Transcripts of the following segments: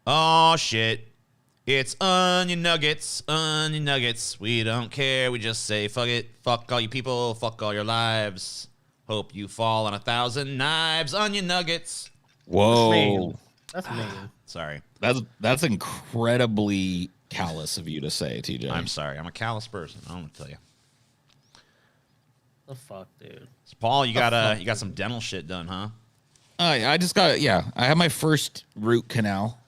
Oh, shit. It's onion nuggets, onion nuggets. We don't care. We just say fuck it. Fuck all you people. Fuck all your lives. Hope you fall on 1,000 knives. Onion nuggets. Whoa. That's mean. Sorry. That's incredibly callous of you to say, TJ. I'm sorry. I'm a callous person. I'm going to tell you. The fuck, dude. So, Paul, you got some dental shit done, huh? I just got I had my first root canal.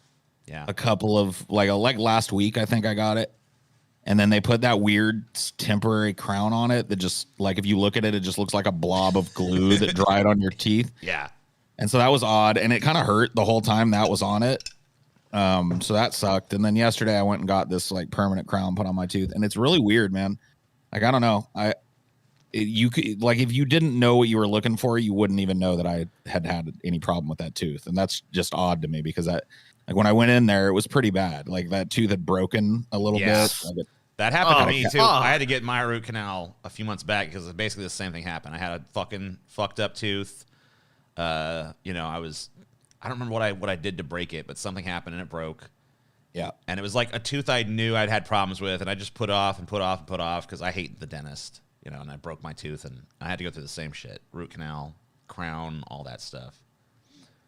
Yeah. A couple of like last week, I think I got it. And then they put that weird temporary crown on it that just like if you look at it, it just looks like a blob of glue that dried on your teeth. Yeah. And so that was odd, and it kind of hurt the whole time that was on it. So that sucked. And then yesterday I went and got this like permanent crown put on my tooth, and it's really weird, man. Like I don't know, you could like if you didn't know what you were looking for, you wouldn't even know that I had any problem with that tooth, and that's just odd to me because like when I went in there, it was pretty bad. Like that tooth had broken a little bit. Like that happened to me too. I had to get my root canal a few months back because basically the same thing happened. I had a fucking fucked up tooth. I don't remember what I did to break it, but something happened and it broke. Yeah. And it was like a tooth I knew I'd had problems with, and I just put off because I hate the dentist, and I broke my tooth and I had to go through the same shit. Root canal, crown, all that stuff.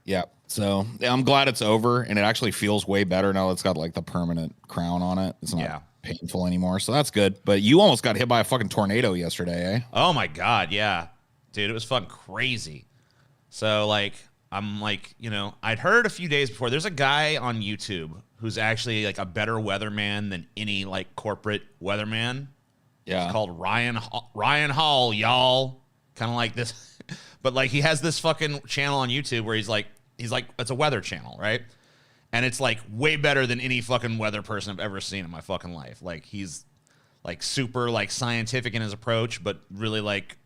Yeah. So I'm glad it's over, and it actually feels way better now. It's got like the permanent crown on it. It's not painful anymore. So that's good. But you almost got hit by a fucking tornado yesterday, eh? Oh my God. Yeah, dude, it was fucking crazy. So like, I'm like, I'd heard a few days before, there's a guy on YouTube who's actually like a better weatherman than any like corporate weatherman. Yeah. It's called Ryan Hall, y'all. Kind of like this. But like he has this fucking channel on YouTube where he's like, it's a weather channel, right? And it's like way better than any fucking weather person I've ever seen in my fucking life. Like he's like super like scientific in his approach, but really like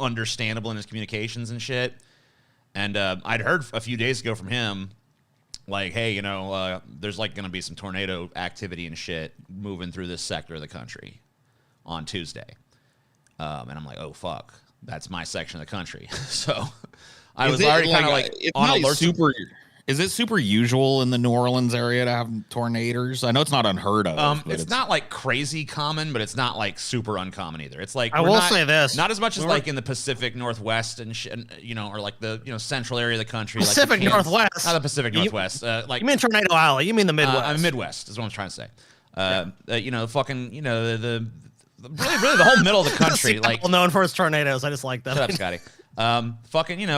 understandable in his communications and shit. And I'd heard a few days ago from him, like, hey, there's like going to be some tornado activity and shit moving through this sector of the country on Tuesday. And I'm like, oh, fuck, that's my section of the country. So I was already kind of like on alert. Is it super usual in the New Orleans area to have tornadoes? I know it's not unheard of. It's not like crazy common, but it's not like super uncommon either. It's like I will say this, not as much as like in the Pacific Northwest and or like the central area of the country. Pacific like Northwest, not the Pacific Northwest. Like you mean Tornado Alley? You mean the Midwest? Midwest is what I'm trying to say. The really the whole middle of the country, like known for its tornadoes. I just like that. Shut up, Scotty.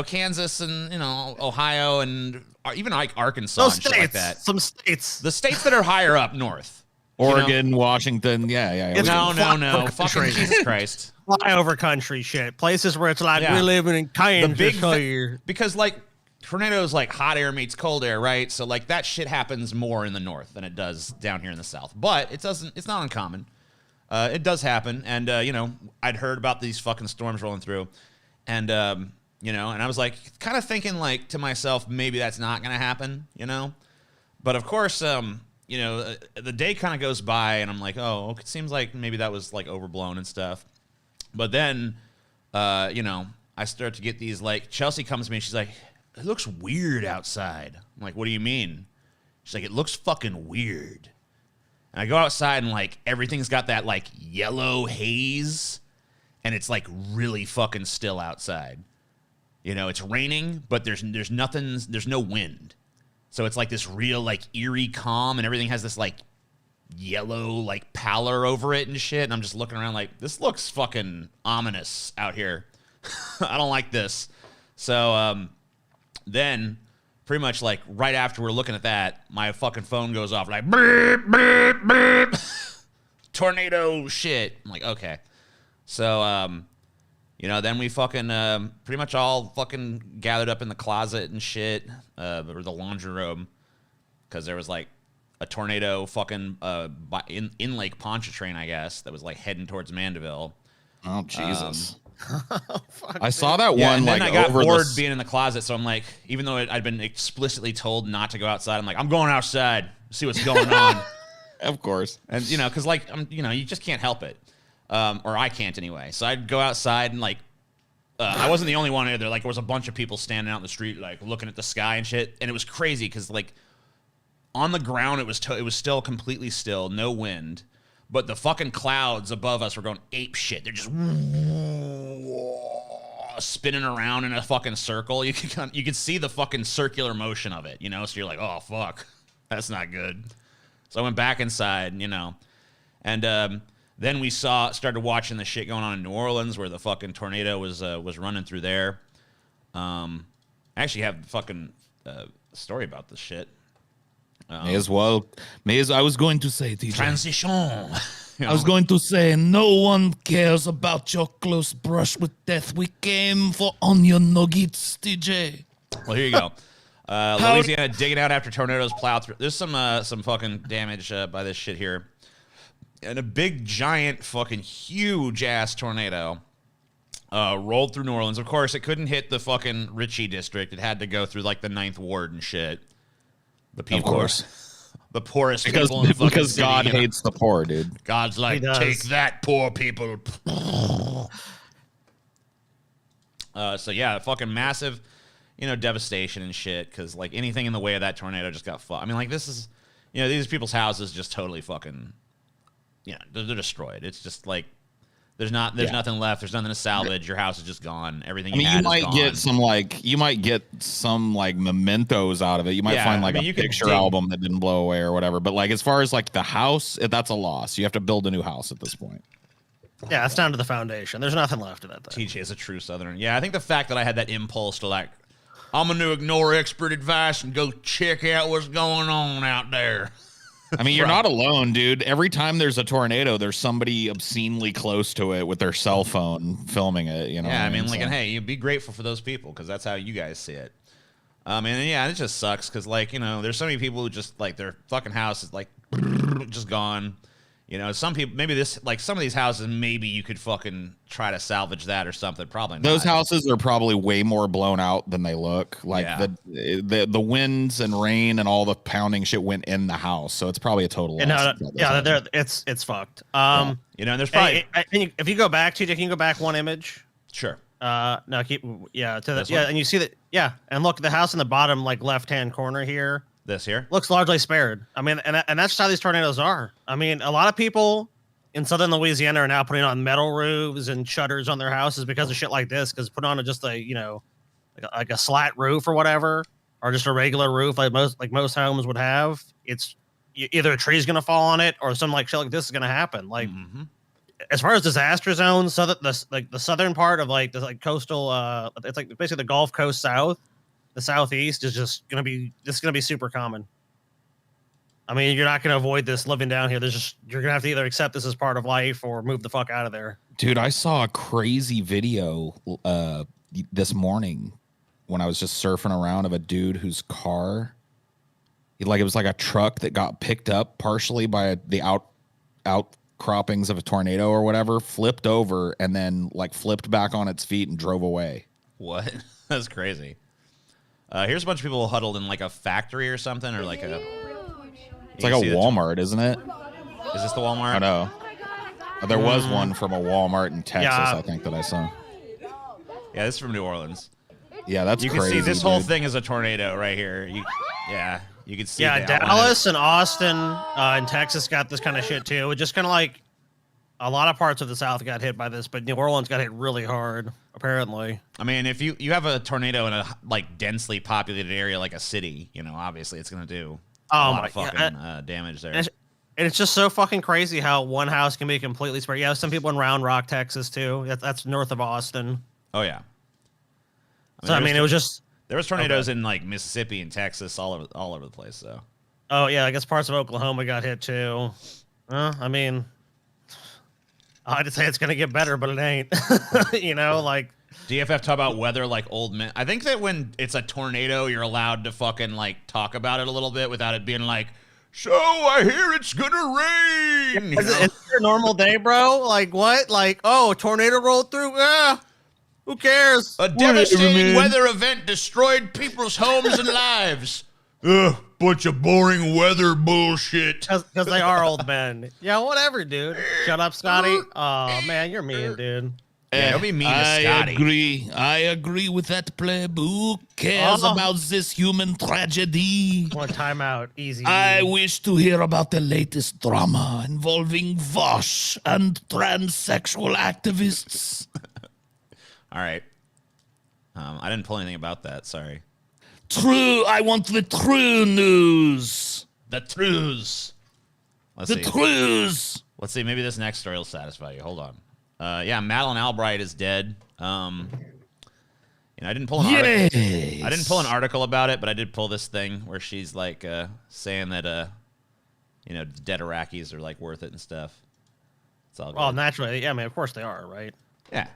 Kansas and Ohio and even like Arkansas and shit like that. Some states. The states that are higher up north. Oregon, Washington, yeah. No. Fucking Jesus Christ. Flyover country shit. Places where it's like we're living in Kansas here. Because like tornadoes like hot air meets cold air, right? So like that shit happens more in the north than it does down here in the south. But it's not uncommon. It does happen. And I'd heard about these fucking storms rolling through. And and I was like kind of thinking like to myself, maybe that's not going to happen, But of course, the day kind of goes by and I'm like, oh, it seems like maybe that was like overblown and stuff. But then, I start to get these like, Chelsea comes to me and she's like, it looks weird outside. I'm like, what do you mean? She's like, it looks fucking weird. And I go outside and like everything's got that like yellow haze and it's like really fucking still outside. It's raining, but there's no wind. So it's like this real like eerie calm and everything has this like yellow like pallor over it and shit. And I'm just looking around like, this looks fucking ominous out here. I don't like this. So then pretty much like right after we're looking at that, my fucking phone goes off like beep, beep, beep. Tornado shit. I'm like, okay. So then we fucking pretty much all fucking gathered up in the closet and shit, or the laundry room, because there was like a tornado fucking in Lake Pontchartrain, I guess, that was like heading towards Mandeville. Oh Jesus! Fuck, I saw that one. And like then I got over bored being in the closet, so I'm like, even though I'd been explicitly told not to go outside, I'm like, I'm going outside, see what's going on. Of course, and because like you just can't help it. Or I can't anyway. So I'd go outside and like, I wasn't the only one either. Like there was a bunch of people standing out in the street, like looking at the sky and shit. And it was crazy because like On the ground, it was still completely still, no wind, but the fucking clouds above us were going ape shit. They're just spinning around in a fucking circle. You could see the fucking circular motion of it, you know? So you're like, oh, fuck, that's not good. So I went back inside, you know, and then we started watching the shit going on in New Orleans where the fucking tornado was running through there. I actually have a fucking story about this shit. I was going to say, TJ. Transition. You know? I was going to say, no one cares about your close brush with death. We came for onion nuggets, TJ. Well, here you go. Louisiana digging out after tornadoes plow through. There's some fucking damage by this shit here. And a big, giant, fucking huge-ass tornado rolled through New Orleans. Of course, it couldn't hit the fucking Ritchie district. It had to go through, like, the 9th Ward and shit. The people, of course. The poorest people in the fucking because city, God hates the poor, dude. God's like, take that, poor people. So yeah, fucking massive, you know, devastation and shit. Because like anything in the way of that tornado just got fucked. I mean, like this is, you know, these people's houses just totally fucking, you know, they're destroyed. It's just like. There's nothing left. There's nothing to salvage. Your house is just gone. Everything. I mean, you might get some mementos out of it. You might find like a picture album that didn't blow away or whatever. But like as far as like the house, that's a loss. You have to build a new house at this point. Yeah, it's down to the foundation. There's nothing left of that thing. TJ is a true Southerner. Yeah, I think the fact that I had that impulse to like, I'm gonna ignore expert advice and go check out what's going on out there. I mean, you're not alone, dude. Every time there's a tornado, there's somebody obscenely close to it with their cell phone filming it. You know? Yeah, I mean, like, and hey, you be grateful for those people because that's how you guys see it. And yeah, it just sucks because, like, you know, there's so many people who just like their fucking house is like just gone. You know, some people maybe some of these houses maybe you could fucking try to salvage that or something. Probably not. Those houses are probably way more blown out than they look. Like the winds and rain and all the pounding shit went in the house, so it's probably a total loss. It's fucked. You know, and there's probably if you go back, TJ, can you go back one image? Sure. No, keep to the and you see that and look, the house in the bottom like left-hand corner here. This here looks largely spared. I mean, and that's how these tornadoes are. I mean, a lot of people in southern Louisiana are now putting on metal roofs and shutters on their houses because of shit like this. Because put on just like a slat roof or whatever, or just a regular roof like most homes would have. It's either a tree's gonna fall on it or some like shit like this is gonna happen. Like as far as disaster zones, the southern part of like the coastal, it's like basically the Gulf Coast south. The southeast is just gonna be super common. I mean, you're not gonna avoid this living down here. You're gonna have to either accept this as part of life or move the fuck out of there. Dude, I saw a crazy video this morning when I was just surfing around of a dude whose car, it was like a truck that got picked up partially by the outcroppings of a tornado or whatever, flipped over and then like flipped back on its feet and drove away. What? That's crazy. Here's a bunch of people huddled in like a factory or something, or like a. It's like a Walmart, isn't it? Is this the Walmart? I know. There was one from a Walmart in Texas, I think, that I saw. Yeah, this is from New Orleans. Yeah, that's crazy. You can see this whole thing is a tornado right here. You can see. Yeah, Dallas and Austin and Texas got this kind of shit too. It just kind of like a lot of parts of the South got hit by this, but New Orleans got hit really hard, apparently. I mean, if you have a tornado in a like densely populated area like a city, you know, obviously it's going to do a lot of fucking damage there. And it's just so fucking crazy how one house can be completely spread. Yeah, some people in Round Rock, Texas, too. That's north of Austin. Oh, yeah. It was just... There was tornadoes in like Mississippi and Texas all over the place, so. Oh, yeah, I guess parts of Oklahoma got hit, too. I mean... I'd say it's going to get better, but it ain't. You know, like... DFF talk about weather like old men. I think that when it's a tornado, you're allowed to fucking, like, talk about it a little bit without it being like, so I hear it's going to rain. Is it a normal day, bro? Like, what? Like, oh, a tornado rolled through? Who cares? A devastating weather event destroyed people's homes and lives. Bunch of boring weather bullshit. Because they are old men. Yeah, whatever, dude. Shut up, Scotty. Oh, man, you're mean, dude. Yeah, don't be mean to Scotty. I agree with that pleb. Who cares about this human tragedy? One time out, easy. I wish to hear about the latest drama involving Vosh and transsexual activists. All right. I didn't pull anything about that. Sorry. True. I want the true news. The truths. Let's see. Truths. Let's see. Maybe this next story will satisfy you. Hold on. Yeah, Madeleine Albright is dead. I didn't pull an article. I didn't pull an article about it, but I did pull this thing where she's like saying that dead Iraqis are like worth it and stuff. It's all good. Well, naturally, yeah. I mean, of course they are, right? Yeah.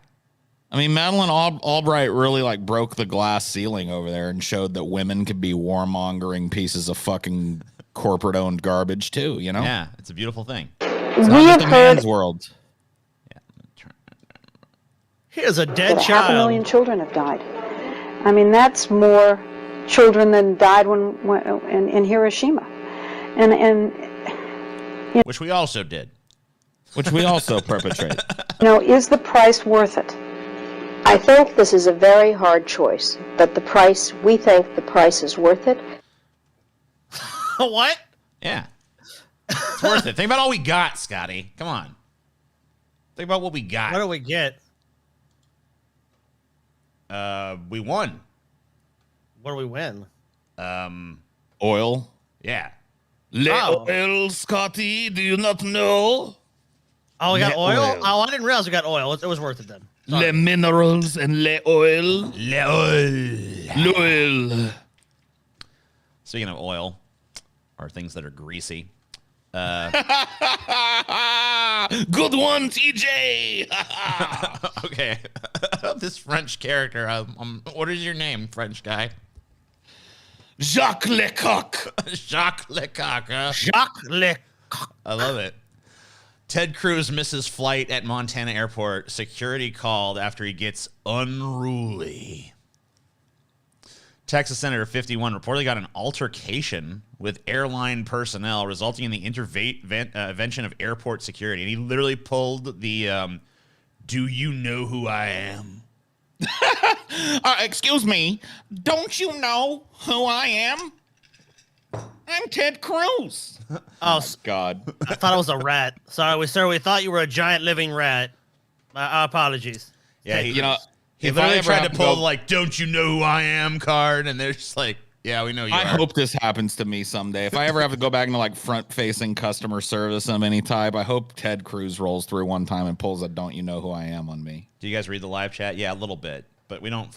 I mean, Madeleine Albright really like broke the glass ceiling over there and showed that women could be warmongering pieces of fucking corporate-owned garbage too. You know? Yeah, it's a beautiful thing. It's not just a man's world. Here's a dead child. 500,000 children have died. I mean, that's more children than died when in Hiroshima, and which we also did. Which we also perpetrate. Is the price worth it? I think this is a very hard choice, but we think the price is worth it. What? Yeah. It's worth it. Think about all we got, Scotty. Come on. Think about what we got. What do we get? We won. What do we win? Oil. Yeah. Oil, Scotty. Do you not know? Oh, we got oil? Oh, I didn't realize we got oil. It was worth it then. Le minerals and le oil. L'oil. Speaking of oil, or things that are greasy. Good one, TJ. Okay. This French character. What is your name, French guy? Jacques Lecoq. Jacques Lecoq. Jacques Lecoq. I love it. Ted Cruz misses flight at Montana airport. Security called after he gets unruly. Texas Senator 51 reportedly got an altercation with airline personnel, resulting in the intervention of airport security. And he literally pulled the, do you know who I am? Excuse me. Don't you know who I am? I'm Ted Cruz. Oh, God. I thought it was a rat. Sorry, sir. We thought you were a giant living rat. Our apologies. Yeah, He if literally tried to pull don't you know who I am card, and they're just like, yeah, we know you I are. hope this happens to me someday. If I ever have to go back into like front-facing customer service of any type, I hope Ted Cruz rolls through one time and pulls a "Don't you know who I am" on me. Do you guys read the live chat? Yeah, a little bit, but we don't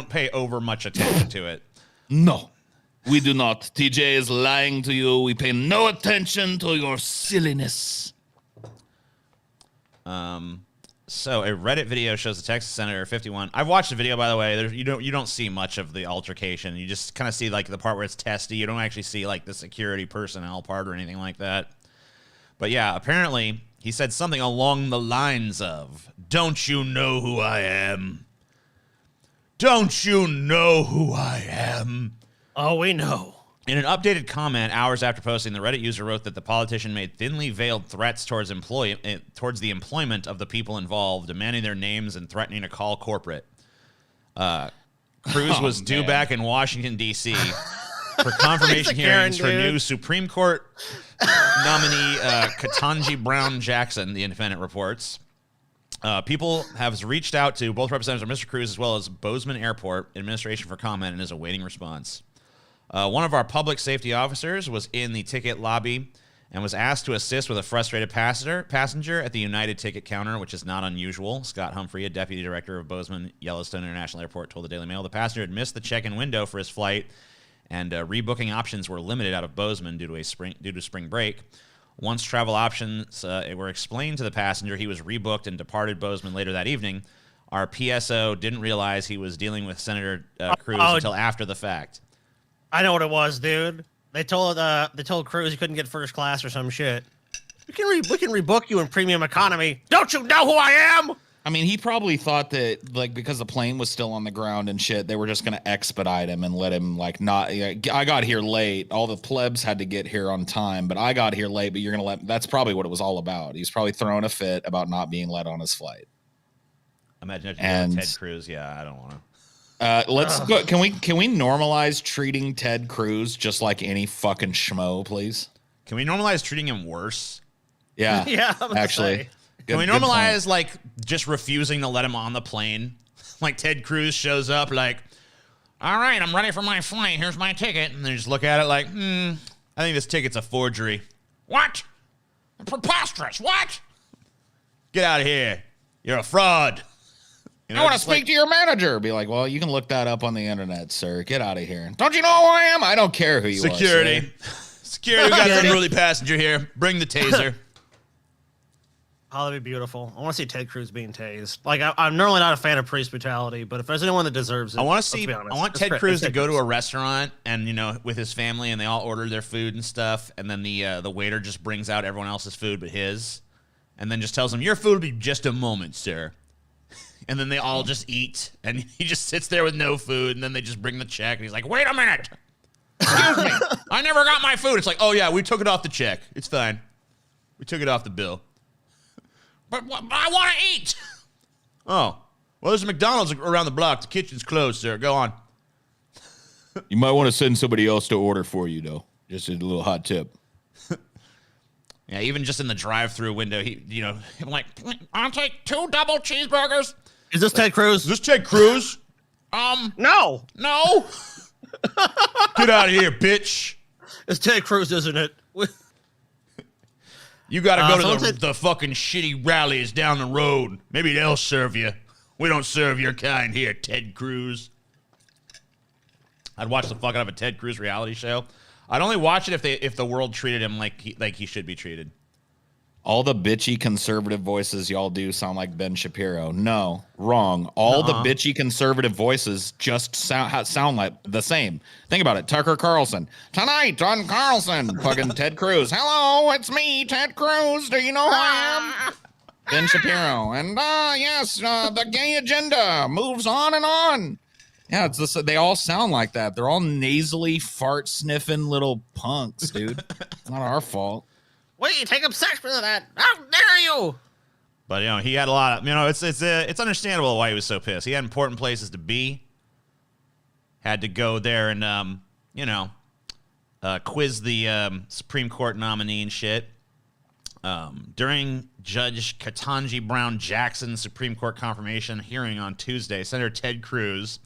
pay over much attention to it. No, we do not. TJ is lying to you. We pay no attention to your silliness. So a Reddit video shows the Texas Senator 51. I've watched the video, by the way. You don't see much of the altercation. You just kind of see like the part where it's testy. You don't actually see like the security personnel part or anything like that. But yeah, apparently he said something along the lines of, "Don't you know who I am? Don't you know who I am?" Oh, we know. In an updated comment hours after posting, the Reddit user wrote that the politician made thinly veiled threats towards the employment of the people involved, demanding their names and threatening to call corporate. Cruz was due back in Washington, D.C. for confirmation hearings for new Supreme Court nominee Ketanji Brown Jackson, the Independent reports. People have reached out to both representatives of Mr. Cruz as well as Bozeman Airport administration for comment and is awaiting response. One of our public safety officers was in the ticket lobby and was asked to assist with a frustrated passenger at the United ticket counter, which is not unusual. Scott Humphrey, a deputy director of Bozeman Yellowstone International Airport, told the Daily Mail the passenger had missed the check-in window for his flight, and rebooking options were limited out of Bozeman due to spring break. Once travel options were explained to the passenger, he was rebooked and departed Bozeman later that evening. Our PSO didn't realize he was dealing with Senator Cruz until after the fact. I know what it was, dude. They told Cruz he couldn't get first class or some shit. We can rebook you in premium economy. Don't you know who I am? I mean, he probably thought that like because the plane was still on the ground and shit, they were just gonna expedite him and let him like not. I got here late. All the plebs had to get here on time, but I got here late. But you're gonna let. That's probably what it was all about. He's probably throwing a fit about not being let on his flight. Imagine if And Ted Cruz. Yeah, I don't want to. let's go. Can we normalize treating Ted Cruz just like any fucking schmo, please? Can we normalize treating him worse? Yeah, Yeah, I'm gonna actually. say. Can we Good point. normalize like just refusing to let him on the plane? Like Ted Cruz shows up like, all right, I'm ready for my flight. Here's my ticket. And they just look at it like, I think this ticket's a forgery. What? Preposterous. What? Get out of here. You're a fraud. You know, I want to just speak to your manager. Be like, well, you can look that up on the internet, sir. Get out of here. Don't you know who I am? I don't care who you are. Security. Security, we got an unruly passenger here. Bring the taser. Oh, that'd be beautiful. I want to see Ted Cruz being tased. Like, I'm normally not a fan of police brutality, but if there's anyone that deserves it, I want let's to see. be I honest, want it's Ted Ted Cruz to go to Cruz. a restaurant and with his family, and they all order their food and stuff, and then the waiter just brings out everyone else's food but his, and then just tells them, "Your food will be just a moment, sir." And then they all just eat, and he just sits there with no food, and then they just bring the check, and he's like, "Wait a minute, excuse me, I never got my food." It's like, "Oh yeah, we took it off the check. It's fine. We took it off the bill." But I want to eat. Oh, well, there's a McDonald's around the block. The kitchen's closed, sir. Go on. You might want to send somebody else to order for you, though. Just a little hot tip. Yeah, even just in the drive-through window, I'm like, "I'll take 2 double cheeseburgers." Is this Ted Cruz? Is this Ted Cruz? No. No. Get out of here, bitch. It's Ted Cruz, isn't it? You got to go to someone the said- the fucking shitty rallies down the road. Maybe they'll serve you. We don't serve your kind here, Ted Cruz. I'd watch the fuck out of a Ted Cruz reality show. I'd only watch it if the world treated him like he should be treated. All the bitchy conservative voices y'all do sound like Ben Shapiro. No, wrong. All the bitchy conservative voices just sound like the same. Think about it. Tucker Carlson. Tonight on Carlson. Fucking Ted Cruz. Hello, it's me, Ted Cruz. Do you know who I am? Ben Shapiro. And yes, the gay agenda moves on and on. Yeah, it's this, they all sound like that. They're all nasally, fart sniffing little punks, dude. It's not our fault. Wait, take exception to that. How dare you? But he had a lot of it's understandable why he was so pissed. He had important places to be. Had to go there and quiz the Supreme Court nominee and shit. During Judge Ketanji Brown Jackson's Supreme Court confirmation hearing on Tuesday, Senator Ted Cruz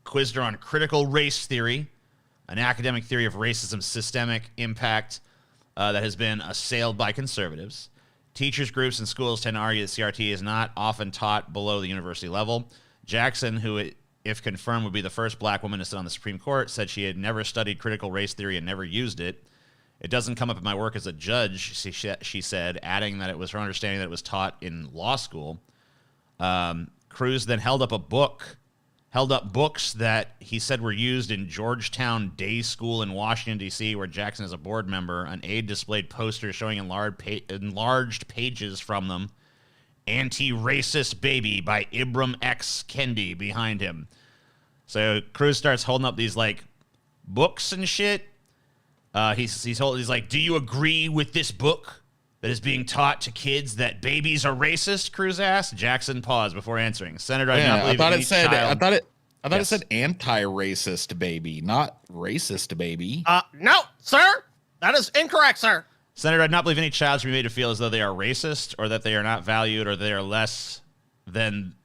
quizzed her on critical race theory, an academic theory of racism's systemic impact that has been assailed by conservatives. Teachers groups and schools tend to argue that CRT is not often taught below the university level. Jackson, who, if confirmed, would be the first black woman to sit on the Supreme Court, said she had never studied critical race theory and never used it. It doesn't come up in my work as a judge, she said, adding that it was her understanding that it was taught in law school. Cruz then held up books that he said were used in Georgetown Day School in Washington, D.C., where Jackson is a board member. An aide displayed posters showing enlarged pages from them. Anti-Racist Baby by Ibram X. Kendi behind him. So Cruz starts holding up these, books and shit. He's like, "Do you agree with this book that is being taught to kids that babies are racist?" Cruz asked. Jackson paused before answering. Senator, I thought it said Yes. it said anti-racist baby, not racist baby. No, sir. That is incorrect, sir. Senator, I do not believe any child should be made to feel as though they are racist or that they are not valued or they are less than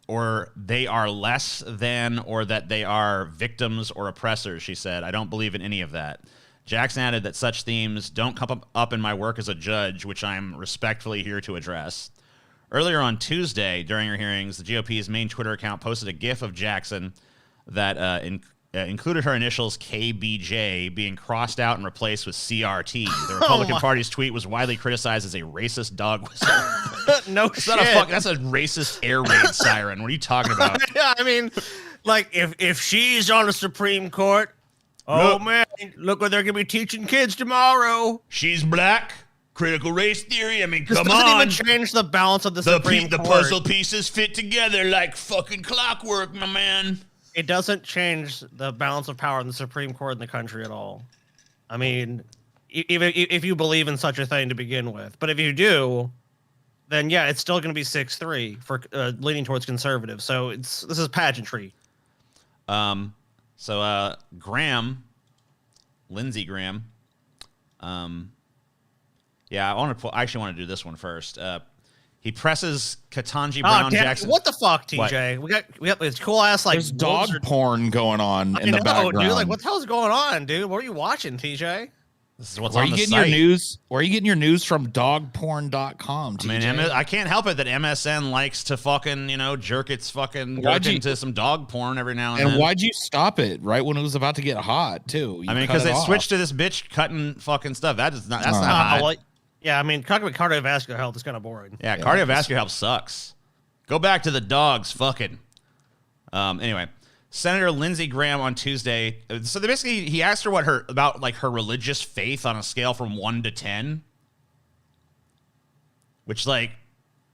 or that they are victims or oppressors, she said. "I don't believe in any of that." Jackson added that such themes don't come up in my work as a judge, which I am respectfully here to address. Earlier on Tuesday, during her hearings, the GOP's main Twitter account posted a GIF of Jackson that included her initials KBJ being crossed out and replaced with CRT. The Republican Party's tweet was widely criticized as a racist dog whistle. No shit. That's a racist air raid siren. What are you talking about? Yeah, I mean, if she's on the Supreme Court, oh man, look what they're gonna be teaching kids tomorrow. She's black. Critical race theory. I mean, This come doesn't on. even change the balance of the Supreme The Court. puzzle pieces fit together like fucking clockwork, my man. It doesn't change the balance of power in the Supreme Court in the country at all. I mean, even if you believe in such a thing to begin with, but if you do, then yeah, it's still going to be 6-3 for leaning towards conservative. So this is pageantry. So Graham, Lindsey Graham. Yeah, I actually want to do this one first. He presses Ketanji Brown Jackson. What the fuck, TJ? What? We got this cool ass like There's dog porn going on in the background. Dude, like what the hell's going on, dude? What are you watching, TJ? This is what's Where on are you the getting site. your news? Where are you getting your news from? Dogporn.com. TJ. I mean, I can't help it that MSN likes to fucking, jerk its fucking into some dog porn every now and then. And why'd you stop it right when it was about to get hot, too? I mean, because they switched to this bitch cutting fucking stuff. That's not hot. Well, yeah, I mean, talking about cardiovascular health is kind of boring. Yeah, cardiovascular health sucks. Go back to the dogs fucking. Anyway, Senator Lindsey Graham on Tuesday. So basically, he asked her about her religious faith on a scale from 1 to 10. Which, like,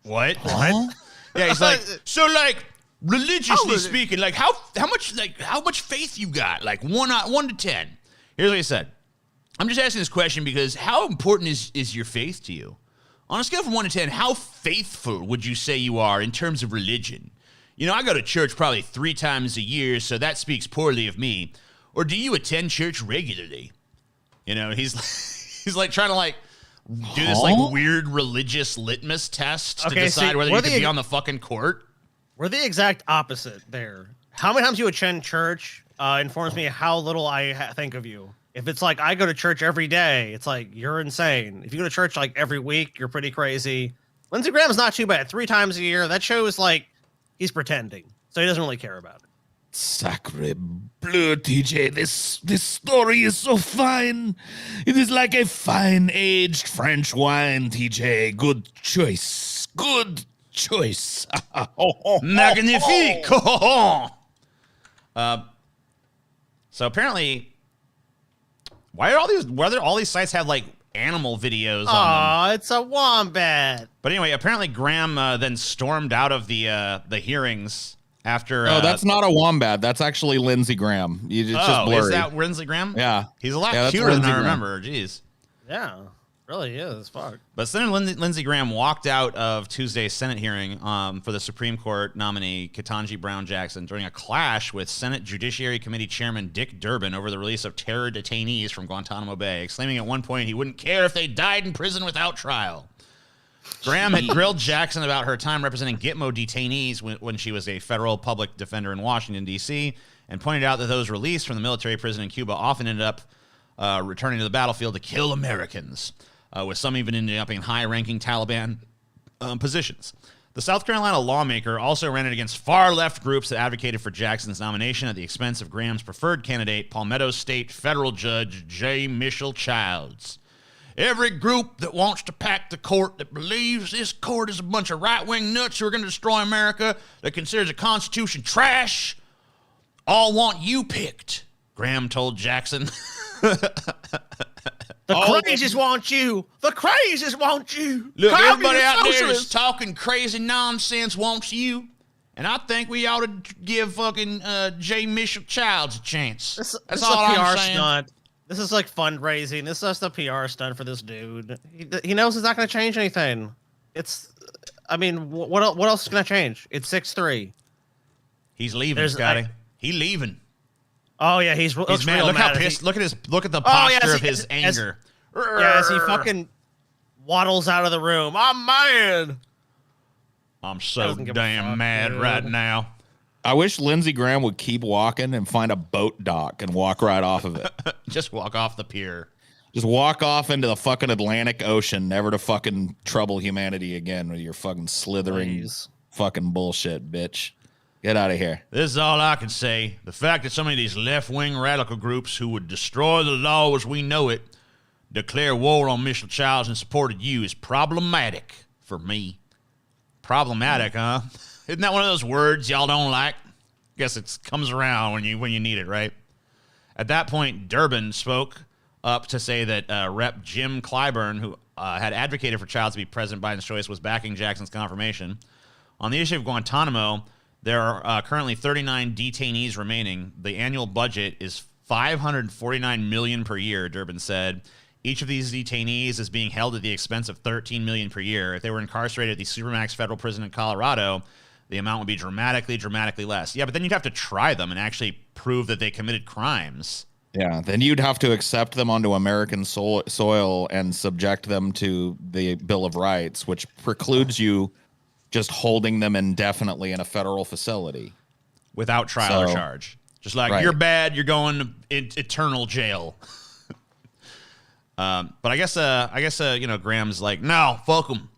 what? What? Yeah, he's like, so, like, religiously speaking, like, how much faith you got? Like, 1 to 10. Here's what he said. I'm just asking this question because how important is your faith to you? On a scale from 1 to 10, how faithful would you say you are in terms of religion? I go to church probably 3 times a year, so that speaks poorly of me. Or do you attend church regularly? He's like trying to like do this like weird religious litmus test to decide whether you can be on the fucking court. We're the exact opposite there. How many times you attend church informs me how little I think of you. If it's like I go to church every day, it's like you're insane. If you go to church like every week, you're pretty crazy. Lindsey Graham's not too bad. 3 times a year. That shows like he's pretending, so he doesn't really care about it. Sacre bleu, TJ. This story is so fine. It is like a fine aged French wine, TJ. Good choice. Good choice. Magnifique. So apparently, why do all these sites have like animal videos on them? Aw, it's a wombat. But anyway, apparently Graham then stormed out of the hearings after. No, that's not a wombat. That's actually Lindsey Graham. It's just blurry. Is that Lindsey Graham? Yeah, he's a lot that's cuter than Lindsey I Graham. remember. Jeez. Yeah, really is. Fuck. But Senator Lindsey Graham walked out of Tuesday's Senate hearing for the Supreme Court nominee Ketanji Brown Jackson during a clash with Senate Judiciary Committee Chairman Dick Durbin over the release of terror detainees from Guantanamo Bay, exclaiming at one point he wouldn't care if they died in prison without trial. Graham had grilled Jackson about her time representing Gitmo detainees when she was a federal public defender in Washington, D.C., and pointed out that those released from the military prison in Cuba often ended up returning to the battlefield to kill Americans. With some even ending up in high-ranking Taliban positions. The South Carolina lawmaker also ran it against far-left groups that advocated for Jackson's nomination at the expense of Graham's preferred candidate, Palmetto State federal judge J. Mitchell Childs. Every group that wants to pack the court, that believes this court is a bunch of right-wing nuts who are going to destroy America, that considers the Constitution trash, all want you picked, Graham told Jackson. The crazies want you. The crazies want you. Look, Communist everybody out there socialists. that's talking crazy nonsense wants you. And I think we ought to give fucking J. Mitchell Childs a chance. That's all a PR I'm saying. stunt. This is like fundraising. This is just a PR stunt for this dude. He knows it's not going to change anything. What else is going to change? It's 6-3. He's leaving, Scotty. He's leaving. Oh yeah, he's He's mad. real Look how mad. pissed. Look at the posture of his as anger. As he fucking waddles out of the room. I'm mad. I'm so Doesn't give a damn fuck, mad dude. right now. I wish Lindsey Graham would keep walking and find a boat dock and walk right off of it. Just walk off the pier. Just walk off into the fucking Atlantic Ocean, never to fucking trouble humanity again with your fucking slithering fucking bullshit, bitch. Get out of here. This is all I can say. The fact that so many of these left-wing radical groups who would destroy the law as we know it declare war on Mitchell Childs in support of you is problematic for me. Problematic, huh? Isn't that one of those words y'all don't like? Guess it comes around when you need it, right? At that point, Durbin spoke up to say that Rep. Jim Clyburn, who had advocated for Childs to be President Biden's choice, was backing Jackson's confirmation. On the issue of Guantanamo, there are currently 39 detainees remaining. The annual budget is $549 million per year, Durbin said. Each of these detainees is being held at the expense of $13 million per year. If they were incarcerated at the Supermax federal prison in Colorado, the amount would be dramatically less. Yeah, but then you'd have to try them and actually prove that they committed crimes. Yeah, then you'd have to accept them onto American soil and subject them to the Bill of Rights, which precludes you just holding them indefinitely in a federal facility. Without trial or charge. Just like, you're bad, you're going to eternal jail. But I guess Graham's like, no, fuck them.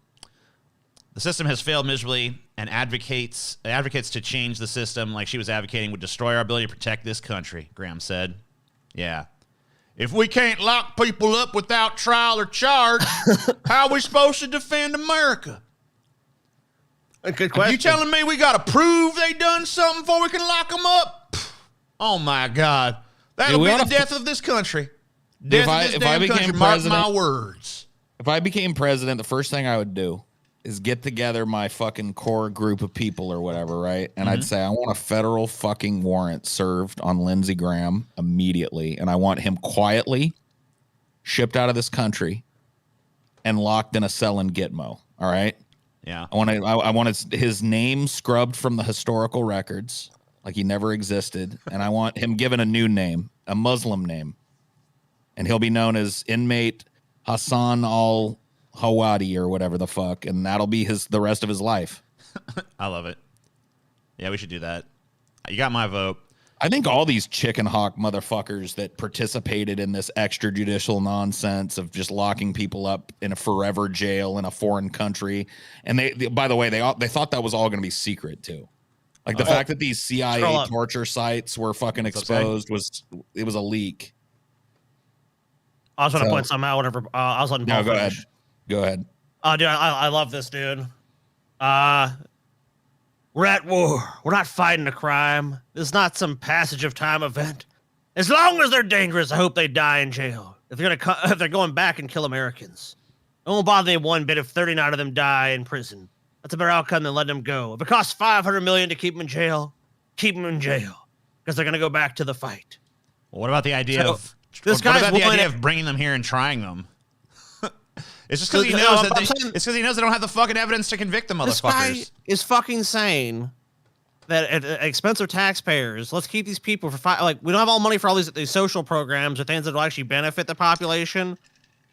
The system has failed miserably, and advocates to change the system like she was advocating would destroy our ability to protect this country, Graham said. Yeah. If we can't lock people up without trial or charge, how are we supposed to defend America? A good question. Are you telling me we got to prove they done something before we can lock them up? Oh, my God. That'll be the death of this country. Death of this damn country. Mark my words. If I became president, the first thing I would do is get together my fucking core group of people or whatever, right? And I'd say, I want a federal fucking warrant served on Lindsey Graham immediately. And I want him quietly shipped out of this country and locked in a cell in Gitmo. All right? Yeah. I want his name scrubbed from the historical records like he never existed. And I want him given a new name, a Muslim name. And he'll be known as inmate Hassan al-Hawadi or whatever the fuck. And that'll be the rest of his life. I love it. Yeah, we should do that. You got my vote. I think all these chicken hawk motherfuckers that participated in this extrajudicial nonsense of just locking people up in a forever jail in a foreign country. And they by the way, they thought that was all going to be secret too. Like the fact that these CIA torture sites were fucking exposed was a leak. I was going to point something out. Whatever. I was letting Paul finish. Go ahead. Oh, dude, I love this, dude. We're at war. We're not fighting a crime. This is not some passage of time event. As long as they're dangerous, I hope they die in jail. If they're going back and kill Americans, it won't bother me one bit if 39 of them die in prison. That's a better outcome than letting them go. If it costs $500 million to keep them in jail, keep them in jail because they're going to go back to the fight. Well, what about the idea of bringing them here and trying them? It's just because he knows it's because he knows they don't have the fucking evidence to convict the motherfuckers. This guy is fucking saying that at the expense of taxpayers, let's keep these people for we don't have all money for all these social programs or things that will actually benefit the population.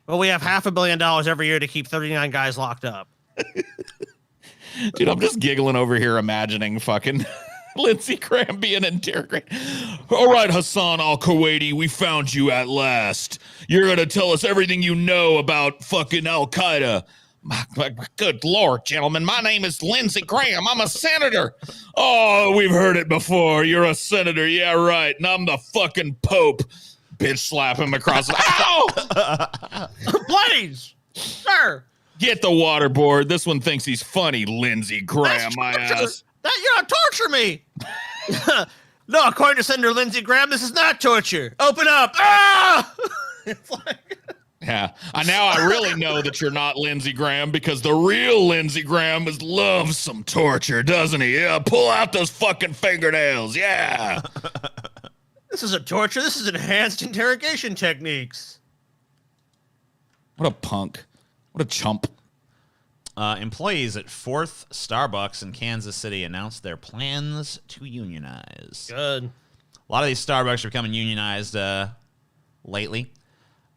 But we have $500 million every year to keep 39 guys locked up. Dude, I'm just giggling over here imagining fucking Lindsey Graham being interrogated. All right, Hassan al-Kuwaiti, we found you at last. You're going to tell us everything you know about fucking Al-Qaeda. Good Lord, gentlemen, my name is Lindsey Graham. I'm a senator. Oh, we've heard it before. You're a senator. Yeah, right. And I'm the fucking Pope. Bitch slap him across the... Ow! Please, sir. Get the waterboard. This one thinks he's funny, Lindsey Graham, my ass. You're not torture me. No, according to Senator Lindsey Graham, this is not torture. Open up. Ah! It's like... Yeah. Now I really know that you're not Lindsey Graham because the real Lindsey Graham loves some torture, doesn't he? Yeah, pull out those fucking fingernails. Yeah. This isn't torture. This is enhanced interrogation techniques. What a punk. What a chump. Employees at 4th Starbucks in Kansas City announced their plans to unionize. Good. A lot of these Starbucks are becoming unionized lately.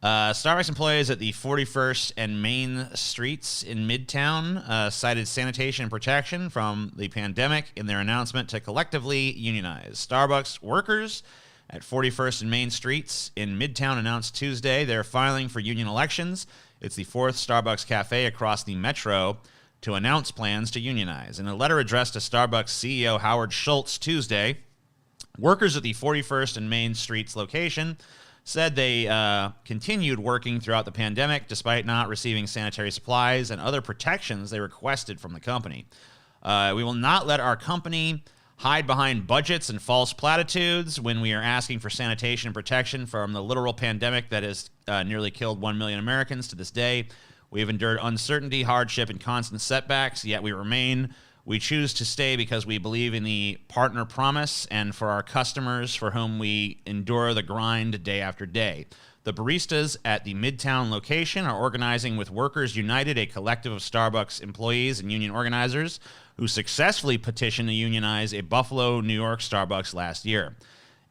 Starbucks employees at the 41st and Main Streets in Midtown cited sanitation and protection from the pandemic in their announcement to collectively unionize. Starbucks workers at 41st and Main Streets in Midtown announced Tuesday they're filing for union elections. It's the 4th Starbucks cafe across the metro to announce plans to unionize. In a letter addressed to Starbucks CEO Howard Schultz Tuesday, workers at the 41st and Main Streets location said they continued working throughout the pandemic despite not receiving sanitary supplies and other protections they requested from the company. We will not let our company hide behind budgets and false platitudes when we are asking for sanitation and protection from the literal pandemic that has nearly killed 1 million Americans to this day. We have endured uncertainty, hardship, and constant setbacks, yet we remain. We choose to stay because we believe in the partner promise and for our customers for whom we endure the grind day after day. The baristas at the Midtown location are organizing with Workers United, a collective of Starbucks employees and union organizers who successfully petitioned to unionize a Buffalo, New York Starbucks last year.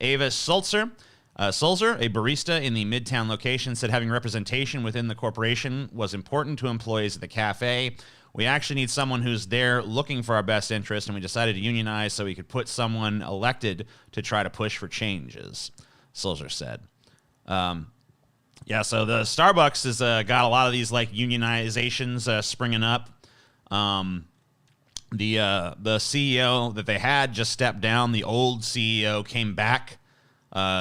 Ava Sulzer, a barista in the Midtown location, said having representation within the corporation was important to employees at the cafe. We actually need someone who's there looking for our best interest, and we decided to unionize so we could put someone elected to try to push for changes, Sulzer said. Yeah, so the Starbucks has got a lot of these like unionizations springing up. The CEO that they had just stepped down. The old CEO came back,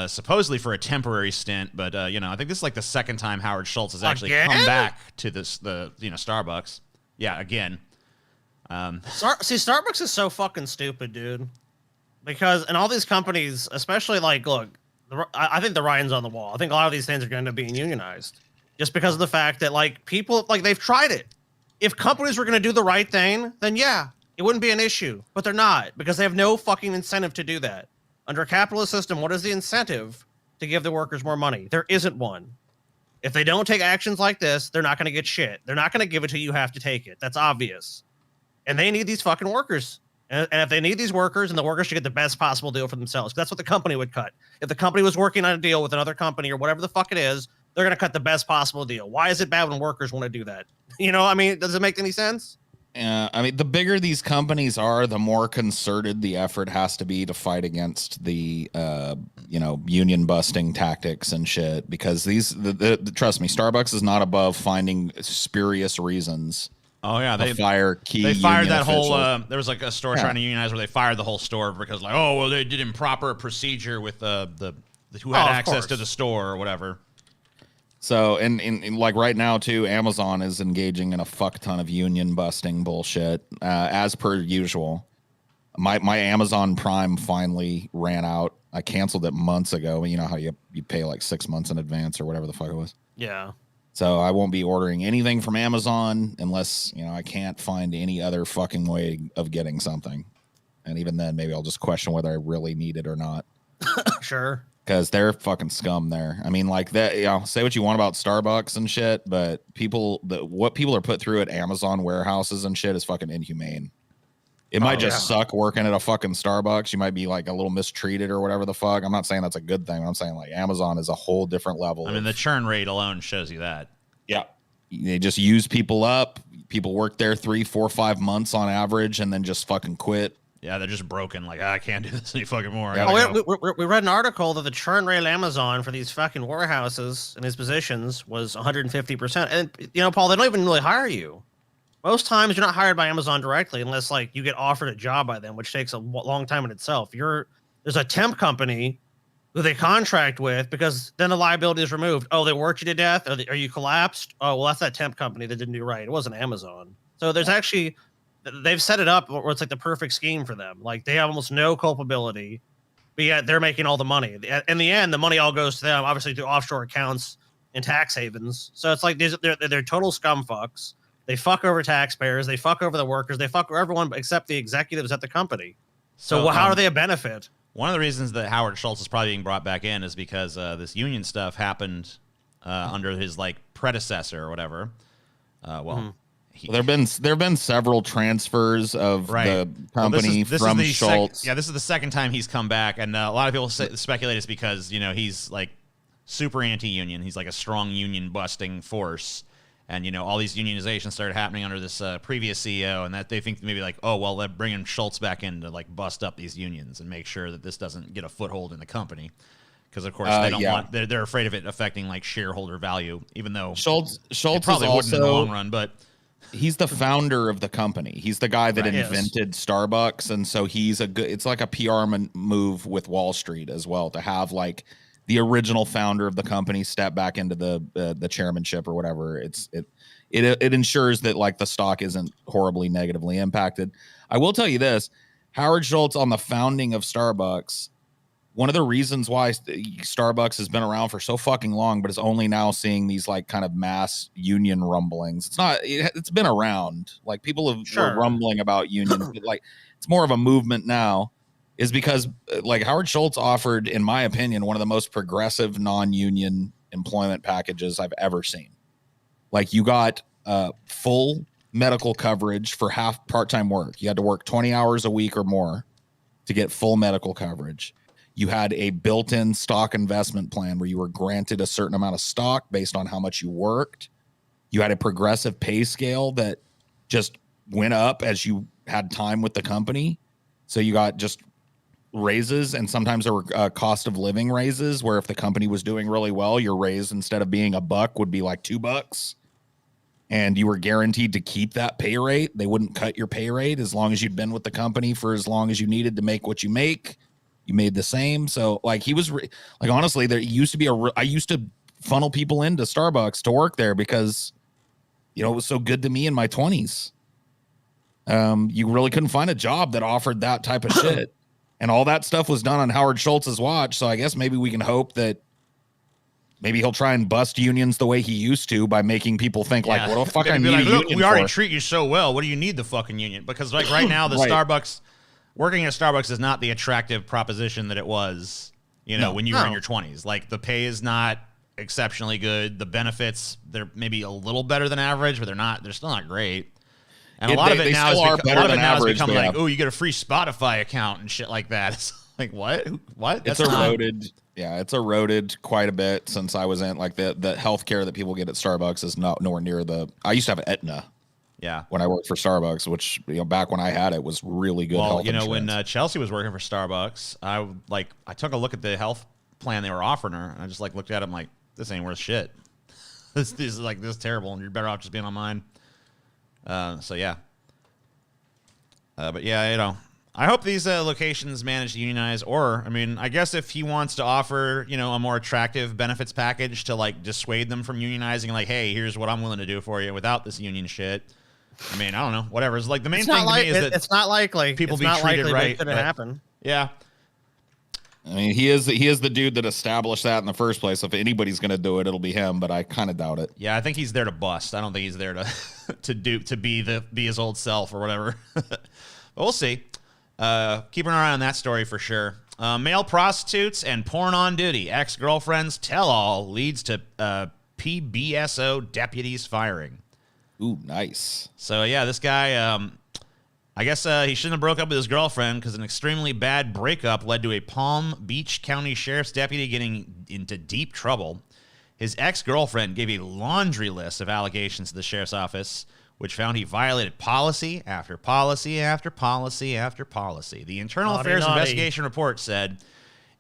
supposedly for a temporary stint, but I think this is like the second time Howard Schultz has actually come back to Starbucks. Yeah, again. Starbucks is so fucking stupid, dude. Because in all these companies, especially like, look, I think the writing's on the wall. I think a lot of these things are going to be unionized just because of the fact that like people, like they've tried it. If companies were going to do the right thing, then yeah, it wouldn't be an issue, but they're not because they have no fucking incentive to do that. Under a capitalist system, what is the incentive to give the workers more money? There isn't one. If they don't take actions like this, they're not going to get shit. They're not going to give it to you. You have to take it. That's obvious. And they need these fucking workers. And if they need these workers, and the workers should get the best possible deal for themselves, that's what the company would cut. If the company was working on a deal with another company or whatever the fuck it is, they're going to cut the best possible deal. Why is it bad when workers want to do that? Does it make any sense? The bigger these companies are, the more concerted the effort has to be to fight against the, union busting tactics and shit. Because trust me, Starbucks is not above finding spurious reasons. Oh yeah, they fired that whole. There was like a store trying to unionize where they fired the whole store because they did improper procedure with the who had access to the store or whatever. So and like right now too, Amazon is engaging in a fuck ton of union busting bullshit as per usual. My Amazon Prime finally ran out. I canceled it months ago. You know how you pay like 6 months in advance or whatever the fuck it was. Yeah. So I won't be ordering anything from Amazon unless, I can't find any other fucking way of getting something. And even then, maybe I'll just question whether I really need it or not. Sure. Because they're fucking scum there. I mean, like that, say what you want about Starbucks and shit, but what people are put through at Amazon warehouses and shit is fucking inhumane. It might just suck working at a fucking Starbucks. You might be like a little mistreated or whatever the fuck. I'm not saying that's a good thing. I'm saying like Amazon is a whole different level. I mean, the churn rate alone shows you that. Yeah. They just use people up. People work there 3, 4, 5 months on average and then just fucking quit. Yeah, they're just broken. Like, I can't do this any fucking more. We read an article that the churn rate at Amazon for these fucking warehouses and these positions was 150%. And, Paul, they don't even really hire you. Most times you're not hired by Amazon directly unless like you get offered a job by them, which takes a long time in itself. There's a temp company who they contract with because then the liability is removed. Oh, they worked you to death? Are you collapsed? Oh, well, that's that temp company that didn't do right. It wasn't Amazon. So there's actually, they've set it up where it's like the perfect scheme for them. Like they have almost no culpability, but yet they're making all the money. In the end, the money all goes to them, obviously through offshore accounts and tax havens. So it's like they're total scum fucks. They fuck over taxpayers. They fuck over the workers. They fuck over everyone except the executives at the company. So how are they a benefit? One of the reasons that Howard Schultz is probably being brought back in is because this union stuff happened under his like predecessor or whatever. There have been several transfers of the company from Schultz. This is the second time he's come back, and a lot of people speculate it's because he's like super anti-union. He's like a strong union busting force. And, all these unionizations started happening under this previous CEO, and that they think maybe like, oh, well, they're bringing Schultz back in to like bust up these unions and make sure that this doesn't get a foothold in the company. Because, of course, they don't want, they're afraid of it affecting like shareholder value, even though Schultz probably wouldn't in the long run. But he's the founder of the company. He's the guy that invented Starbucks. And so it's like a PR move with Wall Street as well to have like the original founder of the company step back into the chairmanship or whatever. It ensures that like the stock isn't horribly negatively impacted. I will tell you this, Howard Schultz on the founding of Starbucks, one of the reasons why Starbucks has been around for so fucking long, but is only now seeing these like kind of mass union rumblings. It's been around. Like people were rumbling about unions, but like it's more of a movement now. Is because like Howard Schultz offered, in my opinion, one of the most progressive non-union employment packages I've ever seen. Like you got full medical coverage for half part-time work. You had to work 20 hours a week or more to get full medical coverage. You had a built-in stock investment plan where you were granted a certain amount of stock based on how much you worked. You had a progressive pay scale that just went up as you had time with the company. So you got just raises, and sometimes there were cost of living raises where if the company was doing really well, your raise instead of being $1 would be like $2. And you were guaranteed to keep that pay rate. They wouldn't cut your pay rate as long as you'd been with the company for as long as you needed to make what you make. You made the same. So like he was like, honestly, there used to be I used to funnel people into Starbucks to work there because, you know, it was so good to me in my 20s. You really couldn't find a job that offered that type of shit. And all that stuff was done on Howard Schultz's watch. So I guess maybe we can hope that maybe he'll try and bust unions the way he used to by making people think like, what the fuck I need a union we already for? treat you so well. What do you need the fucking union? Because like right now, the Right. Starbucks, working at Starbucks is not the attractive proposition that it was, you know, when you were in your 20s. Like the pay is not exceptionally good. The benefits, they're maybe a little better than average, but they're still not great. And a lot of it now is becoming like, oh, you get a free Spotify account and shit like that. It's like, what? What? It's eroded. Yeah, it's eroded quite a bit since I was in like the healthcare that people get at Starbucks is not nowhere near I used to have Aetna. Yeah. When I worked for Starbucks, which, you know, back when I had it was really good. Well, health you know, insurance. when Chelsea was working for Starbucks, I took a look at the health plan they were offering her, and I just like looked at it, I'm like, this ain't worth shit. This is terrible, and you're better off just being on mine. So yeah. But yeah, you know, I hope these locations manage to unionize, or, I mean, I guess if he wants to offer, you know, a more attractive benefits package to like dissuade them from unionizing, like, hey, here's what I'm willing to do for you without this union shit. I mean, I don't know, whatever. It's like the main thing to me is that it's not likely people it's be not treated likely right. That couldn't happen. Yeah. I mean, he is the dude that established that in the first place. If anybody's going to do it, it'll be him, but I kind of doubt it. Yeah, I think he's there to bust. I don't think he's there to be his old self or whatever. But we'll see. Keeping an eye on that story for sure. Male prostitutes and porn on duty. Ex-girlfriends tell all leads to PBSO deputies firing. Ooh, nice. So yeah, this guy, I guess he shouldn't have broke up with his girlfriend because an extremely bad breakup led to a Palm Beach County Sheriff's deputy getting into deep trouble. His ex-girlfriend gave a laundry list of allegations to the sheriff's office, which found he violated policy after policy after policy after policy. The Internal Affairs Investigation report said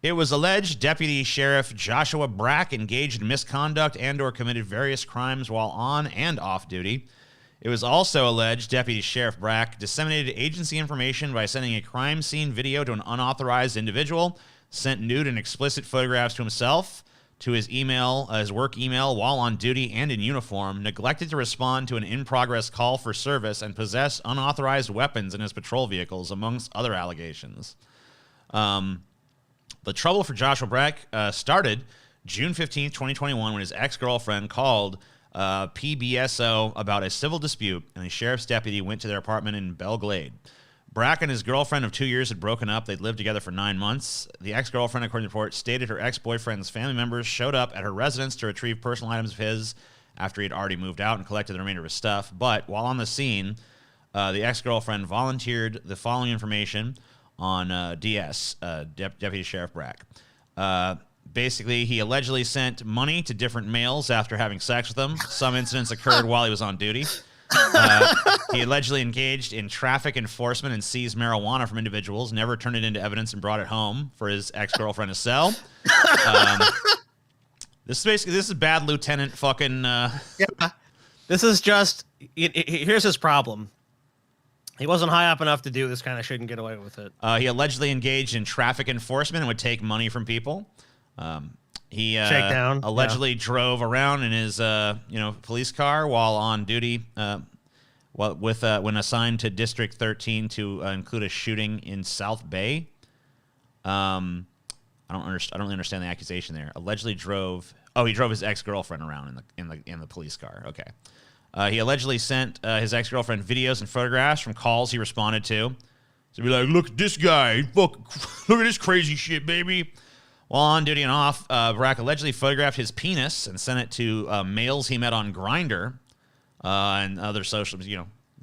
it was alleged Deputy Sheriff Joshua Brack engaged in misconduct and or committed various crimes while on and off duty. It was also alleged Deputy Sheriff Brack disseminated agency information by sending a crime scene video to an unauthorized individual, sent nude and explicit photographs to himself, to his email, his work email, while on duty and in uniform, neglected to respond to an in-progress call for service, and possessed unauthorized weapons in his patrol vehicles, amongst other allegations. The trouble for Joshua Brack started June 15, 2021, when his ex-girlfriend called PBSO about a civil dispute, and the sheriff's deputy went to their apartment in Belle Glade. Brack and his girlfriend of 2 years had broken up. They'd lived together for 9 months. The ex-girlfriend, according to the report, stated her ex-boyfriend's family members showed up at her residence to retrieve personal items of his after he had already moved out and collected the remainder of his stuff. But while on the scene, the ex-girlfriend volunteered the following information on DS, Deputy Sheriff Brack. Basically, he allegedly sent money to different males after having sex with them. Some incidents occurred while he was on duty. He allegedly engaged in traffic enforcement and seized marijuana from individuals, never turned it into evidence and brought it home for his ex-girlfriend to sell. This is bad lieutenant fucking... Yeah. This is just... Here's his problem. He wasn't high up enough to do this kind of shit and get away with it. He allegedly engaged in traffic enforcement and would take money from people. He allegedly drove around in his police car while on duty, when assigned to District 13 to include a shooting in South Bay. I don't really understand the accusation there. Allegedly drove. Oh, he drove his ex-girlfriend around in the police car. Okay. He allegedly sent his ex-girlfriend videos and photographs from calls he responded to. So be like, look at this guy. Look at this crazy shit, baby. While on duty and off, Barack allegedly photographed his penis and sent it to males he met on Grindr and other social,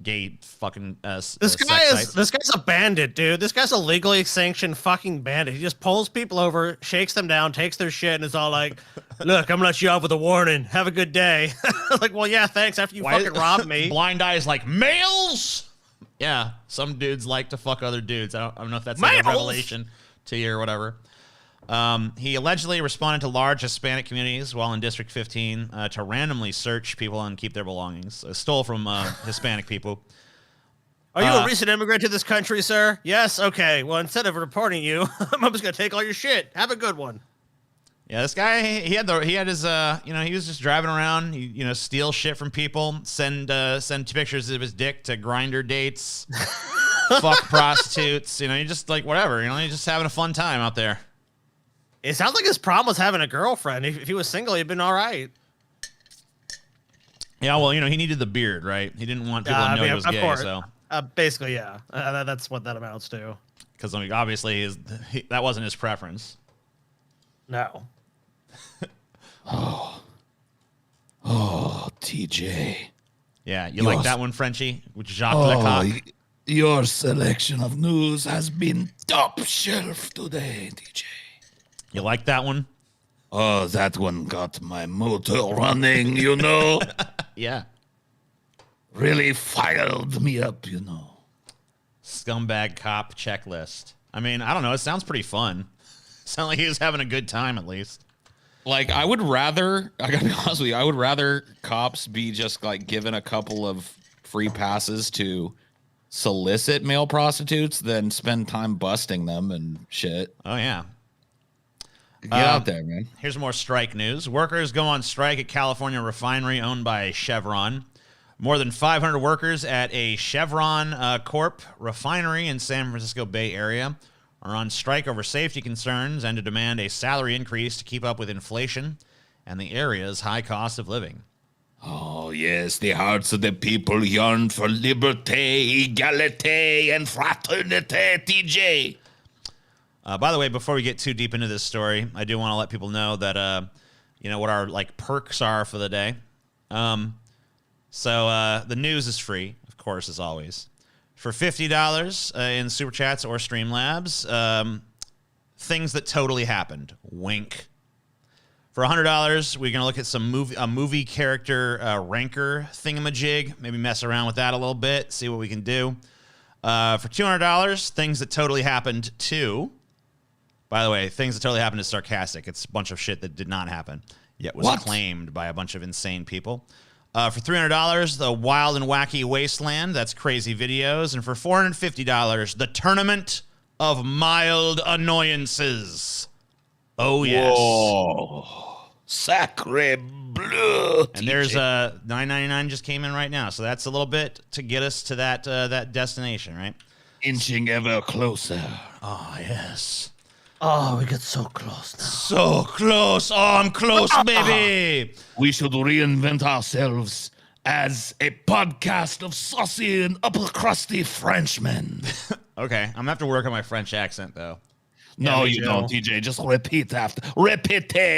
gay fucking This sex sites. guy's a bandit, dude. This guy's a legally sanctioned fucking bandit. He just pulls people over, shakes them down, takes their shit, and is all like, "Look, I'm gonna let you off with a warning. Have a good day." Like, well, yeah, thanks. After you fucking robbed me. Blind Eye is like, males? Yeah, some dudes like to fuck other dudes. I don't know if that's like a revelation to you or whatever. He allegedly responded to large Hispanic communities while in District 15 to randomly search people and keep their belongings. Stole from Hispanic people. Are you a recent immigrant to this country, sir? Yes? Okay. Well, instead of reporting you, I'm just going to take all your shit. Have a good one. Yeah, this guy, he had his, he was just driving around, steal shit from people, send pictures of his dick to Grindr dates, fuck prostitutes, he just like whatever, he's just having a fun time out there. It sounds like his problem was having a girlfriend. If he was single, he'd been all right. Yeah, well, he needed the beard, right? He didn't want people to know he was gay, course. so. Basically, yeah. That's what that amounts to. Because obviously that wasn't his preference. No. Oh, TJ. Yeah, you like that one, Frenchie? With Jacques Lecoq? Your selection of news has been top shelf today, TJ. You like that one? Oh, that one got my motor running, Yeah. Really fired me up, Scumbag cop checklist. I mean, I don't know. It sounds pretty fun. Sound like he was having a good time, at least. Like, I gotta be honest with you, I would rather cops be just, like, given a couple of free passes to solicit male prostitutes than spend time busting them and shit. Oh, yeah. Get out there, man. Here's more strike news. Workers go on strike at California refinery owned by Chevron. More than 500 workers at a Chevron Corp refinery in San Francisco Bay Area are on strike over safety concerns and to demand a salary increase to keep up with inflation and the area's high cost of living. Oh, yes, the hearts of the people yearn for liberté, égalité, and fraternité, TJ. By the way, before we get too deep into this story, I do want to let people know that, what our perks are for the day. So the news is free, of course, as always. For $50 in Super Chats or Streamlabs, things that totally happened. Wink. For $100, we're going to look at a movie character ranker thingamajig. Maybe mess around with that a little bit, see what we can do. For $200, things that totally happened too. By the way, things that totally happened is sarcastic. It's a bunch of shit that did not happen, yet was claimed by a bunch of insane people. For $300, the Wild and Wacky Wasteland. That's crazy videos. And for $450, the Tournament of Mild Annoyances. Oh, yes. Whoa. Sacre bleu. And there's $9.99 just came in right now. So that's a little bit to get us to that destination, right? Inching ever closer. Oh, yes. Oh, we get so close now. So close. Oh, I'm close, baby. We should reinvent ourselves as a podcast of saucy and upper crusty Frenchmen. Okay, I'm gonna have to work on my French accent, though. No, you don't, TJ. Just répétez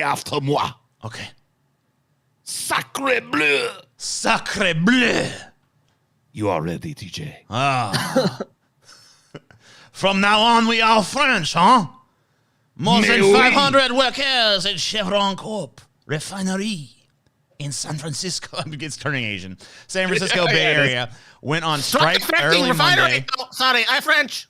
after moi. Okay. Sacre bleu. Sacre bleu. You are ready, TJ. Ah. From now on, we are French, huh? More than 500 workers at Chevron Corp refinery in San Francisco. It's turning Asian. San Francisco Bay Area went on strike early Monday. Oh, sorry, I'm French.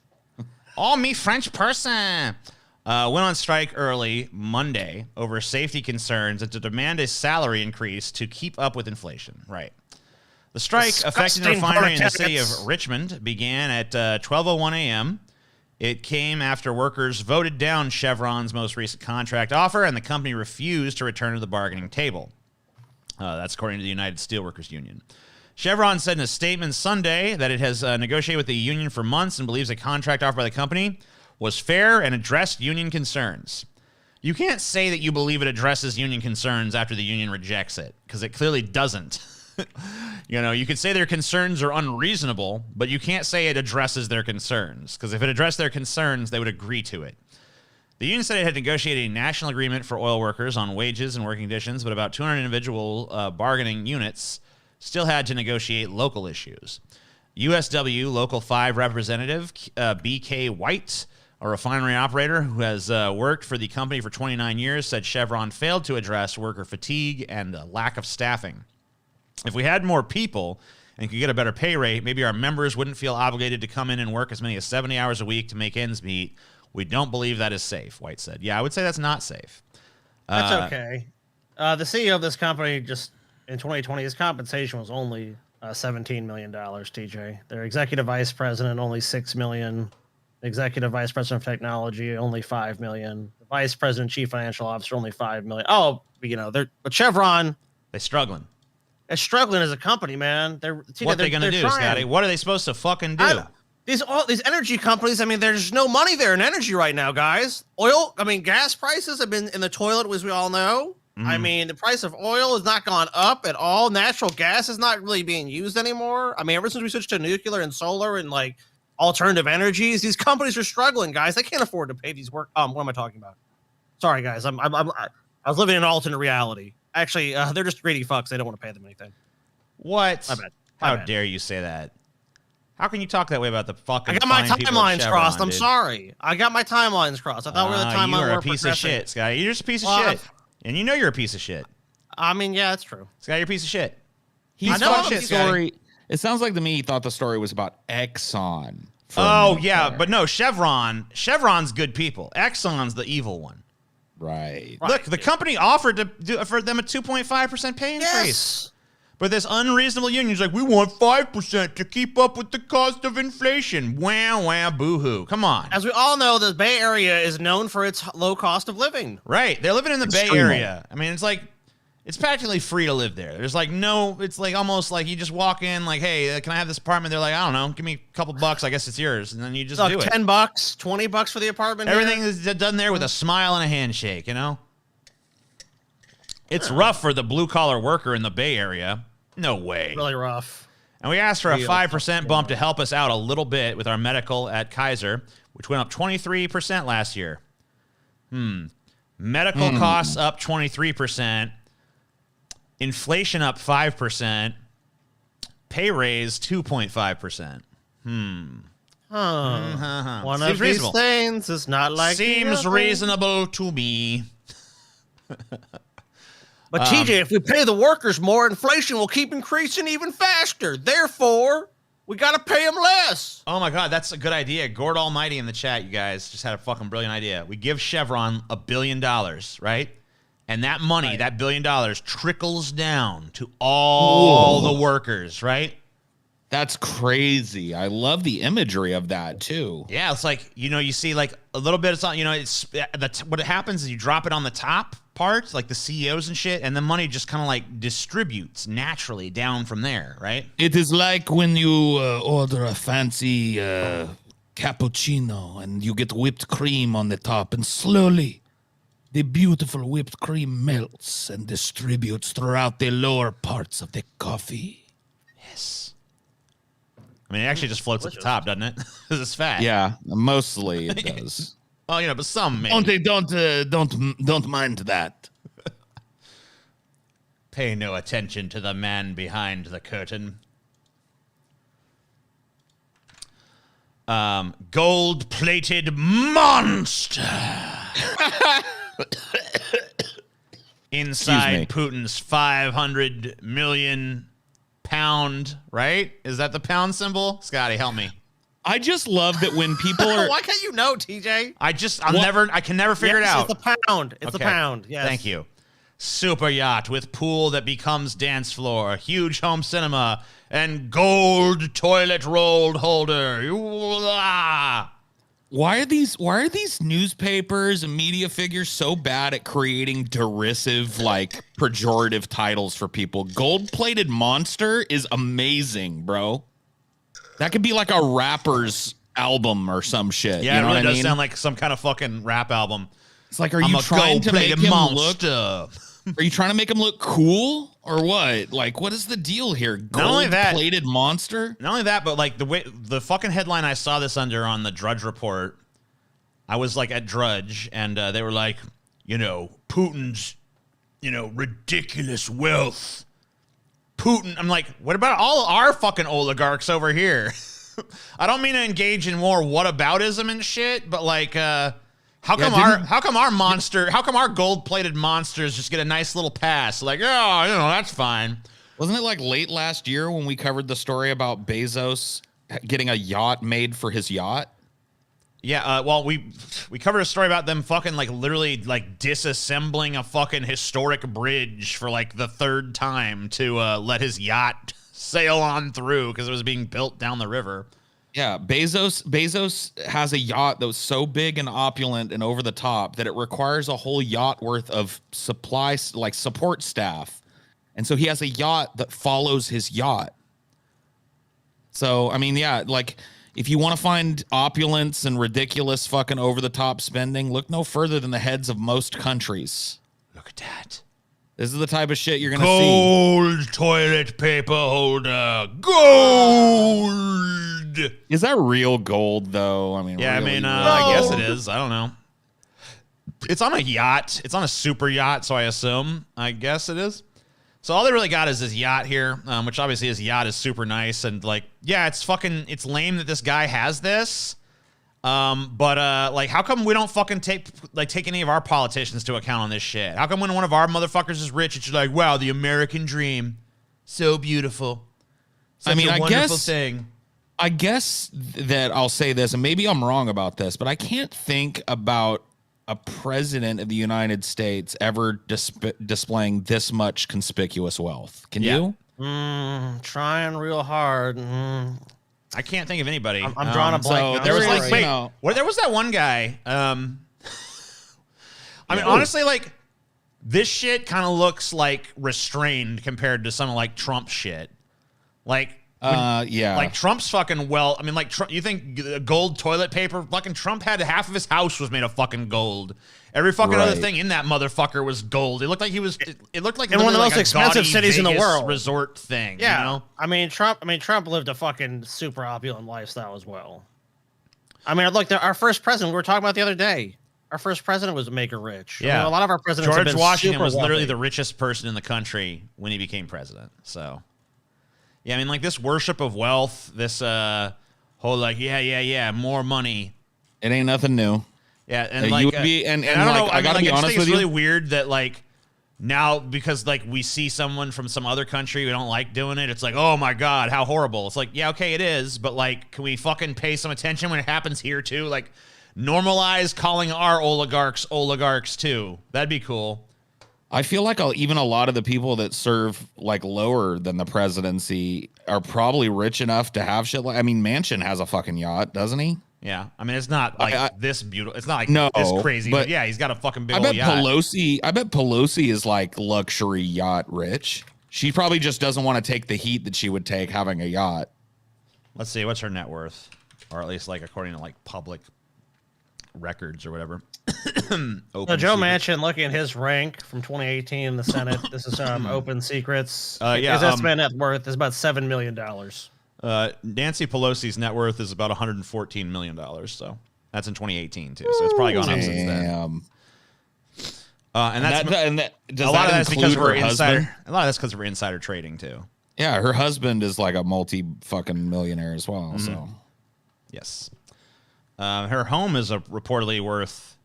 Oh, me French person. Went on strike early Monday over safety concerns and to demand a salary increase to keep up with inflation. Right. The strike affecting the refinery in the city of Richmond began at 12:01 a.m. It came after workers voted down Chevron's most recent contract offer, and the company refused to return to the bargaining table. That's according to the United Steelworkers Union. Chevron said in a statement Sunday that it has negotiated with the union for months and believes the contract offered by the company was fair and addressed union concerns. You can't say that you believe it addresses union concerns after the union rejects it, because it clearly doesn't. You could say their concerns are unreasonable, but you can't say it addresses their concerns, because if it addressed their concerns, they would agree to it. The union said it had negotiated a national agreement for oil workers on wages and working conditions, but about 200 individual bargaining units still had to negotiate local issues. USW Local 5 representative B.K. White, a refinery operator who has worked for the company for 29 years, said Chevron failed to address worker fatigue and lack of staffing. If we had more people and could get a better pay rate, maybe our members wouldn't feel obligated to come in and work as many as 70 hours a week to make ends meet. We don't believe that is safe, White said. Yeah, I would say that's not safe. That's okay. The CEO of this company just in 2020, his compensation was only $17 million, TJ. Their executive vice president, only $6 million. Executive vice president of technology, only $5 million. The vice president, chief financial officer, only $5 million. Oh, but Chevron, They're struggling. they're struggling as a company, man. What are they going to do, Scotty? What are they supposed to fucking do? These energy companies, I mean, there's no money there in energy right now, guys. Gas prices have been in the toilet, as we all know. I mean, the price of oil has not gone up at all. Natural gas is not really being used anymore. I mean, ever since we switched to nuclear and solar and like alternative energies, these companies are struggling, guys. They can't afford to pay these what am I talking about? Sorry, guys. I was living in an alternate reality. Actually, they're just greedy fucks. They don't want to pay them anything. What? My bad. How dare you say that? How can you talk that way about the fucking? I got my fine people at timelines Chevron, crossed. I'm dude? sorry. I got my timelines crossed. I thought we were the timeline. You are a piece of shit, Scotty. You're just a piece of shit. And you know you're a piece of shit. I mean, yeah, that's true. Scotty, you're a piece of shit. He's full of thought the shit, story. It sounds like to me he thought the story was about Exxon. Oh, yeah, but no, Chevron's good people. Exxon's the evil one. Right. Look, the company offered to do for them a 2.5% pay increase. Yes. But this unreasonable union's like, we want 5% to keep up with the cost of inflation. Wah, wah, boo-hoo. Come on. As we all know, the Bay Area is known for its low cost of living. Right. They're living in the Bay Area. I mean, it's practically free to live there. There's it's like almost like you just walk in like, hey, can I have this apartment? They're like, I don't know, give me a couple bucks. I guess it's yours. And then you just do it. $10, $20 for the apartment. Everything is done there with a smile and a handshake, you know? It's rough for the blue-collar worker in the Bay Area. No way. Really rough. And we asked for a 5% bump to help us out a little bit with our medical at Kaiser, which went up 23% last year. Medical costs up 23%. Inflation up 5%. Pay raise 2.5%. One Seems of reasonable. these things is not like Seems the other. reasonable to me. But TJ, if we pay the workers more, inflation will keep increasing even faster. Therefore, we got to pay them less. Oh my God, that's a good idea. Gord Almighty in the chat, you guys, just had a fucking brilliant idea. We give Chevron $1 billion, right? And that money, that $1 billion, trickles down to all the workers, right? That's crazy. I love the imagery of that too. Yeah, it's like, you see like a little bit of something, what happens is you drop it on the top parts, like the CEOs and shit, and the money just kind of like distributes naturally down from there, right? It is like when you order a fancy cappuccino and you get whipped cream on the top, and slowly the beautiful whipped cream melts and distributes throughout the lower parts of the coffee. Yes. I mean, it actually just floats at the top, doesn't it? Because it's fat. Yeah, mostly it does. Well, but some maybe. Don't mind that. Pay no attention to the man behind the curtain. Gold-plated monster. Inside Putin's 500 million pound, right? Is that the pound symbol? Scotty, help me. I just love that when people are. Why can't you know, TJ? I can never figure it out. It's the pound. It's the pound. Yes. Thank you. Super yacht with pool that becomes dance floor, huge home cinema, and gold toilet roll holder. Why are these newspapers and media figures so bad at creating derisive, like pejorative titles for people? Gold-plated monster is amazing, bro. That could be like a rapper's album or some shit. Yeah, you know it really does mean? sound like some kind of fucking rap album. It's like, are you trying to make him monster. Are you trying to make him look cool or what? Like, what is the deal here? Gold-plated monster? Not only that, but like the fucking headline I saw this under on the Drudge Report I was like at Drudge, and they were like, Putin's, ridiculous wealth. Putin. I'm like, what about all our fucking oligarchs over here? I don't mean to engage in more whataboutism and shit, but like, how come our gold-plated monsters just get a nice little pass? Like, that's fine. Wasn't it like late last year when we covered the story about Bezos getting a yacht made for his yacht? Yeah, well, we covered a story about them fucking like literally like disassembling a fucking historic bridge for like the third time to let his yacht sail on through because it was being built down the river. Yeah, Bezos has a yacht that was so big and opulent and over the top that it requires a whole yacht worth of supplies, like support staff. And so he has a yacht that follows his yacht. So, I mean, yeah, like if you want to find opulence and ridiculous fucking over the top spending, look no further than the heads of most countries. Look at that. This is the type of shit you're going to see. Gold toilet paper holder. Gold. Is that real gold, though? I mean, yeah, really, I guess it is. I don't know. It's on a yacht. It's on a super yacht, so I assume. I guess it is. So all they really got is this yacht here, which obviously his yacht is super nice. And, like, yeah, it's lame that this guy has this. But like, how come we don't fucking take any of our politicians to account on this shit? How come when one of our motherfuckers is rich, it's like, wow, the American dream, so beautiful. Such a wonderful thing. I guess that I'll say this, and maybe I'm wrong about this, but I can't think about a president of the United States ever displaying this much conspicuous wealth. Can you? Trying real hard. I can't think of anybody. I'm drawing a blank. So there was like, there was that one guy. I mean, honestly, like this shit kind of looks like restrained compared to some like Trump shit. Like, like Trump's fucking I mean, like you think gold toilet paper? Fucking Trump had half of his house was made of fucking gold. Every fucking other thing in that motherfucker was gold. It looked like he was. It looked like in one of the most expensive cities in the world. Resort thing. Yeah, you know? I mean Trump lived a fucking super opulent lifestyle as well. I mean, look, our first president we were talking about the other day. Our first president was a maker rich. Yeah, I mean, a lot of our presidents. George have been Washington was super literally wealthy. the richest person in the country when he became president. So, yeah, I mean, like this worship of wealth, this whole like, more money. It ain't nothing new. Yeah, and you would be, and I don't know. I gotta be honest with you. It's really weird that like now because like we see someone from some other country we don't like doing it. It's like, oh my god, how horrible. It's like, yeah, okay, it is, but like, can we fucking pay some attention when it happens here too? Like, normalize calling our oligarchs too. That'd be cool. I feel like even a lot of the people that serve like lower than the presidency are probably rich enough to have shit. I mean, Manchin has a fucking yacht, doesn't he? Yeah, I mean, it's not like this beautiful. It's not like this crazy, but yeah, he's got a fucking big old yacht. I bet Pelosi is like luxury yacht rich. She probably just doesn't want to take the heat that she would take having a yacht. Let's see, what's her net worth, or at least like according to like public records or whatever. So Joe Manchin, looking at his rank from 2018 in the Senate, this is Open Secrets. His estimated net worth is about $7 million. Nancy Pelosi's net worth is about $114 million. So that's in 2018 too. So it's probably gone up since then. And a lot of that's because we're insider. A lot of that's because we're insider trading too. Yeah, her husband is like a fucking millionaire as well. Mm-hmm. So yes, her home is reportedly worth.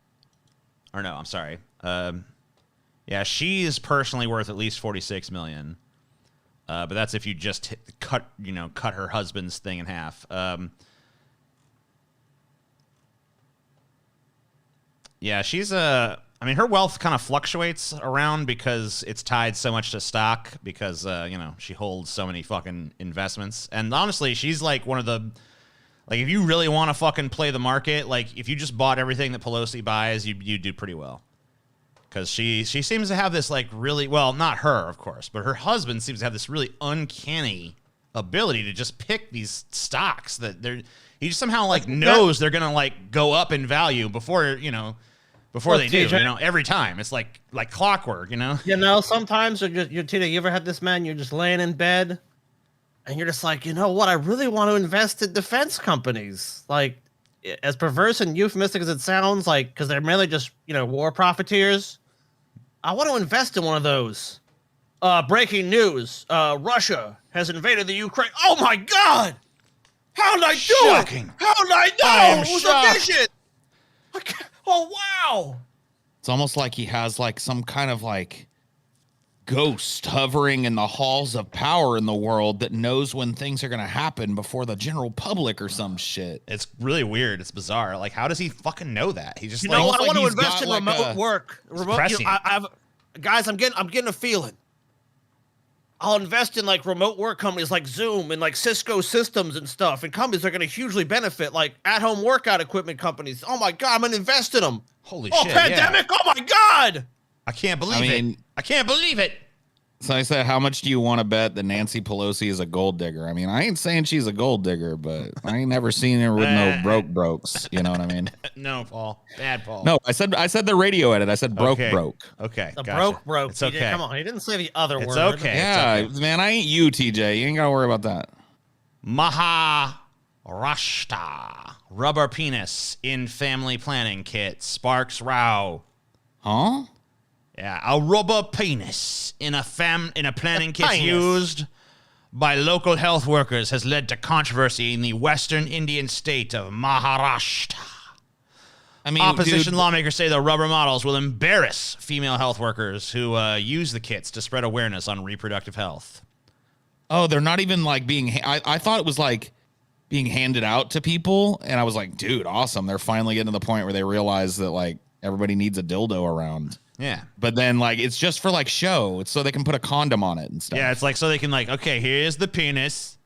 Or no, I'm sorry. Yeah, she is personally worth at least $46 million. But that's if you just cut her husband's thing in half. Yeah, she's I mean, her wealth kind of fluctuates around because it's tied so much to stock because she holds so many fucking investments. And honestly, she's like one of the if you really want to fucking play the market, like if you just bought everything that Pelosi buys, you do pretty well. Because she seems to have this like really, well, not her, of course, but her husband seems to have this really uncanny ability to just pick these stocks that he just somehow like knows they're gonna like go up in value before they do. Every time it's like clockwork. Sometimes Tina, you ever had this man? You're just laying in bed, and you're just like, you know what? I really want to invest in defense companies. Like, as perverse and euphemistic as it sounds, like, because they're mainly just, war profiteers, I want to invest in one of those. Breaking news. Russia has invaded the Ukraine. Oh my God! How did I do Shocking. it? How did I know? I am It was shocked. efficient. Oh, wow. It's almost like he has like some kind of like ghost hovering in the halls of power in the world that knows when things are going to happen before the general public or some shit. It's really weird. It's bizarre. Like, how does he fucking know that? He just You like, know what? I like want to he's invest got in like remote work. Remote, prescient. guys, I'm getting a feeling. I'll invest in like remote work companies like Zoom and like Cisco Systems and stuff, and companies that are going to hugely benefit, like at-home workout equipment companies. Oh my God, I'm going to invest in them. holy Oh, shit. pandemic! Yeah. Oh my God! I can't believe it. I can't believe it. So I said, how much do you want to bet that Nancy Pelosi is a gold digger? I mean, I ain't saying she's a gold digger, but I ain't never seen her with no brokes. You know what I mean? No, Paul. Bad Paul. No, I said the radio edit. I said broke. Okay. The gotcha. broke. It's TJ, okay. come on, he didn't say the other It's word. okay. Yeah, man, I ain't you, TJ. You ain't got to worry about that. Maharashtra. Rubber penis in family planning kit sparks row. Huh? Yeah, a rubber penis in a planning kit Penis. used by local health workers has led to controversy in the western Indian state of Maharashtra. I mean, Opposition dude, lawmakers say the rubber models will embarrass female health workers who use the kits to spread awareness on reproductive health. oh, they're not even like being. I thought it was like being handed out to people, and I was like, dude, awesome. They're finally getting to the point where they realize that like everybody needs a dildo around. Yeah. But then like it's just for like show. It's so they can put a condom on it and stuff. Yeah, it's like so they can like, okay, here's the penis,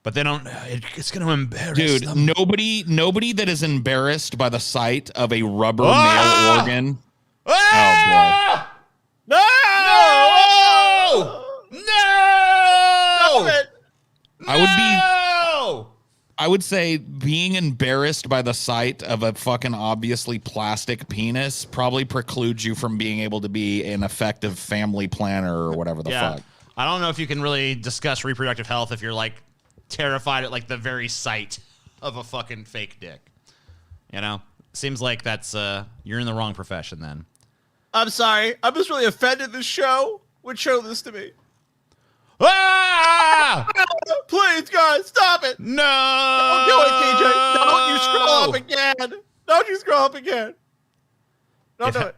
but they don't. It's going to embarrass Dude, them. nobody that is embarrassed by the sight of a rubber Ah! male organ. Ah! No! No! Stop No! it! I would say being embarrassed by the sight of a fucking obviously plastic penis probably precludes you from being able to be an effective family planner or whatever the fuck. I don't know if you can really discuss reproductive health if you're like terrified at like the very sight of a fucking fake dick. You know? Seems like that's you're in the wrong profession then. I'm sorry. I'm just really offended the show would show this to me. Ah! Please, guys, stop it. No! Don't do it, TJ. Don't you scroll up again. Don't you scroll up again. Don't do it.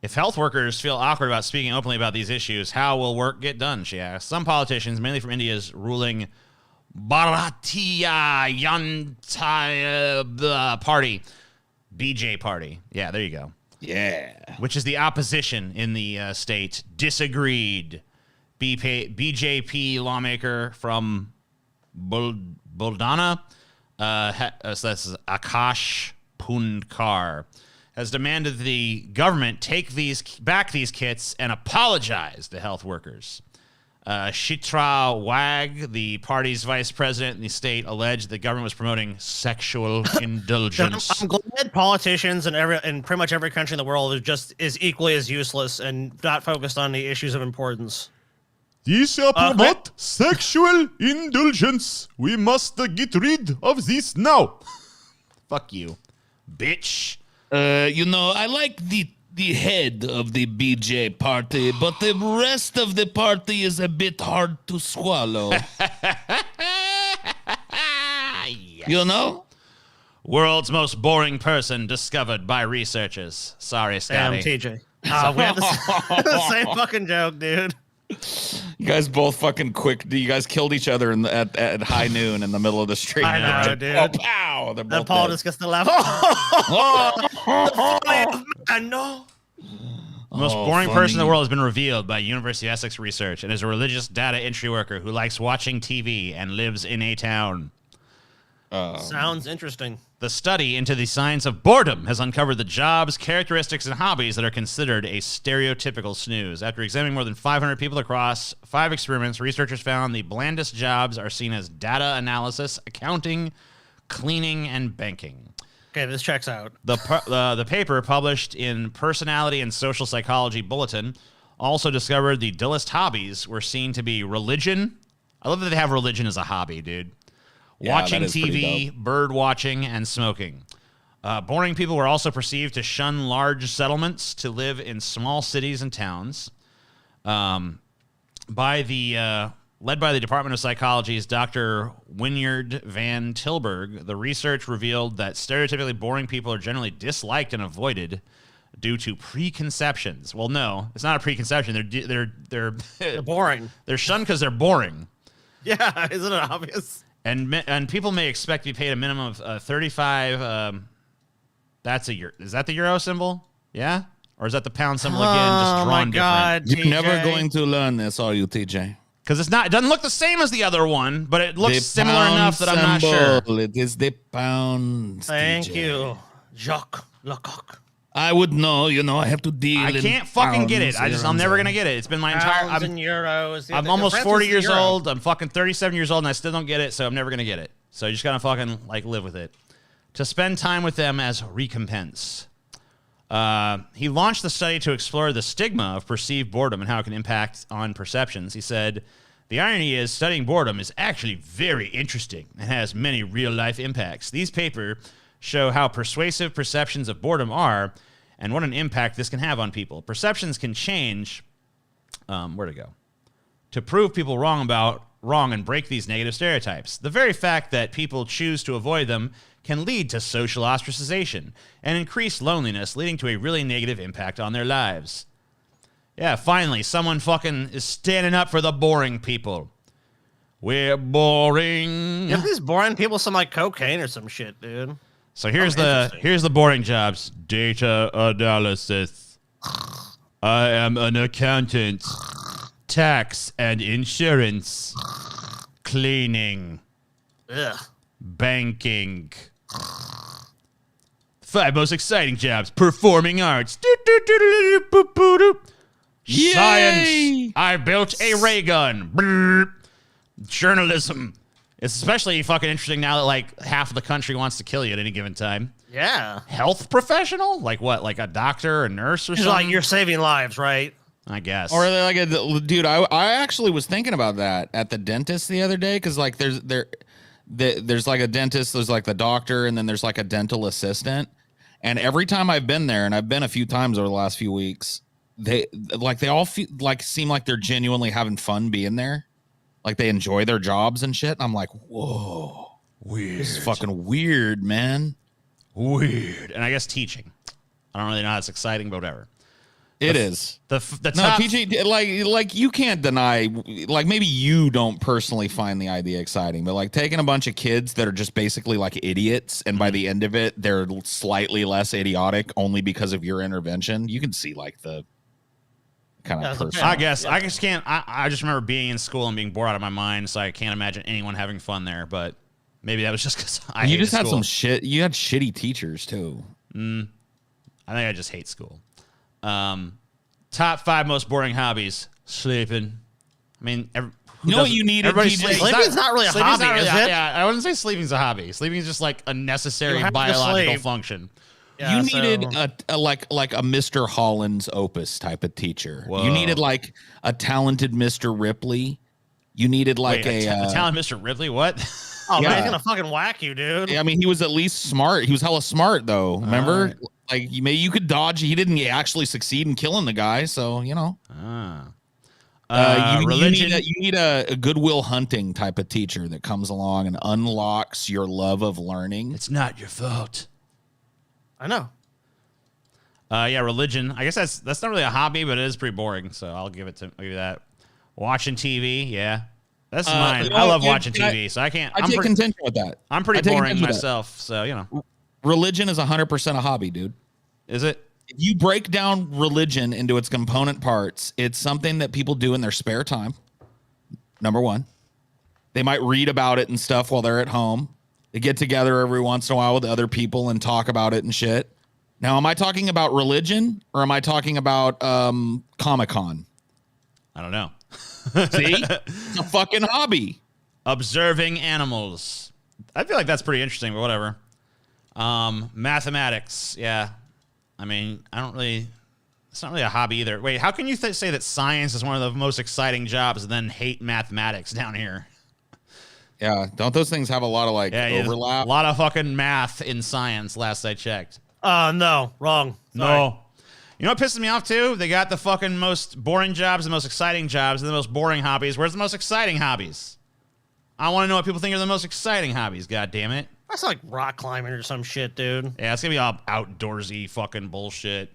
If health workers feel awkward about speaking openly about these issues, how will work get done, she asks. Some politicians, mainly from India's ruling Bharatiya Janata Party, BJ Party. Yeah, there you go. Yeah. Which is the opposition in the state, disagreed. BJP lawmaker from Buldana, so that's Akash Punkar, has demanded the government take back these kits and apologize to health workers. Shitra Wag, the party's vice president in the state, alleged the government was promoting sexual indulgence. I'm glad politicians in pretty much every country in the world is equally as useless and not focused on the issues of importance. These promote sexual indulgence. We must get rid of this now. Fuck you, bitch. I like the head of the BJ party, but the rest of the party is a bit hard to swallow. Yes. You know? World's most boring person discovered by researchers. Sorry, Damn, Scotty. TJ. We have the same fucking joke, dude. You guys both fucking quick. You guys killed each other at high noon in the middle of the street. I know, dude. Oh, pow! They're And both Paul dead. just gets to laugh. I know. The most boring person in the world has been revealed by University of Essex research and is a religious data entry worker who likes watching TV and lives in a town. Sounds interesting. The study into the science of boredom has uncovered the jobs, characteristics, and hobbies that are considered a stereotypical snooze. After examining more than 500 people across 5 experiments, researchers found the blandest jobs are seen as data analysis, accounting, cleaning, and banking. Okay, this checks out. The paper, published in Personality and Social Psychology Bulletin, also discovered the dullest hobbies were seen to be religion. I love that they have religion as a hobby, dude. Yeah, Watching that is pretty TV, bird watching, and smoking. Boring people were also perceived to shun large settlements to live in small cities and towns. Led by the Department of Psychology's Dr. Wynyard Van Tilburg, the research revealed that stereotypically boring people are generally disliked and avoided due to preconceptions. Well, no, it's not a preconception. They're boring. They're shunned because they're boring. Yeah, isn't it obvious? And people may expect to be paid a minimum of 35. That's a euro. Is that the euro symbol? Yeah, or is that the pound symbol again? Just drawn different. You're never going to learn this, are you, TJ? Because it doesn't look the same as the other one, but it looks similar enough that I'm not sure. It is the pound. Thank you, Jacques Lecoq. I would know. I have to deal. I can't fucking get it. I'm never gonna get it. It's been my entire. Pounds and euros. I'm almost 40 years old. I'm fucking 37 years old, and I still don't get it. So I'm never gonna get it. So you just gotta fucking live with it. To spend time with them as recompense. He launched the study to explore the stigma of perceived boredom and how it can impact on perceptions. He said, the irony is studying boredom is actually very interesting and has many real-life impacts. These papers show how persuasive perceptions of boredom are and what an impact this can have on people. Perceptions can change, where to go? To prove people wrong and break these negative stereotypes. The very fact that people choose to avoid them can lead to social ostracization and increased loneliness, leading to a really negative impact on their lives. Yeah, finally, someone fucking is standing up for the boring people. We're boring. Give these boring people some cocaine or some shit, dude. So here's the boring jobs. Data analysis. I am an accountant. Tax and insurance. Cleaning. Ugh. Banking. 5 most exciting jobs. Performing arts. Science. I built a ray gun. Brrr. Journalism. It's especially fucking interesting now that half of the country wants to kill you at any given time. Yeah. Health professional? Like what? Like a doctor, a nurse, or something? Like you're saving lives, right? I guess. Or dude, I actually was thinking about that at the dentist the other day because there's like a dentist, there's like the doctor, and then there's like a dental assistant. And every time I've been there, and I've been a few times over the last few weeks, they all seem like they're genuinely having fun being there. Like they enjoy their jobs and shit. And I'm like, whoa, weird. This is fucking weird, man. Weird. And I guess teaching. I don't really know how it's exciting, but whatever. It is. The top, teaching, like you can't deny, maybe you don't personally find the idea exciting, but taking a bunch of kids that are just basically like idiots, and by the end of it, they're slightly less idiotic only because of your intervention. You can see the kind of person. I just can't. I just remember being in school and being bored out of my mind, so I can't imagine anyone having fun there. But maybe that was just because you just had some shit. You had shitty teachers too. I think I just hate school. Top 5 most boring hobbies. Sleeping. I mean, what you need? Sleeping's not really a hobby, is it? Yeah, I wouldn't say sleeping's a hobby. Sleeping is just like a necessary biological function. Yeah, you needed a Mr. Holland's Opus type of teacher. Whoa. You needed a talented Mr. Ripley. You needed a talented Mr. Ripley. What? Oh man, he's gonna fucking whack you, dude. I mean, he was at least smart. He was hella smart though. Remember? You could dodge. He didn't actually succeed in killing the guy. So religion. You need a Goodwill Hunting type of teacher that comes along and unlocks your love of learning. It's not your fault. I know. Religion. I guess that's not really a hobby, but it is pretty boring. So I'll give you that. Watching TV, yeah, that's mine. I love watching TV, so I can't. I take contention with that. I'm pretty boring myself, so Religion is 100% a hobby, dude. Is it? If you break down religion into its component parts, it's something that people do in their spare time. Number one, they might read about it and stuff while they're at home. They get together every once in a while with other people and talk about it and shit. Now, am I talking about religion or am I talking about Comic-Con? I don't know. See? It's a fucking hobby. Observing animals. I feel like that's pretty interesting, but whatever. Mathematics. Yeah. I mean, it's not really a hobby either. Wait, how can you say that science is one of the most exciting jobs and then hate mathematics down here? Yeah, don't those things have a lot of like overlap? A lot of fucking math in science. Last I checked. No, wrong. Sorry. No. You know what pisses me off too? They got the fucking most boring jobs, the most exciting jobs, and the most boring hobbies. Where's the most exciting hobbies? I want to know what people think are the most exciting hobbies. God damn it! That's like rock climbing or some shit, dude. Yeah, it's gonna be all outdoorsy fucking bullshit.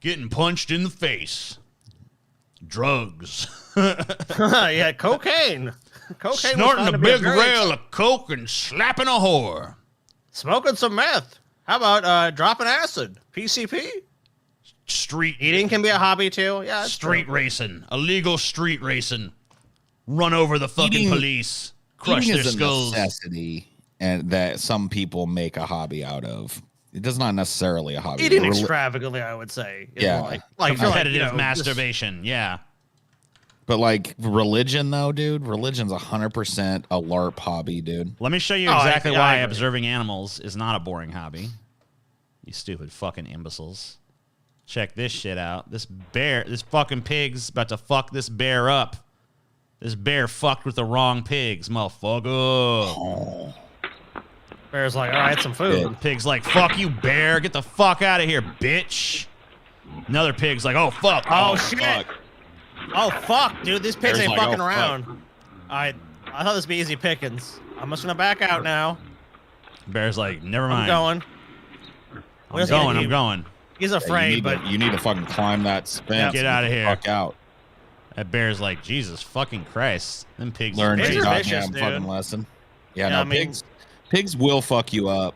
Getting punched in the face. Drugs. Yeah, cocaine. Cocaine. Snorting a big rail of coke and slapping a whore. Smoking some meth. How about dropping acid? PCP. Street Eating can be a hobby too. Yeah. Street racing. Illegal street racing. Run over the fucking police. Crush Eating their is skulls. A necessity, and that some people make a hobby out of. It does not necessarily a hobby. Eating extravagantly, I would say. Yeah. Like Competitive masturbation. Yeah. But like religion, though, dude, religion's 100% a LARP hobby, dude. Let me show you exactly why observing animals is not a boring hobby. You stupid fucking imbeciles. Check this shit out. This fucking pig's about to fuck this bear up. This bear fucked with the wrong pigs, motherfucker. Oh. Bear's like, all right, some food. Yeah. Pig's like, fuck you, bear. Get the fuck out of here, bitch. Another pig's like, oh, fuck. Oh, shit. Fuck. Oh, fuck, dude. These pigs ain't fucking around. Fuck. I thought this would be easy pickings. I'm just going to back out now. Bear's like, never mind. I'm going. He's afraid, but you need to fucking climb that fence. Get out of here. Fuck out. That bear's like, Jesus fucking Christ. Them pigs learn are your goddamn fucking lesson. Yeah, pigs will fuck you up.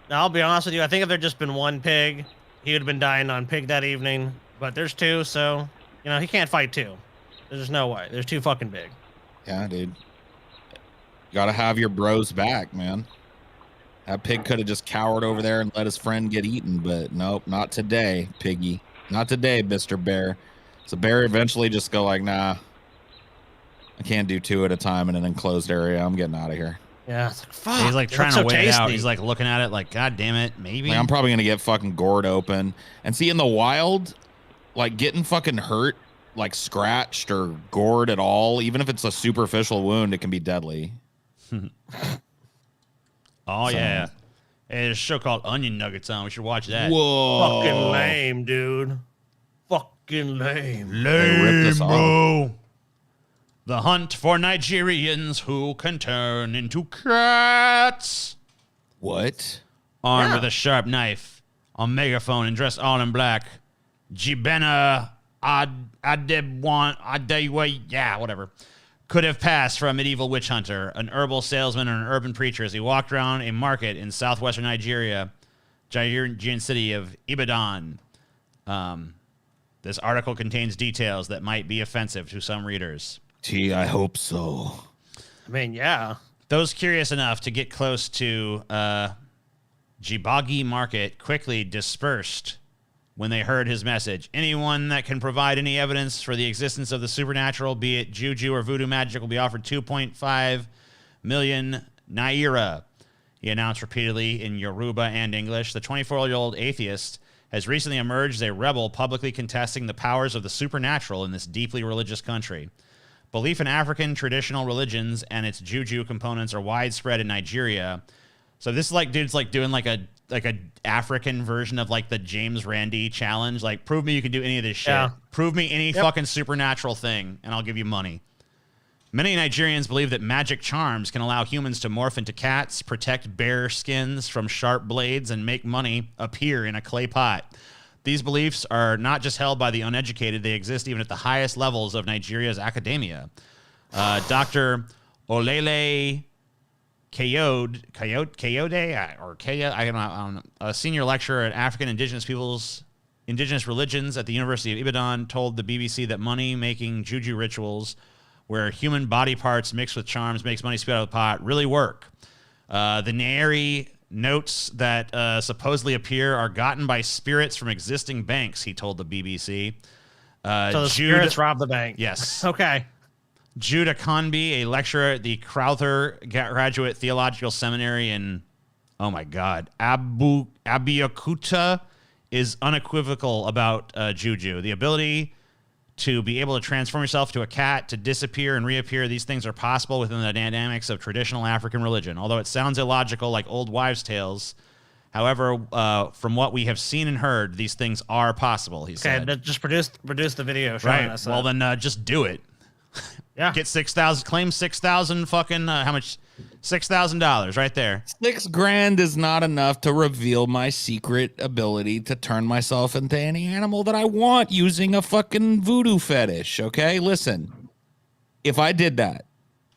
Now, I'll be honest with you. I think if there'd just been one pig, he would have been dying on pig that evening. But there's two, so, he can't fight two. There's no way. There's too fucking big. Yeah, dude. You gotta have your bros back, man. That pig could have just cowered over there and let his friend get eaten, but nope, not today, piggy. Not today, Mr. Bear. So bear eventually just go like, nah, I can't do two at a time in an enclosed area. I'm getting out of here. Yeah, it's like, fuck. He's like trying to weigh it out. He's like looking at it like, God damn it, maybe. Like, I'm probably going to get fucking gored open. And see, in the wild, like getting fucking hurt, like scratched or gored at all, even if it's a superficial wound, it can be deadly. Oh, yeah. Hey, there's a show called Onion Nuggets on. We should watch that. Whoa. Fucking lame, dude. Fucking lame. Lame, bro. The hunt for Nigerians who can turn into cats. What? Armed with a sharp knife, a megaphone, and dressed all in black. Jibena whatever. Could have passed for a medieval witch hunter, an herbal salesman, or an urban preacher as he walked around a market in southwestern Nigerian city of Ibadan. This article contains details that might be offensive to some readers. Gee, I hope so. I mean, yeah. Those curious enough to get close to Jibagi Market quickly dispersed when they heard his message. Anyone that can provide any evidence for the existence of the supernatural, be it juju or voodoo magic, will be offered 2.5 million naira, he announced repeatedly in Yoruba and English. The 24-year-old atheist has recently emerged as a rebel publicly contesting the powers of the supernatural in this deeply religious country. Belief in African traditional religions and its juju components are widespread in Nigeria. So this is like dude's like doing like a African version of like the James Randi challenge. Like, prove me you can do any of this shit. Yeah. Prove me any fucking supernatural thing, and I'll give you money. Many Nigerians believe that magic charms can allow humans to morph into cats, protect bear skins from sharp blades, and make money appear in a clay pot. These beliefs are not just held by the uneducated, they exist even at the highest levels of Nigeria's academia. Dr. Olele Kayode, a senior lecturer at African indigenous religions at the University of Ibadan, told the BBC that money-making juju rituals where human body parts mixed with charms makes money spit out of the pot really work. The Nairi notes that supposedly appear are gotten by spirits from existing banks, he told the BBC. So the spirits rob the bank. Yes. Okay. Judah Conby, a lecturer at the Crowther Graduate Theological Seminary in, oh my God, Abeokuta, is unequivocal about juju. The ability to be able to transform yourself to a cat, to disappear and reappear. These things are possible within the dynamics of traditional African religion. Although it sounds illogical like old wives' tales, however, from what we have seen and heard, these things are possible, he said. Okay, just produce the video showing us that. Well, then just do it. Yeah. Get 6,000, claim 6,000 fucking, how much? $6,000 right there. $6,000 is not enough to reveal my secret ability to turn myself into any animal that I want using a fucking voodoo fetish. Okay, listen. If I did that,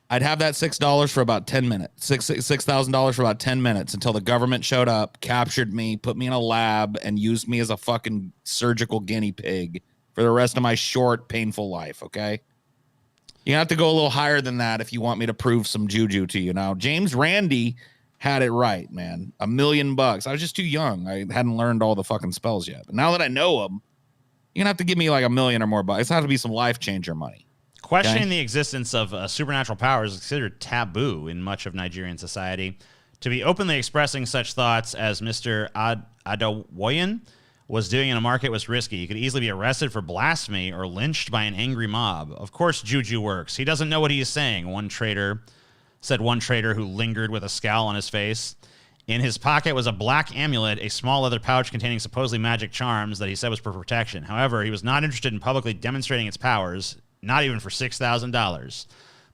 I'd have that $6 for about 10 minutes. $6,000 for about 10 minutes until the government showed up, captured me, put me in a lab, and used me as a fucking surgical guinea pig for the rest of my short, painful life. Okay. You have to go a little higher than that if you want me to prove some juju to you. Now, James Randi had it right, man. $1 million. I was just too young. I hadn't learned all the fucking spells yet. But now that I know them, you're going to have to give me like $1 million or more bucks. It's going to have to be some life changer money. Questioning the existence of supernatural powers is considered taboo in much of Nigerian society. To be openly expressing such thoughts as Mr. Adewoyan was doing in a market was risky. He could easily be arrested for blasphemy or lynched by an angry mob. Of course, juju works. He doesn't know what he is saying, one trader who lingered with a scowl on his face. In his pocket was a black amulet, a small leather pouch containing supposedly magic charms that he said was for protection. However, he was not interested in publicly demonstrating its powers, not even for $6,000.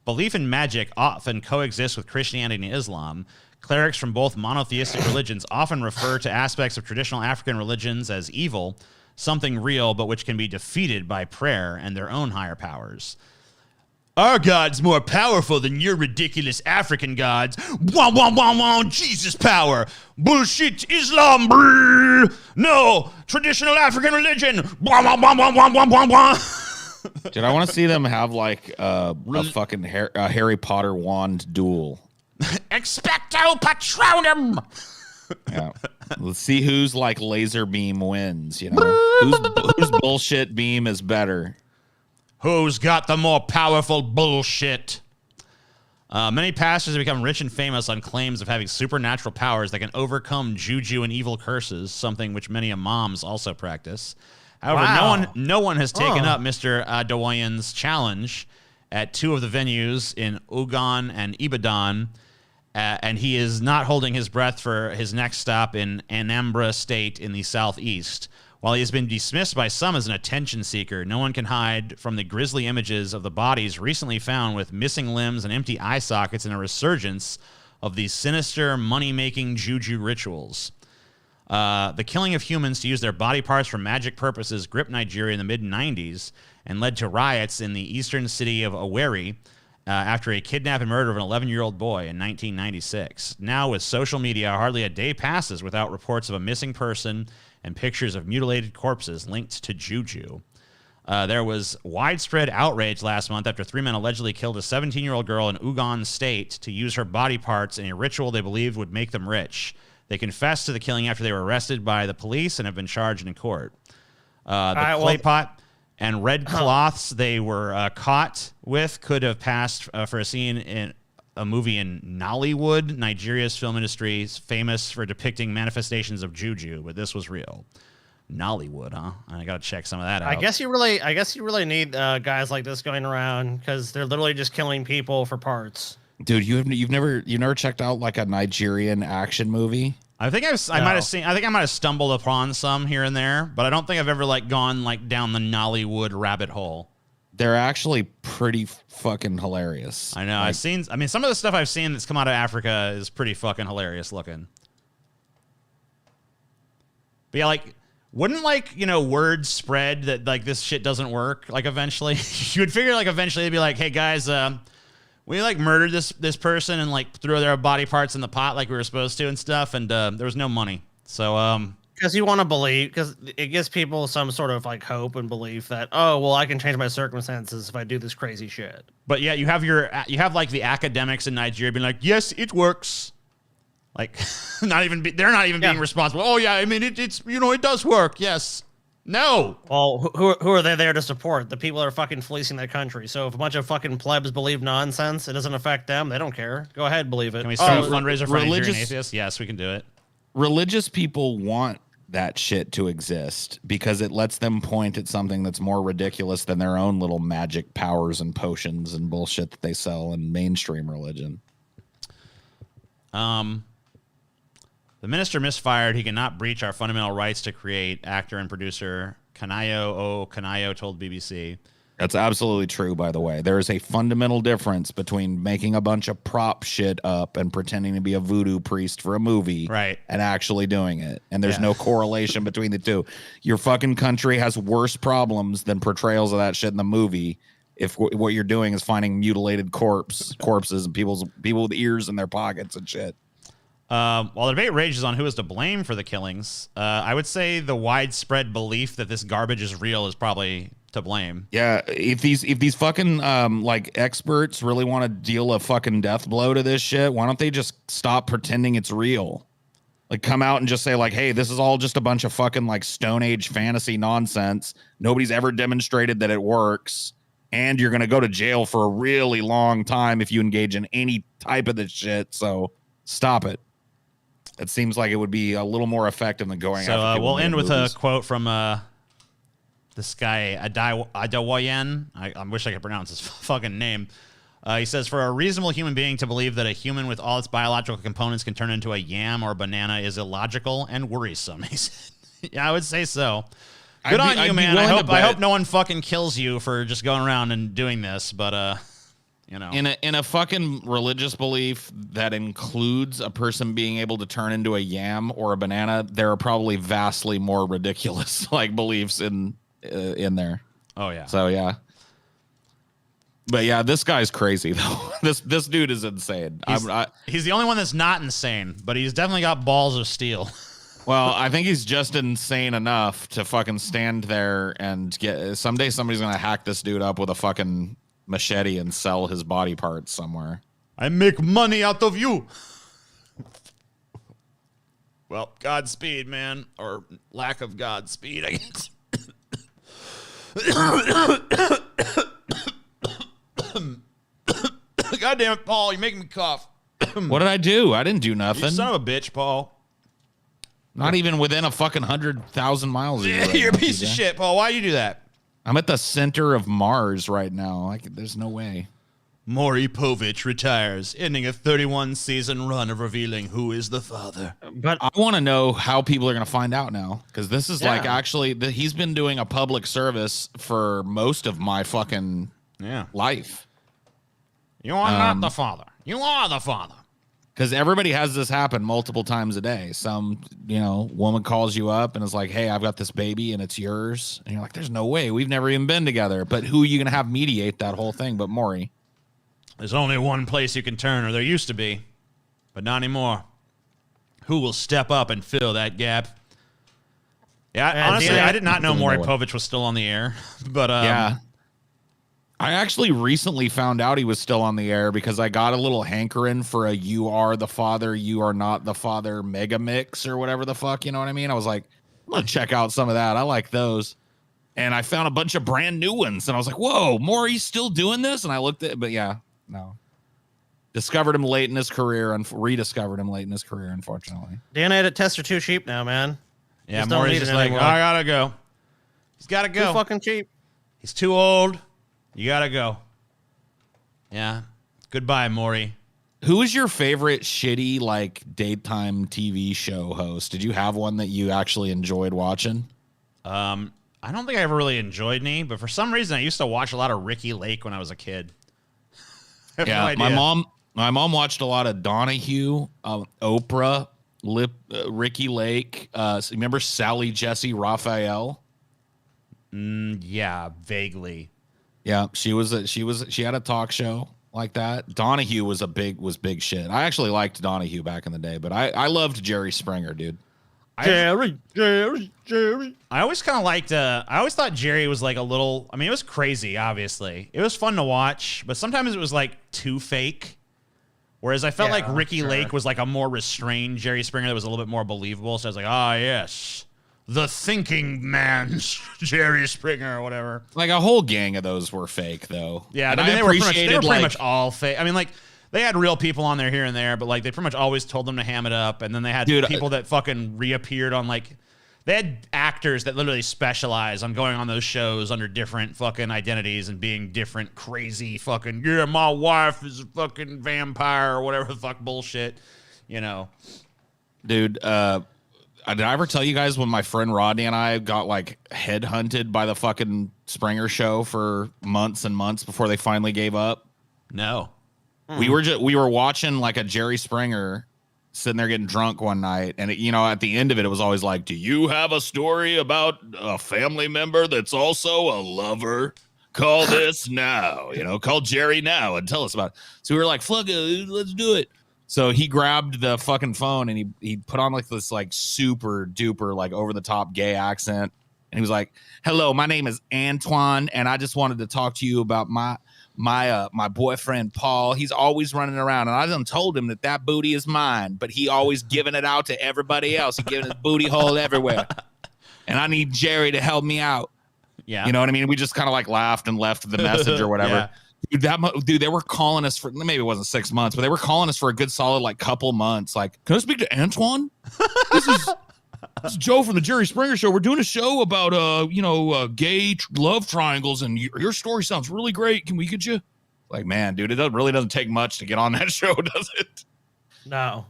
Belief in magic often coexists with Christianity and Islam. Clerics from both monotheistic religions often refer to aspects of traditional African religions as evil, something real but which can be defeated by prayer and their own higher powers. Our God's more powerful than your ridiculous African gods. Wah, wah, wah, wah, Jesus power. Bullshit, Islam. Brrr. No, traditional African religion. Wah, wah, wah, wah, wah, wah, wah, wah. Dude, I want to see them have like a fucking Harry Potter wand duel. Expecto Patronum. Yeah, let's see who's like laser beam wins. You know, whose bullshit beam is better. Who's got the more powerful bullshit? Many pastors have become rich and famous on claims of having supernatural powers that can overcome juju and evil curses, something which many imams also practice. However, no one has taken up Mr. Adewoyan's challenge at two of the venues in Ugan and Ibadan. And he is not holding his breath for his next stop in Anambra State in the southeast. While he has been dismissed by some as an attention seeker, no one can hide from the grisly images of the bodies recently found with missing limbs and empty eye sockets and a resurgence of these sinister money-making juju rituals. The killing of humans to use their body parts for magic purposes gripped Nigeria in the mid-90s and led to riots in the eastern city of Owerri, after a kidnap and murder of an 11-year-old boy in 1996. Now, with social media, hardly a day passes without reports of a missing person and pictures of mutilated corpses linked to juju. There was widespread outrage last month after 3 men allegedly killed a 17-year-old girl in Ugan State to use her body parts in a ritual they believed would make them rich. They confessed to the killing after they were arrested by the police and have been charged in court. Clay pot and red cloths they were caught with could have passed for a scene in a movie in Nollywood. Nigeria's film industry is famous for depicting manifestations of juju, but this was real. Nollywood, huh? I gotta check some of that out. I guess you really need guys like this going around because they're literally just killing people for parts. Dude, you've never checked out like a Nigerian action movie? I think I might have stumbled upon some here and there, but I don't think I've ever like gone like down the Nollywood rabbit hole. They're actually pretty fucking hilarious. I know. Like, some of the stuff I've seen that's come out of Africa is pretty fucking hilarious looking. But yeah, like, wouldn't word spread that like this shit doesn't work? Like eventually, you would figure like eventually they'd be like, hey guys, we like murdered this person and like threw their body parts in the pot like we were supposed to and stuff, and there was no money. So because you want to believe, because it gives people some sort of like hope and belief that, oh well, I can change my circumstances if I do this crazy shit. But yeah, you have like the academics in Nigeria being like, yes, it works. Like they're not even being responsible. Oh yeah, I mean it's it does work. Yes. No. Well, who are they there to support? The people that are fucking fleecing their country. So if a bunch of fucking plebs believe nonsense, it doesn't affect them. They don't care. Go ahead, believe it. Can we start a fundraiser for Nigerian atheists? Yes, we can do it. Religious people want that shit to exist because it lets them point at something that's more ridiculous than their own little magic powers and potions and bullshit that they sell in mainstream religion. The minister misfired. He cannot breach our fundamental rights to create, actor and producer Kanayo told BBC. That's absolutely true, by the way. There is a fundamental difference between making a bunch of prop shit up and pretending to be a voodoo priest for a movie right, and actually doing it. And there's no correlation between the two. Your fucking country has worse problems than portrayals of that shit in the movie if what you're doing is finding mutilated corpses and people with ears in their pockets and shit. While the debate rages on who is to blame for the killings, I would say the widespread belief that this garbage is real is probably to blame. Yeah, if these fucking like experts really want to deal a fucking death blow to this shit, why don't they just stop pretending it's real? Like come out and just say like, hey, this is all just a bunch of fucking like Stone Age fantasy nonsense. Nobody's ever demonstrated that it works. And you're going to go to jail for a really long time if you engage in any type of this shit. So stop it. It seems like it would be a little more effective than going. So we'll end with a quote from this guy Adawayan. I wish I could pronounce his fucking name. He says, for a reasonable human being to believe that a human with all its biological components can turn into a yam or a banana is illogical and worrisome. He said, yeah, I would say so. Good on you, man. I hope no one fucking kills you for just going around and doing this, but you know. In a fucking religious belief that includes a person being able to turn into a yam or a banana, there are probably vastly more ridiculous like beliefs in there. Oh yeah. So yeah. But yeah, this guy's crazy though. This dude is insane. He's the only one that's not insane, but he's definitely got balls of steel. Well, I think he's just insane enough to fucking stand there and someday somebody's gonna hack this dude up with a fucking machete and sell his body parts somewhere. I make money out of you. Well, Godspeed, man, or lack of Godspeed, I guess. God damn it, Paul, you're making me cough. What did I do? I didn't do nothing. You son of a bitch, Paul. Not even within a fucking 100,000 miles of you. Right You're now, a piece of shit, Paul. Why'd you do that? I'm at the center of Mars right now. There's no way. Maury retires, ending a 31-season run of revealing who is the father. But I want to know how people are going to find out now, because this is like actually he's been doing a public service for most of my fucking life. You are not the father. You are the father. Because everybody has this happen multiple times a day. Some, woman calls you up and is like, hey, I've got this baby and it's yours. And you're like, there's no way. We've never even been together. But who are you going to have mediate that whole thing but Maury? There's only one place you can turn, or there used to be, but not anymore. Who will step up and fill that gap? Yeah, honestly, I did not know Maury Povich was still on the air. But yeah. I actually recently found out he was still on the air because I got a little hankering for a "You Are the Father, You Are Not the Father" mega mix or whatever the fuck, you know what I mean? I was like, I'm going to check out some of that. I like those. And I found a bunch of brand new ones. And I was like, whoa, Maury's still doing this? And I looked at it, but yeah, no. Discovered him late in his career and rediscovered him late in his career, unfortunately. Dan Edit tests are too cheap now, man. Yeah, Maury's just like, I gotta go. He's gotta go. Too fucking cheap. He's too old. You gotta go. Yeah. Goodbye, Maury. Who is your favorite shitty, like, daytime TV show host? Did you have one that you actually enjoyed watching? I don't think I ever really enjoyed any, but for some reason I used to watch a lot of Ricky Lake when I was a kid. Yeah, no my mom watched a lot of Donahue, Oprah, Ricky Lake. Remember Sally Jesse Raphael? Yeah, vaguely. Yeah, she had a talk show like that. Donahue was big shit. I actually liked Donahue back in the day, but I loved Jerry Springer, dude. Jerry. I always kind of liked, I always thought Jerry was like a little, I mean, it was crazy, obviously. It was fun to watch, but sometimes it was like too fake. Whereas I felt like Ricky Lake was like a more restrained Jerry Springer that was a little bit more believable. So I was like, yes. The thinking man's Jerry Springer or whatever. Like a whole gang of those were fake, though. Yeah, I mean, they were pretty much all fake. I mean, like, they had real people on there here and there, but like they pretty much always told them to ham it up. And then they had people that fucking reappeared on like They had actors that literally specialize on going on those shows under different fucking identities and being different crazy fucking, yeah, my wife is a fucking vampire or whatever the fuck bullshit, you know. Dude, did I ever tell you guys when my friend Rodney and I got like headhunted by the fucking Springer show for months and months before they finally gave up? No. We were watching like a Jerry Springer, sitting there getting drunk one night, and it, you know, at the end of it, it was always like, do you have a story about a family member that's also a lover? Call this now, you know, call Jerry now and tell us about it. So we were like, fuck it, let's do it. So he grabbed the fucking phone and he put on like this like super duper like over the top gay accent, and he was like, hello, my name is Antoine, and I just wanted to talk to you about my boyfriend Paul. He's always running around, and I done told him that booty is mine, but he always giving it out to everybody else. He giving his booty hole everywhere, and I need Jerry to help me out. Yeah, you know what I mean? We just kind of like laughed and left the message or whatever. Yeah. Dude, they were calling us for, maybe it wasn't 6 months, but they were calling us for a good solid like couple months. Like, can I speak to Antoine? This is Joe from the Jerry Springer Show. We're doing a show about gay love triangles, and your story sounds really great. Can we get you? Like, man, dude, it really doesn't take much to get on that show, does it? No.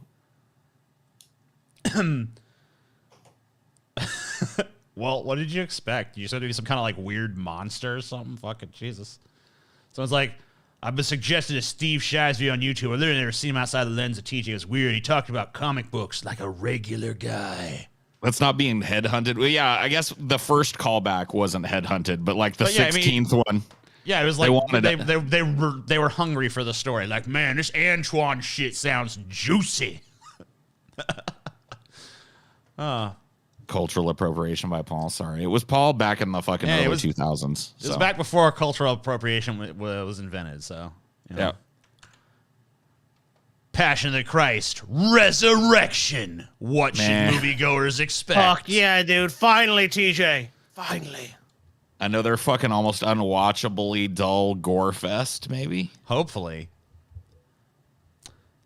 Well, what did you expect? You said it'd be some kind of like weird monster or something? Fucking Jesus. So it's like, I've been suggested to Steve Shive's video on YouTube. I literally never seen him outside the lens of teaching. It was weird. He talked about comic books like a regular guy. That's not being headhunted. Well, yeah, I guess the first callback wasn't headhunted, but like the 16th one. Yeah, it was like they were hungry for the story. Like, man, this Antoine shit sounds juicy. Cultural appropriation by Paul. Sorry, it was Paul back in the fucking early 2000s. It was back before cultural appropriation was invented. So yeah. Passion of the Christ, Resurrection. What should moviegoers expect? Fuck yeah, dude! Finally, TJ. Finally. Another fucking almost unwatchably dull gore fest, maybe. Hopefully.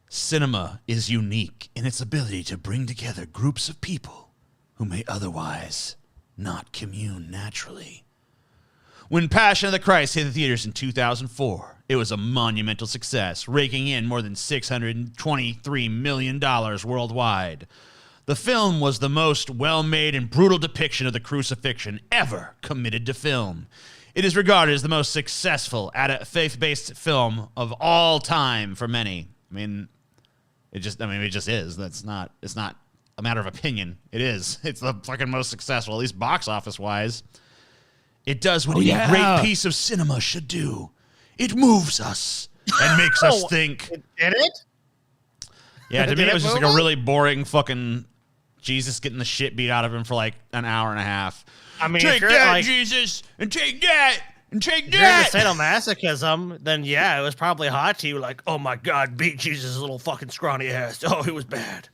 Cinema is unique in its ability to bring together groups of people who may otherwise not commune naturally. When Passion of the Christ hit the theaters in 2004, it was a monumental success, raking in more than $623 million worldwide. The film was the most well-made and brutal depiction of the crucifixion ever committed to film. It is regarded as the most successful faith-based film of all time for many. It just is. It's not a matter of opinion. It is. It's the fucking most successful, at least box office wise. It does what any great piece of cinema should do. It moves us and makes us think. Did it? Yeah, to me it was just like a really boring fucking Jesus getting the shit beat out of him for like an hour and a half. I mean, take that, like, Jesus, and take that, and take that. If you're into sadomasochism, then yeah, it was probably hot to you. Like, oh my God, beat Jesus' little fucking scrawny ass. Oh, it was bad.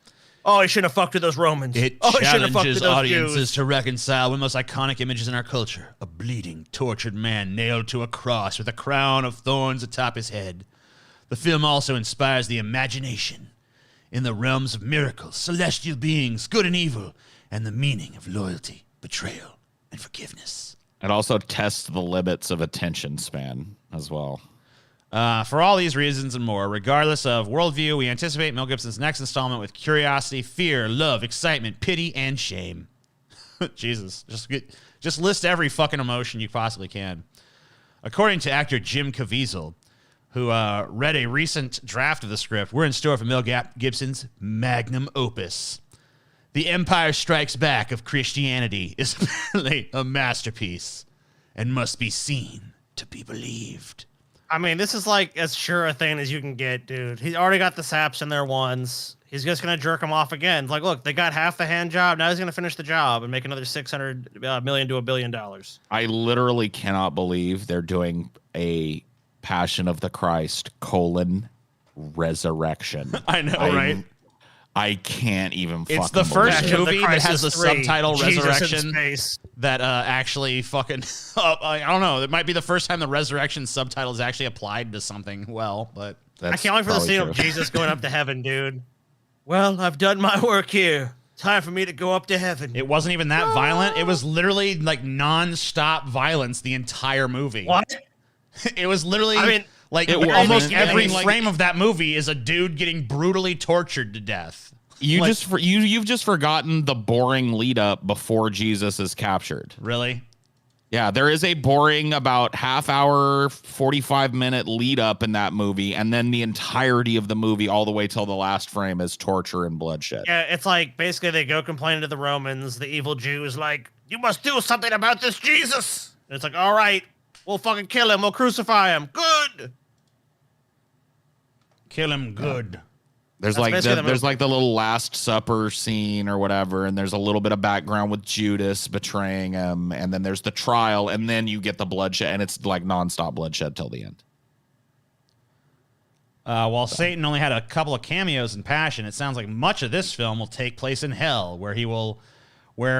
Oh, he shouldn't have fucked with those Romans. It challenges audiences to reconcile one of the most iconic images in our culture. A bleeding, tortured man nailed to a cross with a crown of thorns atop his head. The film also inspires the imagination in the realms of miracles, celestial beings, good and evil, and the meaning of loyalty, betrayal, and forgiveness. It also tests the limits of attention span as well. For all these reasons and more, regardless of worldview, we anticipate Mel Gibson's next installment with curiosity, fear, love, excitement, pity, and shame. Jesus, just list every fucking emotion you possibly can. According to actor Jim Caviezel, who read a recent draft of the script, we're in store for Mel Gibson's magnum opus. The Empire Strikes Back of Christianity is apparently a masterpiece and must be seen to be believed. I mean, this is like as sure a thing as you can get, dude. He's already got the saps in there once. He's just going to jerk them off again. It's like, look, they got half the hand job. Now he's going to finish the job and make another $600 million to $1 billion. I literally cannot believe they're doing a Passion of the Christ : Resurrection. I know, right? I can't even fucking It's the first believe it. movie that has the subtitle Jesus Resurrection that actually fucking... I don't know. It might be the first time the Resurrection subtitle is actually applied to something well, but... I can't wait for the scene of Jesus going up to heaven, dude. Well, I've done my work here. Time for me to go up to heaven. It wasn't even that violent. It was literally like non-stop violence the entire movie. What? It was literally, I mean, like it almost wasn't. every I mean, like- frame of that movie is a dude getting brutally tortured to death. You've just forgotten the boring lead up before Jesus is captured. Really? Yeah, there is a boring about half hour, 45-minute lead up in that movie, and then the entirety of the movie all the way till the last frame is torture and bloodshed. Yeah, it's like basically they go complain to the Romans. The evil Jew is like, "You must do something about this Jesus." And it's like, "All right, we'll fucking kill him. We'll crucify him. Good." Kill him good. There's That's like basically the there's movie. like the little Last Supper scene or whatever, and there's a little bit of background with Judas betraying him, and then there's the trial, and then you get the bloodshed, and it's like nonstop bloodshed till the end. While Satan only had a couple of cameos in Passion, it sounds like much of this film will take place in hell, where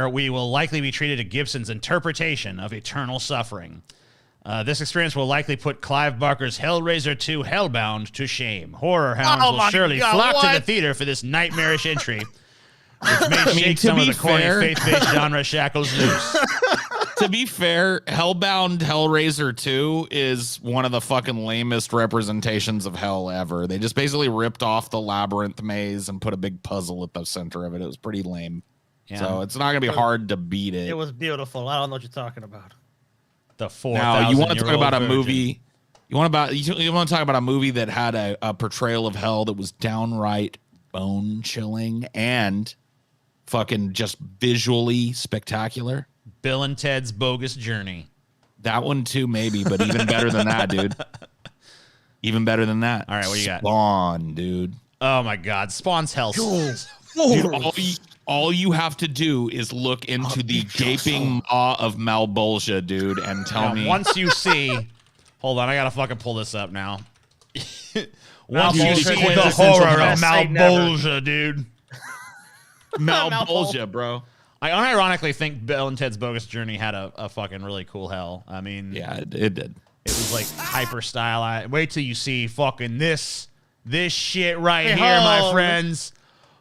we will likely be treated to Gibson's interpretation of eternal suffering. This experience will likely put Clive Barker's Hellraiser 2 Hellbound to shame. Horror hounds Oh will my surely God, flock to the what? theater for this nightmarish entry, which may mean, shake to some of be the corny fair- faith-based genre shackles loose. To be fair, Hellbound Hellraiser 2 is one of the fucking lamest representations of hell ever. They just basically ripped off the labyrinth maze and put a big puzzle at the center of it. It was pretty lame. Yeah. So it's not gonna be hard to beat it. It was beautiful. I don't know what you're talking about. The Now, you want to talk about a virgin. movie? You want to talk about a movie that had a portrayal of hell that was downright bone chilling and fucking just visually spectacular? Bill and Ted's Bogus Journey. That one too, maybe, but even better than that, dude. Even better than that. All right, what you got? Spawn, dude. Oh my God, Spawn's hell. Dude, all you have to do is look into the gaping maw of Malbolgia, dude, and tell Now, me. once you see, hold on, I gotta fucking pull this up now. Once you Malbolgia see is the the horror of best Satan ever. Malbolgia, dude. Malbolgia, bro. I unironically think Bill and Ted's Bogus Journey had a fucking really cool hell. I mean, Yeah, it did. it was like hyper stylized. Wait till you see fucking this shit right here, my Behold. friends.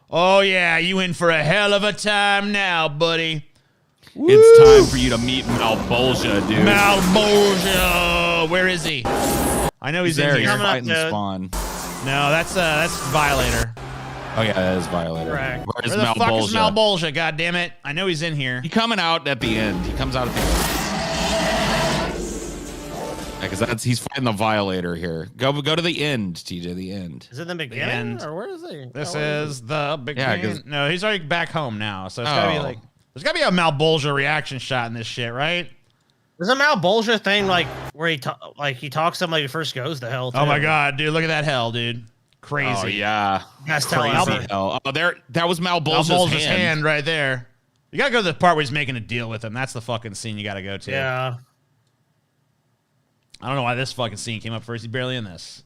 Oh yeah, you in for a hell of a time now, buddy. It's time for you to meet Malbolgia, dude. Malbolgia, where is he? I know he's there. in He's here. Coming up, fighting dude. Spawn. No, that's Violator. Oh yeah, that is Violator. Correct. Where's Where the fuck is Malbolgia? Malbolgia? God damn it! I know he's in here. He coming out at the end. He comes out at the end. Because he's fighting the Violator here. Go to the end, TJ. The end. Is it the beginning end. or where is he? This Oh, where is the big Yeah, man. 'cause- No, he's already back home now. So it's gotta be Oh. like there's gotta be a Malbolgia reaction shot in this shit, right? There's a Malbolgia thing like where he talks to him like he first goes to hell. Oh my too. god, dude, look at that hell, dude. Crazy. Oh yeah. Best hell Crazy ever. hell. Oh, that was Malbolgia's Malbolgia's hand. hand right there. You gotta go to the part where he's making a deal with him. That's the fucking scene you gotta go to. Yeah. I don't know why this fucking scene came up first. He's barely in this.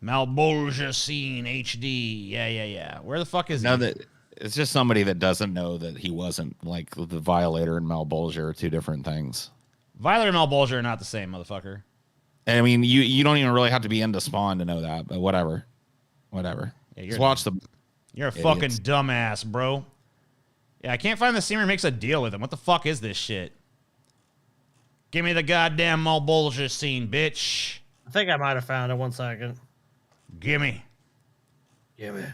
Malbolgia scene HD. Yeah. Where the fuck is No, he? that it's just somebody that doesn't know that he wasn't like the Violator and Malbolgia are two different things. Violator and Malbolgia are not the same, motherfucker. I mean, you don't even really have to be into Spawn to know that, but whatever. Yeah, Just watch the. You're a Idiots. fucking dumbass, bro. Yeah, I can't find the scene where he makes a deal with him. What the fuck is this shit? Give me the goddamn Malbolgia scene, bitch. I think I might have found it. 1 second. Gimme. I mean,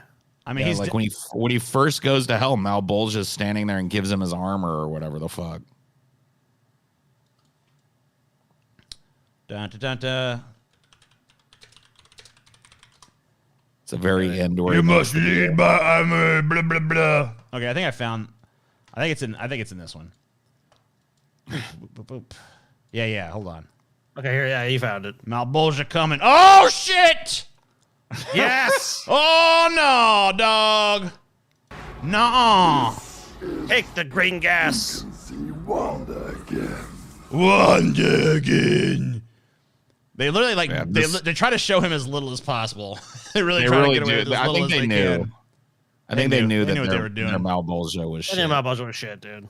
Yeah, he's like when he first goes to hell, Malbolgia's standing there and gives him his armor or whatever the fuck. Dun, dun, dun, dun. It's a very end where You he must makes the lead deal. by armor, blah blah blah. Okay, I think it's in this one. Boop, boop, boop. Yeah, hold on. Okay, here, yeah, you found it. Malbolgia coming. Oh shit! Yes! Oh no, dog. Nuh-uh. Take the green gas. Wonder again. They literally like Yeah, they try to show him as little as possible. they really They try really to get away do. with as I little think as they they knew. can. I think they knew They that knew what they their were doing. Malbolgia was I shit. think Malbolgia was shit, dude.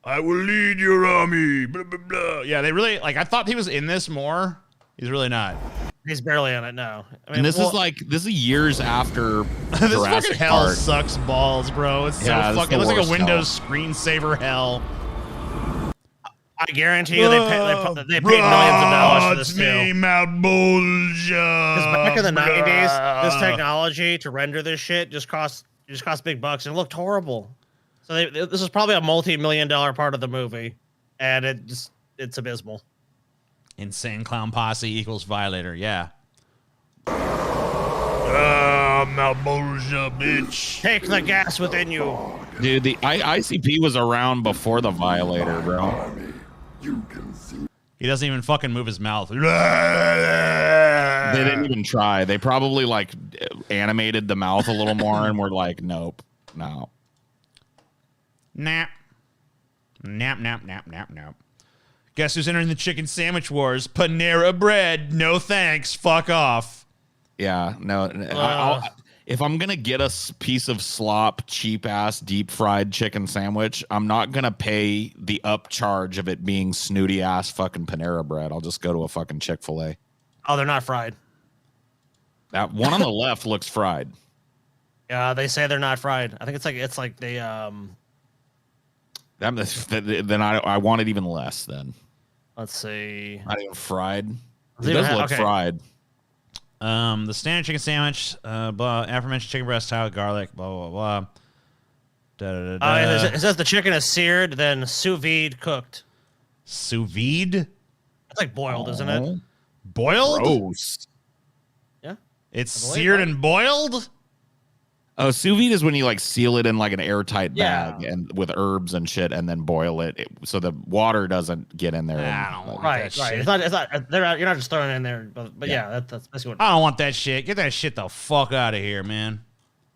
I will lead your army. Blah blah blah. Yeah, they really like. I thought he was in this more. He's really not. He's barely in it. No, I mean, And this is years after This Jurassic fucking hell Park. sucks balls, bro. It's so Yeah, this is fucking. It the looks like a worst Windows screensaver hell. I guarantee you they paid millions of dollars for this too. Because back in the 90s, this technology to render this shit just cost big bucks and it looked horrible. So this is probably a multi-million-dollar part of the movie, and it's abysmal. Insane clown posse equals violator. Yeah. Malbolgia, bitch. Take the gas within you. Dude, the ICP was around before the Violator, bro. He doesn't even fucking move his mouth. They didn't even try. They probably like animated the mouth a little more and were like, nope, no. Nap. Nap, nap, nap, nap, nap. Guess who's entering the chicken sandwich wars? Panera Bread. No thanks. Fuck off. Yeah, no. If I'm going to get a piece of slop, cheap-ass, deep-fried chicken sandwich, I'm not going to pay the upcharge of it being snooty-ass fucking Panera Bread. I'll just go to a fucking Chick-fil-A. Oh, they're not fried. That one on the left looks fried. Yeah, they say they're not fried. I think it's like they Then I want it even less then. Let's see. Not even fried. It Does does look fried. The standard chicken sandwich, blah, aforementioned chicken breast, salad, garlic, blah, blah, blah. Da, da, da, It says the chicken is seared, then sous vide cooked. Sous vide? It's like boiled, isn't it? Boiled? Gross. Yeah. It's seared and boiled? Oh, sous vide is when you like seal it in like an airtight bag Yeah. and with herbs and shit, and then boil it so the water doesn't get in there. I don't want Right, that right. shit. It's not. You're not just throwing it in there, but yeah, that's basically what. I don't want that shit. Get that shit the fuck out of here, man.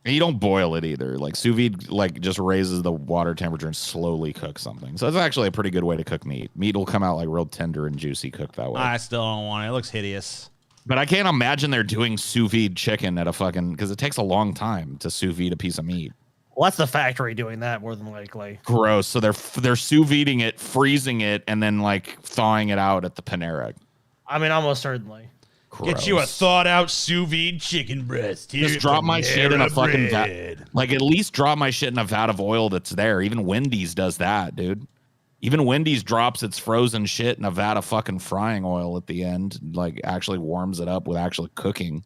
And you don't boil it either. Like sous vide, like just raises the water temperature and slowly cooks something. So it's actually a pretty good way to cook meat. Meat will come out like real tender and juicy cooked that way. I still don't want it. It looks hideous. But I can't imagine they're doing sous vide chicken at a fucking because it takes a long time to sous vide a piece of meat. Well, that's the factory doing that more than likely. Gross. So they're sous videing it, freezing it, and then like thawing it out at the Panera. I mean, almost certainly. Gross. Get you a thawed out sous vide chicken breast. Here Just at drop my shit in a Panera fucking Bread. vat. Like at least drop my shit in a vat of oil that's there. Even Wendy's does that, dude. Even Wendy's drops its frozen shit in a vat of fucking frying oil at the end. Like actually warms it up with actually cooking.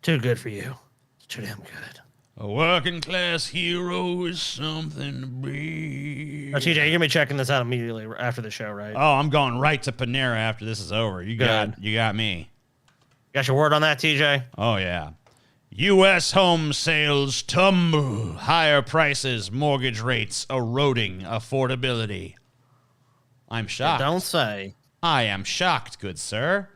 Too good for you. It's too damn good. A working class hero is something to be. Now, TJ, you're gonna be checking this out immediately after the show, right? Oh, I'm going right to Panera after this is over. You got me. Got your word on that, TJ? Oh yeah. U.S. home sales tumble, higher prices, mortgage rates eroding affordability. I'm shocked. Don't say. I am shocked, good sir.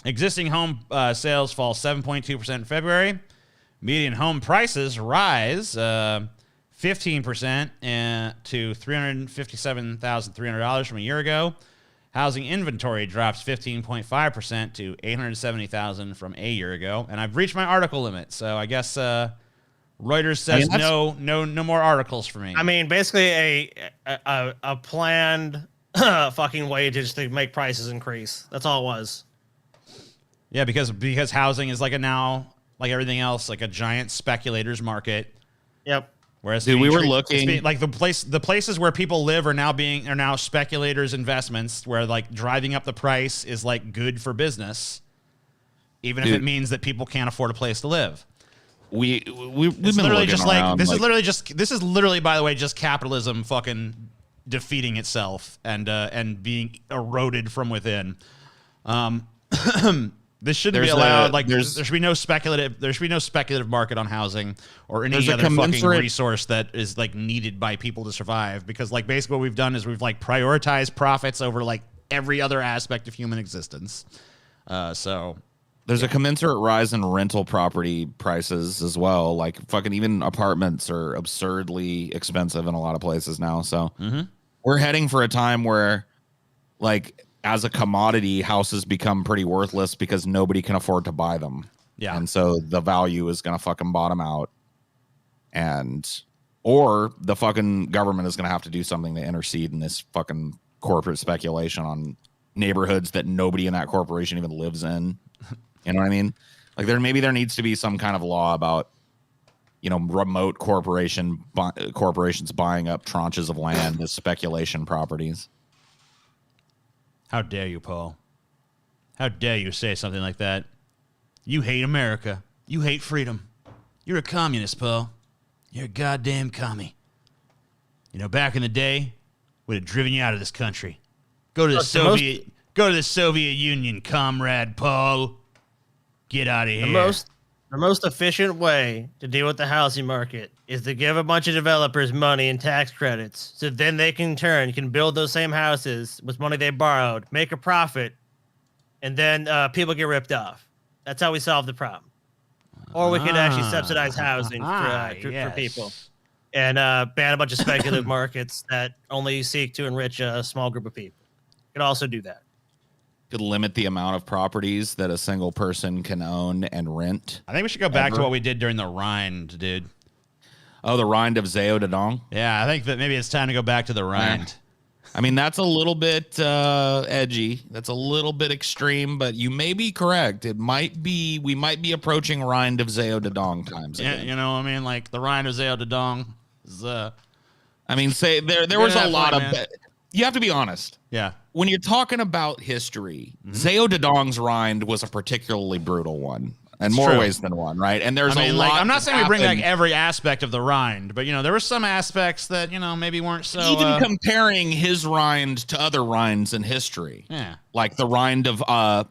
Existing home sales fall 7.2% in February. Median home prices rise 15% to $357,300 from a year ago. Housing inventory drops 15.5% to $870,000 from a year ago. And I've reached my article limit, so I guess Reuters says no more articles for me. I mean, basically a planned fucking way to just to make prices increase. That's all it was. Yeah, because housing is like like everything else, like a giant speculators market. Yep. Whereas Dude, we were looking like the places where people live are now speculators' investments, where like driving up the price is like good for business, even if it means that people can't afford a place to live. We've been literally looking just around, this is literally by the way just capitalism fucking defeating itself and being eroded from within. This shouldn't be allowed. There should be no speculative market on housing or any other fucking resource that is like needed by people to survive. Because like basically what we've done is we've like prioritized profits over like every other aspect of human existence. So there's a commensurate rise in rental property prices as well. Like fucking even apartments are absurdly expensive in a lot of places now. So we're heading for a time where like as a commodity, houses become pretty worthless because nobody can afford to buy them. Yeah. And so the value is going to fucking bottom out. Or the fucking government is going to have to do something to intercede in this fucking corporate speculation on neighborhoods that nobody in that corporation even lives in. You know what I mean? Like there needs to be some kind of law about, remote corporations buying up tranches of land as speculation properties. How dare you, Paul? How dare you say something like that? You hate America. You hate freedom. You're a communist, Paul. You're a goddamn commie. Back in the day, would have driven you out of this country. Go to the Soviet Union, comrade Paul. Get out of here. The most efficient way to deal with the housing market is to give a bunch of developers money and tax credits, so then they can build those same houses with money they borrowed, make a profit, and then people get ripped off. That's how we solve the problem. Or we could actually subsidize housing for people and ban a bunch of speculative markets that only seek to enrich a small group of people. You could also do that. Could limit the amount of properties that a single person can own and rent. I think we should go back to what we did during the Rind, dude. Oh, the Rind of Zao Dadong? Yeah, I think that maybe it's time to go back to the Rind. I mean, that's a little bit edgy. That's a little bit extreme, but you may be correct. We might be approaching Rind of Zao Dadong times again. Yeah, like the Rind of Zao Dadong is, there was a lot of... You have to be honest. Yeah. When you're talking about history, Zao Dadong's Rind was a particularly brutal one, in more ways than one, right? And there's a lot. I'm not saying we bring back every aspect of the Rind, but there were some aspects that maybe weren't so. Even comparing his Rind to other Rinds in history, like the Rind of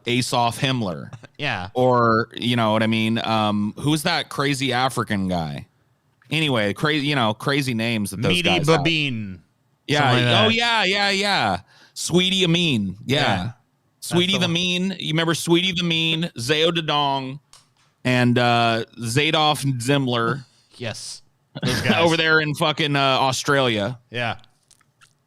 Asaph Himmler, or you know what I mean? Who's that crazy African guy? Anyway, crazy names that those Meaty guys Babine. have. Yeah. Oh, yeah. Sweetie Amin. Yeah. Sweetie the Mean. You remember Sweetie the Mean, Zao Dadong, and Zadolf Zimler. Yes. Those guys. Over there in fucking Australia. Yeah.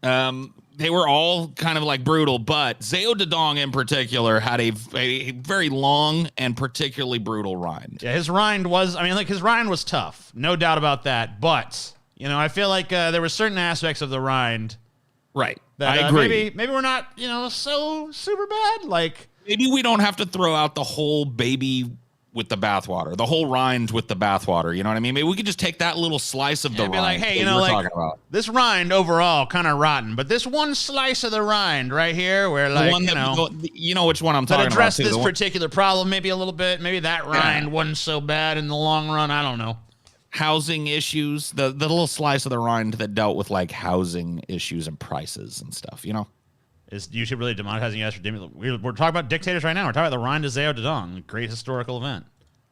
They were all kind of like brutal, but Zao Dadong in particular had a very long and particularly brutal rind. Yeah, his rind was, his rind was tough. No doubt about that. But, I feel like there were certain aspects of the rind. Right. That, I agree. Maybe we're not, so super bad. Like, maybe we don't have to throw out the whole baby with the bathwater, the whole rind with the bathwater. You know what I mean? Maybe we could just take that little slice of the rind. Be like, hey, this rind overall kind of rotten, but this one slice of the rind right here, where like, you know which one I'm talking about. Address this particular problem maybe a little bit. Maybe that rind wasn't so bad in the long run. I don't know. Housing issues, the little slice of the rind that dealt with like housing issues and prices and stuff. Is YouTube really demonetizing us for we're talking about dictators right now. We're talking about the Rind of Zao Dadong, a great historical event.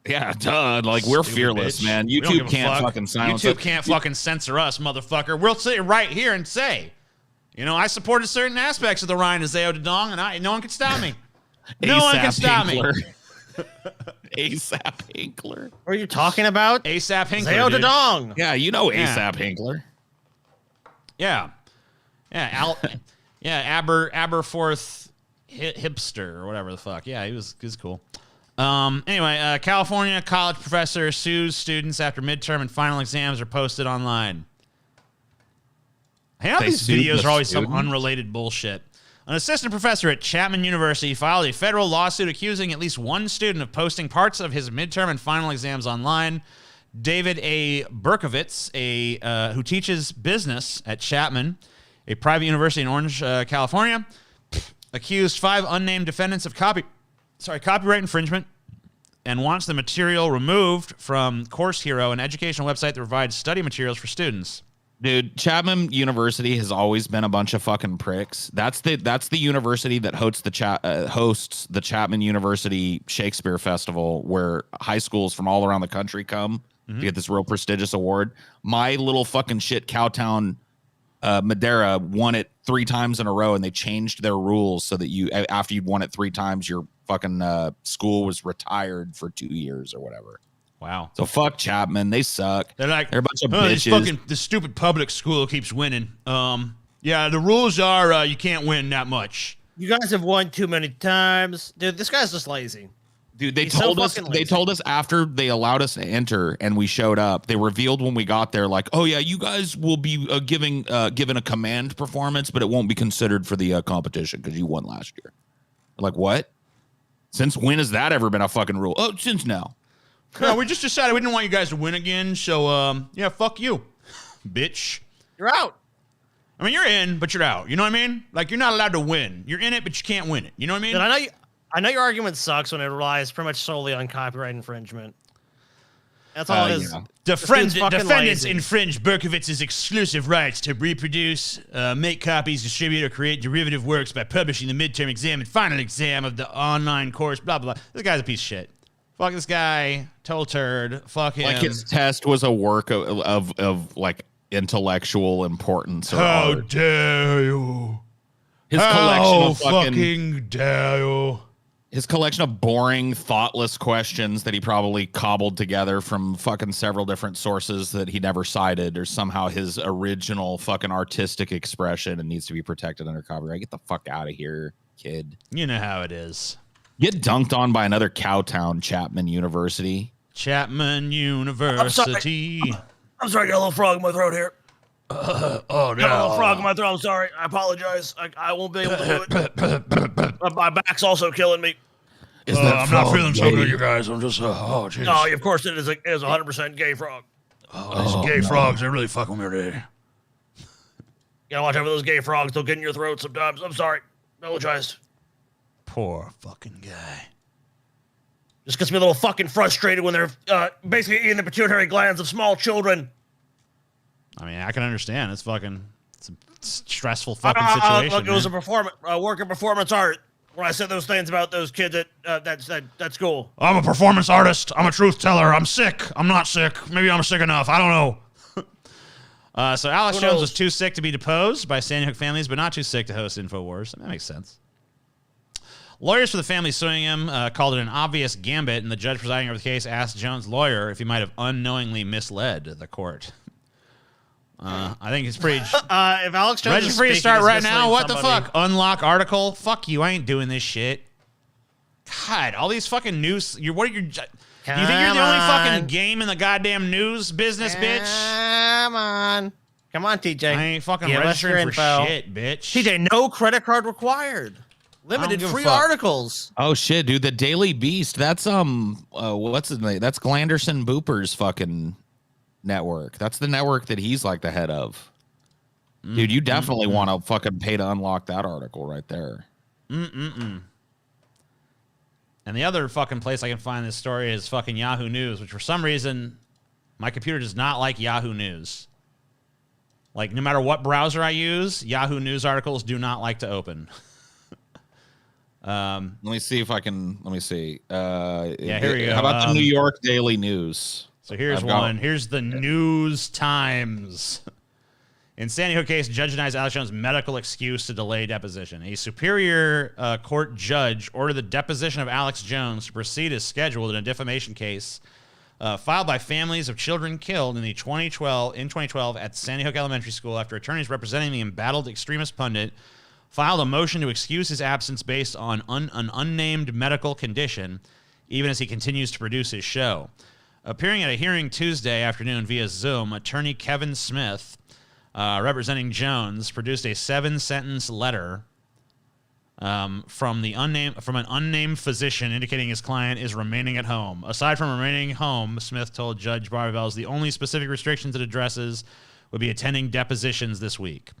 Yeah, duh. Like, we're fearless, bitch. man. YouTube can't fucking silence us. YouTube can't fucking censor us, motherfucker. We'll sit right here and say, I supported certain aspects of the Rind of Zao Dadong, and no one can stop me. No one can stop me. ASAP Hinkler. What are you talking about? ASAP Hinkler. Zao Dadong. Yeah, ASAP Hinkler. Yeah. Yeah. Aberforth hipster or whatever the fuck. Yeah, he was cool. Anyway, California college professor sues students after midterm and final exams are posted online. These videos are always some unrelated bullshit. An assistant professor at Chapman University filed a federal lawsuit accusing at least one student of posting parts of his midterm and final exams online. David A. Berkovitz, who teaches business at Chapman, a private university in Orange, California, accused 5 unnamed defendants of copyright infringement and wants the material removed from Course Hero, an educational website that provides study materials for students. Dude, Chapman University has always been a bunch of fucking pricks. That's the university that hosts the Chapman University Shakespeare Festival, where high schools from all around the country come to get this real prestigious award. My little fucking shit Cowtown, Madera won it 3 times in a row, and they changed their rules so that after you'd won it 3 times, your fucking school was retired for 2 years or whatever. Wow. So fuck Chapman. They suck. They're a bunch of bitches. This stupid public school keeps winning. Yeah, the rules are you can't win that much. You guys have won too many times. Dude, this guy's just lazy. Dude, they He's so told us. fucking They lazy. told us after they allowed us to enter and we showed up. They revealed when we got there, like, "Oh yeah, you guys will be given a command performance, but it won't be considered for the competition because you won last year." Like, what? Since when has that ever been a fucking rule? Oh, since now. No, we just decided we didn't want you guys to win again, so yeah, fuck you, bitch. You're out. I mean, you're in, but you're out. You know what I mean? Like, you're not allowed to win. You're in it, but you can't win it. You know what I mean? And I know your argument sucks when it relies pretty much solely on copyright infringement. That's all it is. Yeah. Defendants Defendants infringe Berkowitz's exclusive rights to reproduce, make copies, distribute, or create derivative works by publishing the midterm exam and final exam of the online course, blah, blah, blah. This guy's a piece of shit. Fuck this guy. Total turd. Fuck him. Like his test was a work of like intellectual importance. Or How art. dare you? His collection of fucking dare you? His collection of boring, thoughtless questions that he probably cobbled together from fucking several different sources that he never cited, or somehow his original fucking artistic expression and needs to be protected under copyright. Get the fuck out of here, kid. You know how it is. Get dunked on by another cowtown, Chapman University. Chapman University. I'm sorry, I got a little frog in my throat here. Oh, Got a little frog in my throat. I'm sorry. I apologize. I won't be able to do it. My back's also killing me. I'm not feeling so good, you guys. I'm just, oh, jeez. Oh, of course it is. It is 100% gay frog. These gay frogs, they really fucking me today. You gotta watch out for those gay frogs. They'll get in your throat sometimes. I'm sorry. Apologize. Poor fucking guy. Just gets me a little fucking frustrated when they're basically eating the pituitary glands of small children. I mean, I can understand. It's a stressful fucking situation. Look, it was man. a work of performance art when I said those things about those kids at school. I'm a performance artist. I'm a truth teller. I'm sick. I'm not sick. Maybe I'm sick enough. I don't know. So Alex Who Jones knows? was too sick to be deposed by Sandy Hook families, but not too sick to host InfoWars. That makes sense. Lawyers for the family suing him called it an obvious gambit, and the judge presiding over the case asked Jones' lawyer if he might have unknowingly misled the court. I think it's pretty... If Alex Jones Ready is for you to speaking start as right now? misleading What the somebody- fuck? Unlock article? Fuck you. I ain't doing this shit. God, all these fucking news... Do you think you're the only fucking game in the goddamn news business, bitch? Come on, TJ. I ain't fucking Give us your registering for info. shit, bitch. TJ, no credit card required. Limited give a free fuck. articles. Oh shit, dude! The Daily Beast. That's what's his name? That's Glanderson Booper's fucking network. That's the network that he's like the head of. Dude, you definitely want to fucking pay to unlock that article right there. And the other fucking place I can find this story is fucking Yahoo News, which for some reason my computer does not like Yahoo News. Like, no matter what browser I use, Yahoo News articles do not like to open. Let me see if I can. Let me see. Yeah, here we go. How about the New York Daily News? So here's I've got- one. Here's the News Times. In Sandy Hook case, judge denies Alex Jones' medical excuse to delay deposition. A superior court judge ordered the deposition of Alex Jones to proceed as scheduled in a defamation case filed by families of children killed in 2012 at Sandy Hook Elementary School after attorneys representing the embattled extremist pundit filed a motion to excuse his absence based on an unnamed medical condition, even as he continues to produce his show. Appearing at a hearing Tuesday afternoon via Zoom, attorney Kevin Smith, representing Jones, produced a 7-sentence letter from an unnamed physician indicating his client is remaining at home. Aside from remaining home, Smith told Judge Barbells the only specific restrictions it addresses would be attending depositions this week.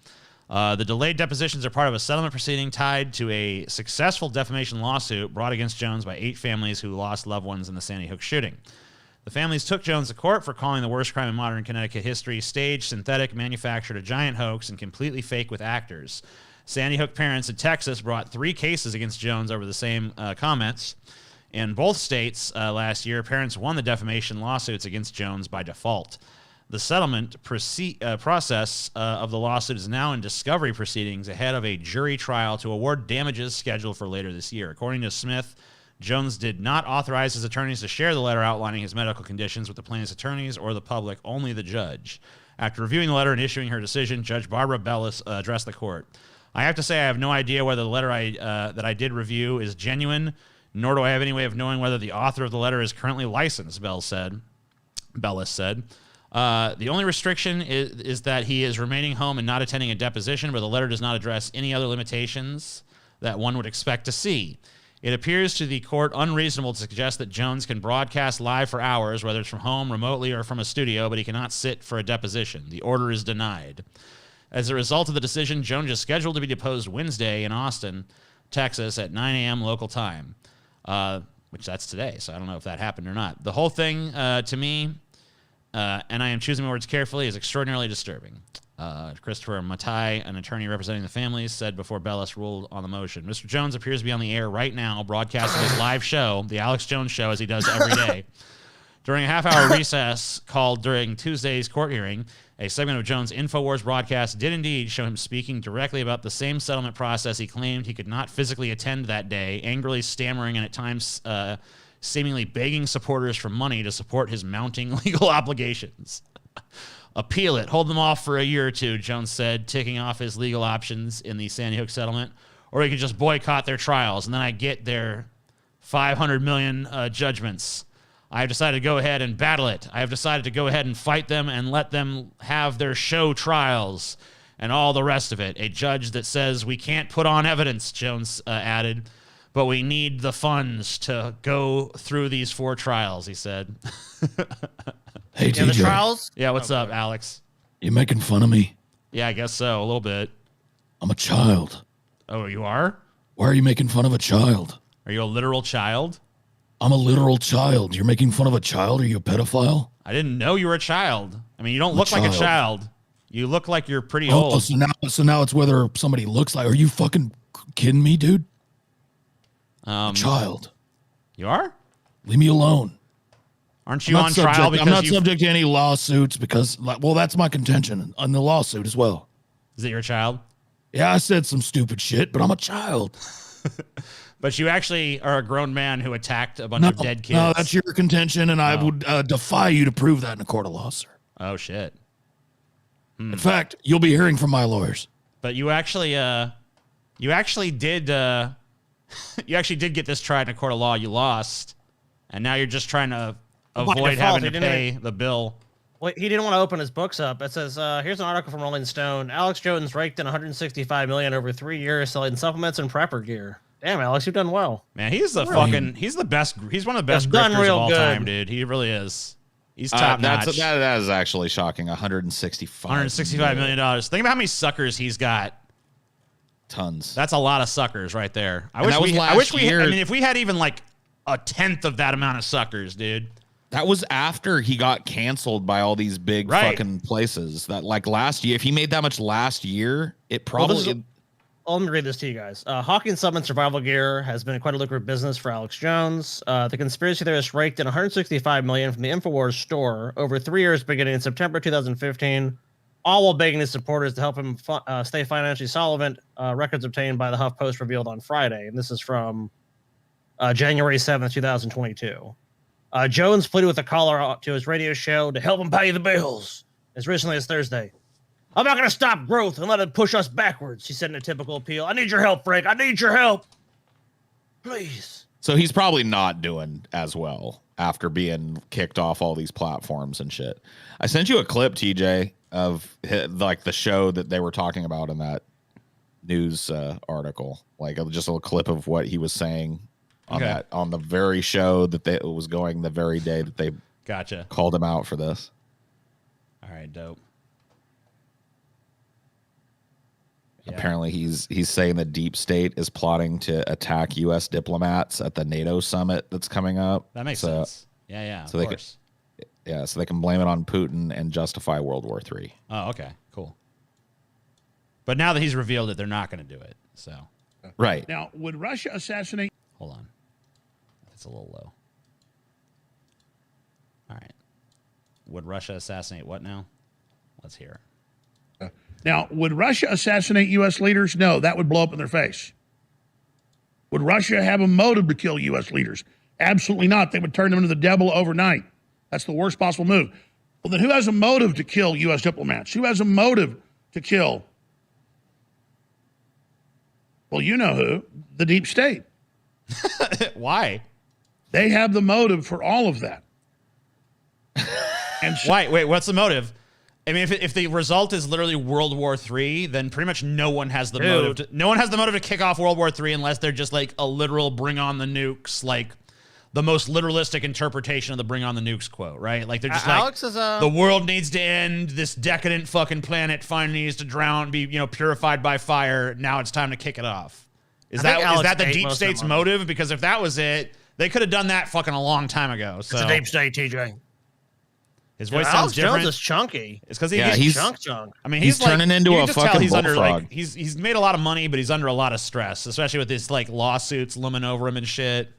The delayed depositions are part of a settlement proceeding tied to a successful defamation lawsuit brought against Jones by 8 families who lost loved ones in the Sandy Hook shooting. The families took Jones to court for calling the worst crime in modern Connecticut history staged, synthetic, manufactured, a giant hoax, and completely fake with actors. Sandy Hook parents in Texas brought 3 cases against Jones over the same comments. In both states last year, parents won the defamation lawsuits against Jones by default. The settlement process of the lawsuit is now in discovery proceedings ahead of a jury trial to award damages scheduled for later this year. According to Smith, Jones did not authorize his attorneys to share the letter outlining his medical conditions with the plaintiff's attorneys or the public, only the judge. After reviewing the letter and issuing her decision, Judge Barbara Bellis addressed the court. I have to say I have no idea whether the letter that I did review is genuine nor do I have any way of knowing whether the author of the letter is currently licensed, Bellis said. The only restriction is that he is remaining home and not attending a deposition, but the letter does not address any other limitations that one would expect to see. It appears to the court unreasonable to suggest that Jones can broadcast live for hours, whether it's from home, remotely, or from a studio, but he cannot sit for a deposition. The order is denied. As a result of the decision, Jones is scheduled to be deposed Wednesday in Austin, Texas at 9 a.m. local time, which that's today, so I don't know if that happened or not. The whole thing, to me, and I am choosing my words carefully, is extraordinarily disturbing. Christopher Matai, an attorney representing the families, said before Bellis ruled on the motion. Mr. Jones appears to be on the air right now, broadcasting his live show, The Alex Jones Show, as he does every day. During a half-hour recess called during Tuesday's court hearing, a segment of Jones' InfoWars broadcast did indeed show him speaking directly about the same settlement process he claimed he could not physically attend that day, angrily stammering and at times seemingly begging supporters for money to support his mounting legal obligations. Appeal it. Hold them off for a year or two, Jones said, ticking off his legal options in the Sandy Hook settlement. Or he could just boycott their trials, and then I get their $500 million judgments. I have decided to go ahead and battle it. I have decided to go ahead and fight them and let them have their show trials and all the rest of it. A judge that says we can't put on evidence, Jones added, but we need the funds to go through these 4 trials, he said. Hey, Yeah, the TJ, trials. Yeah, what's up, Alex? you making fun of me? Yeah, I guess so, a little bit. I'm a child. Oh, you are? Why are you making fun of a child? Are you a literal child? I'm a literal child. You're making fun of a child? Are you a pedophile? I didn't know you were a child. I mean, you don't look like a child. You look like you're pretty Oh, old. so now it's whether somebody looks like. Are you fucking kidding me, dude? Child. You are? Leave me alone. Aren't you on trial because I'm not you... subject to any lawsuits because, well, that's my contention on the lawsuit as well. Is it your child? Yeah, I said some stupid shit, but I'm a child. But you actually are a grown man who attacked a bunch of dead kids. No, that's your contention, and I would defy you to prove that in a court of law, sir. Oh, shit. In fact, you'll be hearing from my lawyers. But you actually did get this tried in a court of law. You lost, and now you're just trying to avoid having to pay the bill. Well, he didn't want to open his books up. It says, here's an article from Rolling Stone. Alex Jones raked in $165 million over 3 years selling supplements and prepper gear. Damn, Alex, you've done well. Man, he's the fucking, he's the best. He's one of the best grifters of all time, dude. He really is. He's top notch. That is actually shocking. $165 million. Think about how many suckers he's got. Tons. That's a lot of suckers right there. I mean, if we had even like a tenth of that amount of suckers, dude. That was after he got canceled by all these big fucking places. That like last year, if he made that much last year, it probably. Let me read this to you guys. Hawking Supplement survival gear has been quite a lucrative business for Alex Jones. The conspiracy theorist raked in $165 million from the InfoWars store over 3 years beginning in September 2015, all while begging his supporters to help him stay financially solvent. Records obtained by the HuffPost revealed on Friday, and this is from January 7th, 2022. Jones pleaded with a caller to his radio show to help him pay the bills as recently as Thursday. I'm not going to stop growth and let it push us backwards, he said in a typical appeal. I need your help, Frank. I need your help. Please. So he's probably not doing as well after being kicked off all these platforms and shit. I sent you a clip, TJ, of like the show that they were talking about in that news article. Like just a little clip of what he was saying on the very show that it was going the very day that they called him out for this. All right, dope. Yeah. Apparently he's saying the deep state is plotting to attack U.S. diplomats at the NATO summit that's coming up. That makes sense. Yeah, so of course. So they can blame it on Putin and justify World War III. Oh, okay, cool. But now that he's revealed it, they're not going to do it. So, right. Now, would Russia assassinate? Hold on. That's a little low. All right. Would Russia assassinate what now? Let's hear it. Now, would Russia assassinate U.S. leaders? No, that would blow up in their face. Would Russia have a motive to kill U.S. leaders? Absolutely not. They would turn them into the devil overnight. That's the worst possible move. Well, then who has a motive to kill U.S. diplomats? Who has a motive to kill? Well, you know who. The deep state. Why? They have the motive for all of that. And so, Why? Wait, what's the motive? I mean, if the result is literally World War III, then pretty much no one has the motive. No one has the motive to kick off World War III unless they're just like a literal "bring on the nukes," like the most literalistic interpretation of the "bring on the nukes" quote, right? Like they're just Alex like, is the world needs to end. This decadent fucking planet finally needs to drown, be purified by fire. Now it's time to kick it off. Is that the deep state's motive? Because if that was it, they could have done that fucking a long time ago. So it's a deep state, TJ. His voice sounds Alex different. Jones is chunky. It's because he's chunk. I mean, he's turning into you a can just tell fucking he's under, bullfrog. he's made a lot of money, but he's under a lot of stress, especially with his like lawsuits looming over him and shit.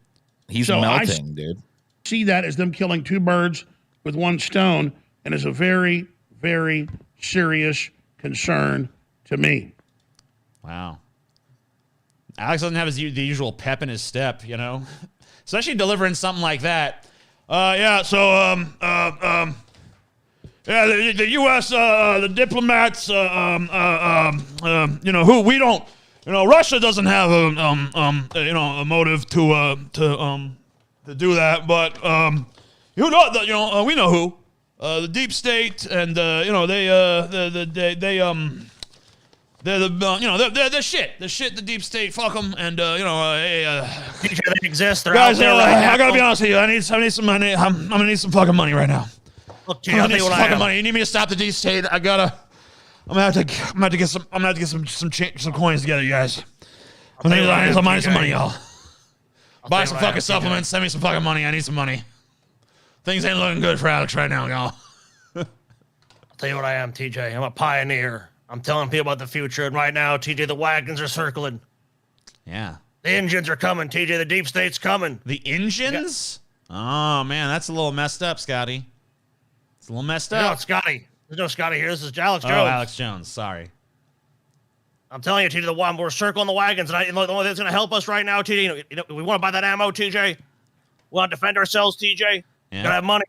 He's So melting, dude. see that as them killing two birds with one stone, and is a very, very serious concern to me. Wow. Alex doesn't have the usual pep in his step, especially delivering something like that. The U.S. The diplomats, who we don't, Russia doesn't have a motive to do that, but we know who, the deep state, and they're the shit. The shit, the deep state, fuck them. And, TJ, they exist. They're guys, out there right I now. gotta be honest with you. I need some money. I'm gonna need some fucking money right now. Look, I'm TJ, I'll gonna tell need you some what I fucking am. money. You need me to stop the deep state? I'm gonna have to get some coins together, you guys. I need some money, y'all. Buy some fucking supplements. Send me some fucking money. I need some money. Things ain't looking good for Alex right now, y'all. I'll tell you what I am, TJ. I'm a pioneer. I'm telling people about the future, and right now, TJ, the wagons are circling. Yeah. The engines are coming, TJ. The deep state's coming. The engines? Oh, man, that's a little messed up, Scotty. It's a little messed No, up. it's Scotty. There's no Scotty here. This is Alex Jones. Oh, Alex Jones. Sorry. I'm telling you, TJ, we're circling the wagons, and the only thing that's going to help us right now, TJ, we want to buy that ammo, TJ. We want to defend ourselves, TJ. Yeah. Gotta have money.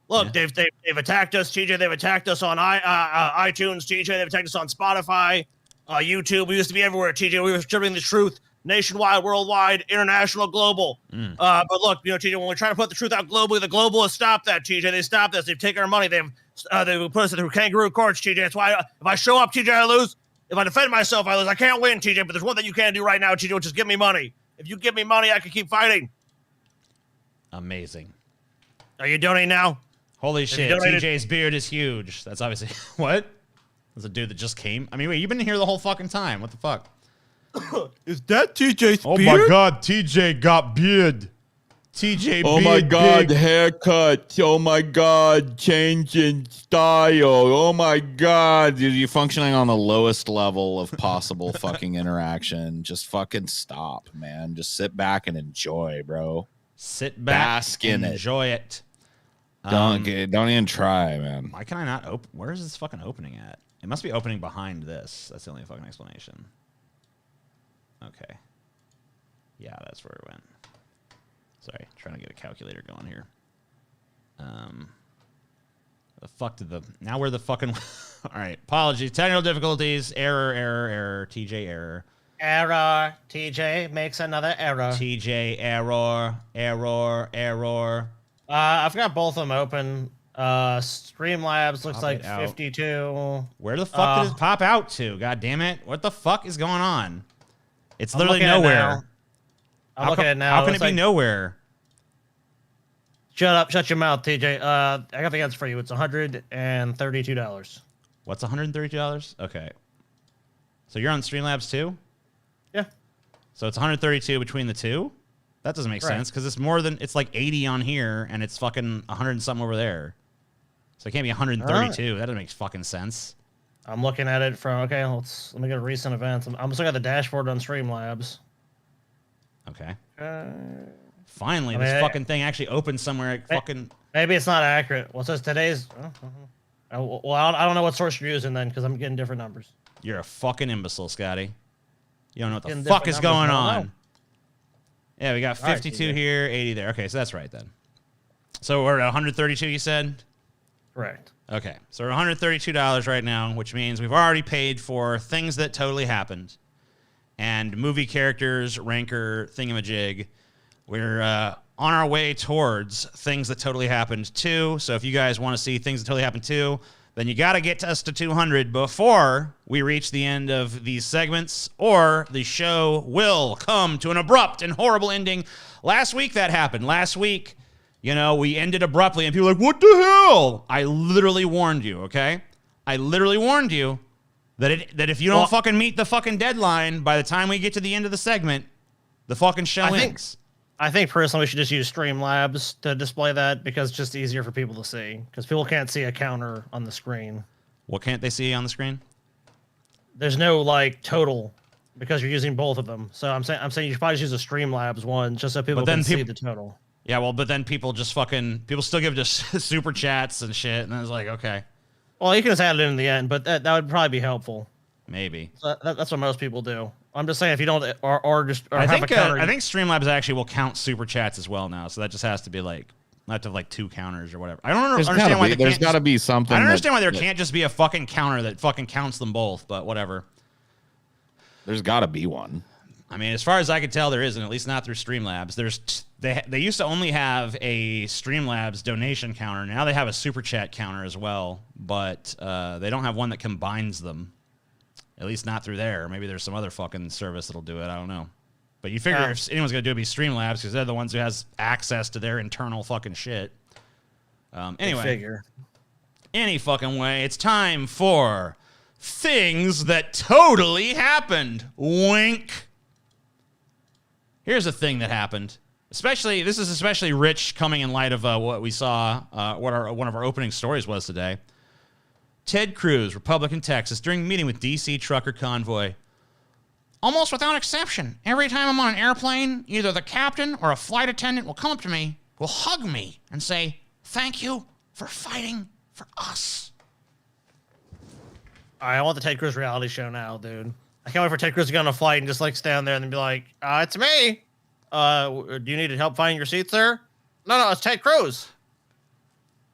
Look, Yeah. they've attacked us, TJ. They've attacked us on iTunes, TJ. They've attacked us on Spotify, YouTube. We used to be everywhere, TJ. We were distributing the truth nationwide, worldwide, international, global. But look, TJ, when we're trying to put the truth out globally, the globalists stopped that, TJ. They stopped us. They've taken our money. They put us through kangaroo courts, TJ. That's why if I show up, TJ, I lose. If I defend myself, I lose. I can't win, TJ. But there's one thing you can do right now, TJ, which is give me money. If you give me money, I can keep fighting. Amazing. Are you donating now? Holy shit, donated- TJ's beard is huge. That's obviously... What? That's a dude that just came? I mean, wait, you've been here the whole fucking time. What the fuck? Is that TJ's Oh my god, TJ got beard. TJ Oh beard my god, big. haircut. Oh my god, changing style. Oh my god. Dude, you're functioning on the lowest level of possible fucking interaction. Just fucking stop, man. Just sit back and enjoy, bro. Sit back, Bask in it. enjoy it. Don't even try, man. Why can I not open? Where is this fucking opening at? It must be opening behind this. That's the only fucking explanation. Okay. Yeah, that's where it went. Sorry, trying to get a calculator going here. The fuck did the... Now we're the fucking... All right, apologies. Technical difficulties. Error. TJ error. Error. TJ makes another error. TJ error. I've got both of them open. Streamlabs looks Pop like it out. 52. Where the fuck did it pop out to? God damn it. What the fuck is going on? It's I'm literally looking at it nowhere. now. I'm looking at it now. How can It's it be like- nowhere? Shut up. Shut your mouth, TJ. I got the answer for you. It's $132. What's $132? Okay. So you're on Streamlabs too? Yeah. So it's 132 between the two? That doesn't make Right. sense because it's like 80 on here and it's fucking 100 and something over there. So it can't be 132. That doesn't make fucking sense. I'm looking at it from, okay, let me go to recent events. I'm just looking at the dashboard on Streamlabs. Okay. Uh, Finally, I mean, this fucking thing actually opened somewhere. maybe it's not accurate. Well, it says today's... well, I don't know what source you're using then because I'm getting different numbers. You're a fucking imbecile, Scotty. You don't know what the Getting fuck different is numbers, going I don't on. know. Yeah, we got All right, 52 TJ. here, 80 there. Okay, so that's right then. So we're at 132, you said? Correct. Okay, so we're $132 right now, which means we've already paid for things that totally happened and movie characters, ranker, thingamajig. We're on our way towards Things That Totally Happened 2. So if you guys want to see Things That Totally Happened 2, then you got to get us to 200 before we reach the end of these segments, or the show will come to an abrupt and horrible ending. Last week that happened. Last week, we ended abruptly, and people were like, what the hell? I literally warned you, okay? I literally warned you that if you don't fucking meet the fucking deadline by the time we get to the end of the segment, the fucking show ends. I think personally we should just use Streamlabs to display that because it's just easier for people to see. Because people can't see a counter on the screen. What can't they see on the screen? There's no total because you're using both of them. So I'm saying you should probably just use a Streamlabs one just so people can see the total. Yeah, well, but then people still give just super chats and shit, and then it's like, okay. Well, you can just add it in the end, but that would probably be helpful. Maybe. So that's what most people do. I'm just saying if you don't I think Streamlabs actually will count super chats as well now, so that just has to be not to have 2 counters or whatever. I don't understand why there's got to be something. I don't understand why there can't just be a fucking counter that fucking counts them both, but whatever. There's got to be one. I mean, as far as I can tell, there isn't, at least not through Streamlabs. They used to only have a Streamlabs donation counter. Now they have a super chat counter as well, but they don't have one that combines them. At least not through there. Maybe there's some other fucking service that'll do it. I don't know. But you figure if anyone's going to do it, it'd be Streamlabs because they're the ones who has access to their internal fucking shit. Anyway. Any fucking way, it's time for Things That Totally Happened. Wink. Here's a thing that happened. This is especially rich coming in light of what we saw, what one of our opening stories was today. Ted Cruz, Republican, Texas, during a meeting with D.C. trucker convoy. Almost without exception, every time I'm on an airplane, either the captain or a flight attendant will come up to me, will hug me, and say, thank you for fighting for us. I want the Ted Cruz reality show now, dude. I can't wait for Ted Cruz to get on a flight and just stand there and then be like, it's me. Do you need help finding your seat, sir? No, it's Ted Cruz.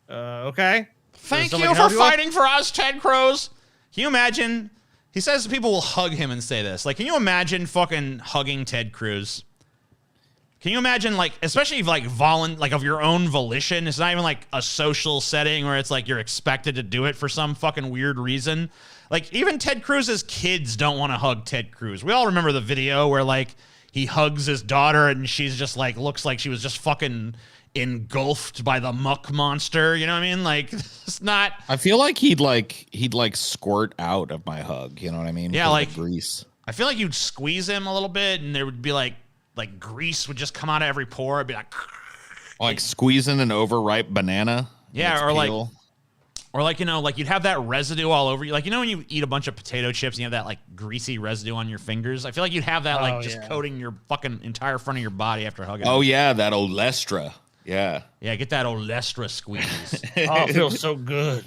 Okay. Thank you for fighting for us, Ted Cruz. Can you imagine? He says people will hug him and say this. Can you imagine fucking hugging Ted Cruz? Can you imagine, especially if of your own volition? It's not even a social setting where it's you're expected to do it for some fucking weird reason. Even Ted Cruz's kids don't want to hug Ted Cruz. We all remember the video where he hugs his daughter and she's just looks like she was just fucking engulfed by the muck monster. You know what I mean? It's not. I feel like he'd squirt out of my hug. You know what I mean? Yeah, grease. I feel like you'd squeeze him a little bit and there would be like grease would just come out of every pore. It'd be like squeezing an overripe banana. Yeah, or you'd have that residue all over you. When you eat a bunch of potato chips and you have that greasy residue on your fingers? I feel like you'd have that coating your fucking entire front of your body after hugging. Oh yeah, that Olestra. Yeah. Yeah, get that Olestra squeeze. Oh, it feels so good.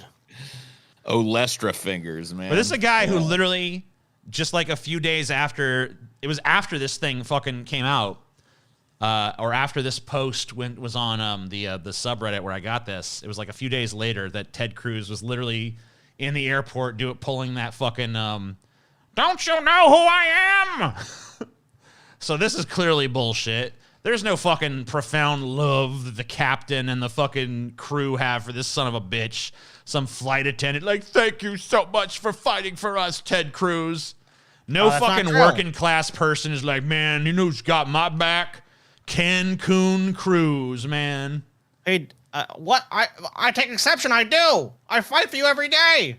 Olestra fingers, man. But this is a guy who literally just a few days after, it was after this thing fucking came out, or after this post was on the subreddit where I got this. It was a few days later that Ted Cruz was literally in the airport pulling that fucking don't you know who I am? So this is clearly bullshit. There's no fucking profound love that the captain and the fucking crew have for this son of a bitch. Some flight attendant thank you so much for fighting for us, Ted Cruz. No fucking working class person is man, you know who's got my back? Cancun Cruz, man. Hey, what? I take exception. I do. I fight for you every day.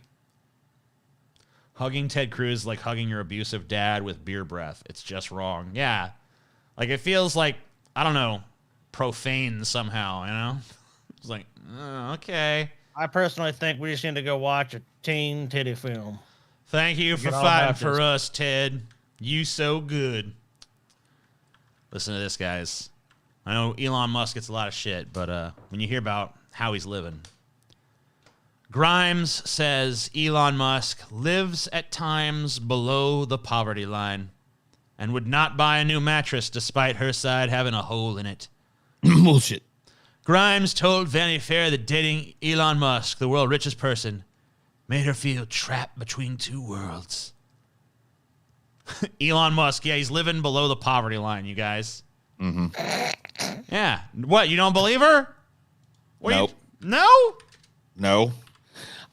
Hugging Ted Cruz is like hugging your abusive dad with beer breath. It's just wrong. Yeah. It feels I don't know, profane somehow, It's okay. I personally think we just need to go watch a teen titty film. Thank you for fighting for us, Ted. You so good. Listen to this, guys. I know Elon Musk gets a lot of shit, but when you hear about how he's living. Grimes says Elon Musk lives at times below the poverty line and would not buy a new mattress despite her side having a hole in it. Bullshit. Grimes told Vanity Fair that dating Elon Musk, the world's richest person, made her feel trapped between two worlds. Elon Musk, yeah, he's living below the poverty line, you guys. Mm-hmm. Yeah. What? You don't believe her? Nope. No.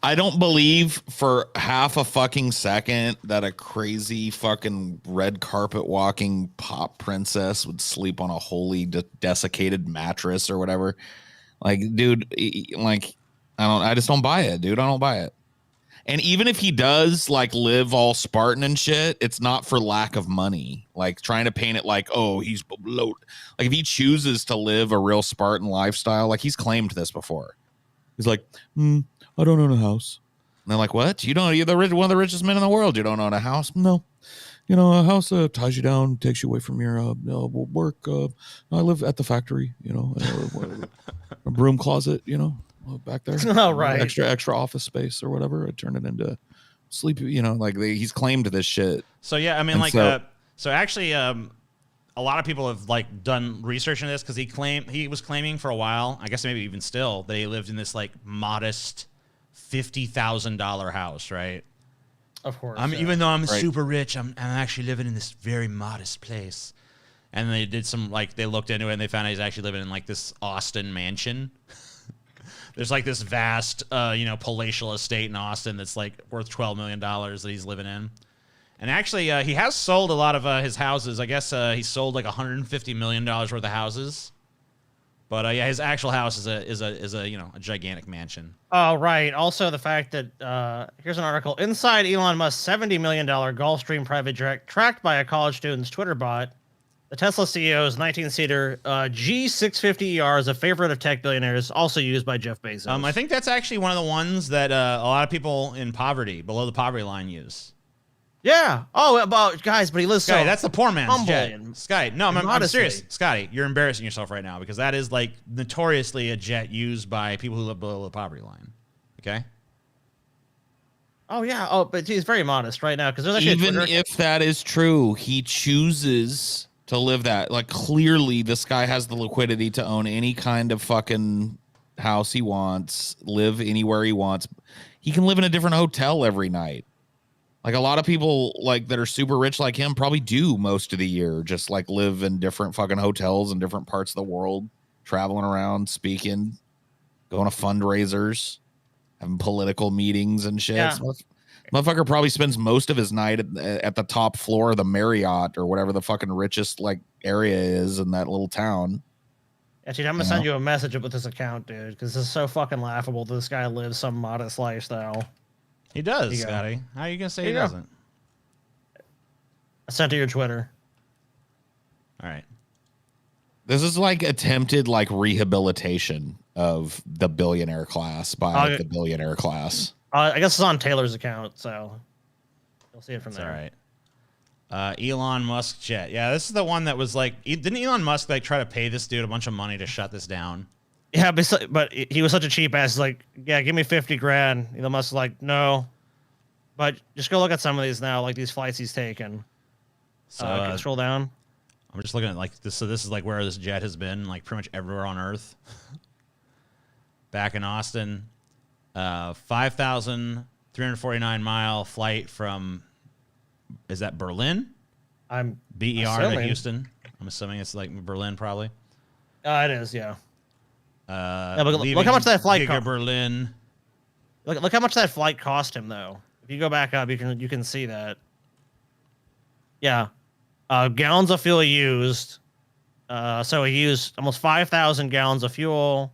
I don't believe for half a fucking second that a crazy fucking red carpet walking pop princess would sleep on a wholly desiccated mattress or whatever. Like, dude, like, I just don't buy it, dude. I don't buy it. And even if he does like live all Spartan and shit, it's not for lack of money. Like trying to paint it like, oh, he's below. Like if he chooses to live a real Spartan lifestyle, like he's claimed this before. He's like, I don't own a house. And they're like, what? You don't? You're one of the richest men in the world. You don't own a house? No. You know, a house ties you down, takes you away from your work. I live at the factory, you know, a broom closet, you know, back there. Oh, right. Extra office space or whatever. I turn it into sleep, you know, like he's claimed this shit. So, yeah, I mean, and so actually, a lot of people have like done research on this because he was claiming for a while, I guess maybe even still, that he lived in this like modest $50,000 house, right? Of course. Even though I'm super rich, I'm actually living in this very modest place. And they did some, like, they looked into it and they found out he's actually living in like this Austin mansion. There's like this vast, palatial estate in Austin that's like worth $12 million that he's living in. And actually, he has sold a lot of his houses. I guess he sold like $150 million worth of houses. But yeah, his actual house is a gigantic mansion. Oh, right. Also, the fact that here's an article inside Elon Musk's $70 million Gulfstream private jet tracked by a college student's Twitter bot. The Tesla CEO's 19-seater G650ER is a favorite of tech billionaires, also used by Jeff Bezos. I think that's actually one of the ones that a lot of people in poverty, below the poverty line, use. Yeah. Oh, but he lives Scotty, so that's the poor man's jet. Scotty, no, I'm serious. modestly. Scotty, you're embarrassing yourself right now because that is like notoriously a jet used by people who live below the poverty line. Okay. Oh yeah. Oh, but he's very modest right now because there's actually even if that is true, he chooses to live that. Like clearly, this guy has the liquidity to own any kind of fucking house he wants, live anywhere he wants. He can live in a different hotel every night. Like a lot of people like that are super rich like him probably do most of the year, just like live in different fucking hotels in different parts of the world, traveling around, speaking, going to fundraisers, having political meetings and shit. Yeah. Motherfucker probably spends most of his night at the top floor of the Marriott or whatever the fucking richest like area is in that little town. Actually, I'm gonna send you a message with this account, dude, because this is so fucking laughable. This guy lives some modest lifestyle. He does, Scotty. How are you gonna say he doesn't? I sent to your Twitter. All right. This is like attempted like rehabilitation of the billionaire class by the billionaire class. I guess it's on Taylor's account, so you'll see it from there. All right. Elon Musk jet. Yeah, this is the one that was like, didn't Elon Musk like try to pay this dude a bunch of money to shut this down? Yeah, but he was such a cheap ass. He's like, yeah, give me 50 grand. Elon Musk is like, no. But just go look at some of these now, like these flights he's taken. So can you scroll down? I'm just looking at like this. So this is like where this jet has been, like pretty much everywhere on Earth. Back in Austin, 5,349 mile flight from, is that Berlin? I'm BER assuming. to Houston. I'm assuming it's like Berlin, probably. It is, yeah. But look how much that flight cost. Berlin. Look how much that flight cost him, though. If you go back up, you can see that. Yeah, gallons of fuel used. So he used almost 5,000 gallons of fuel.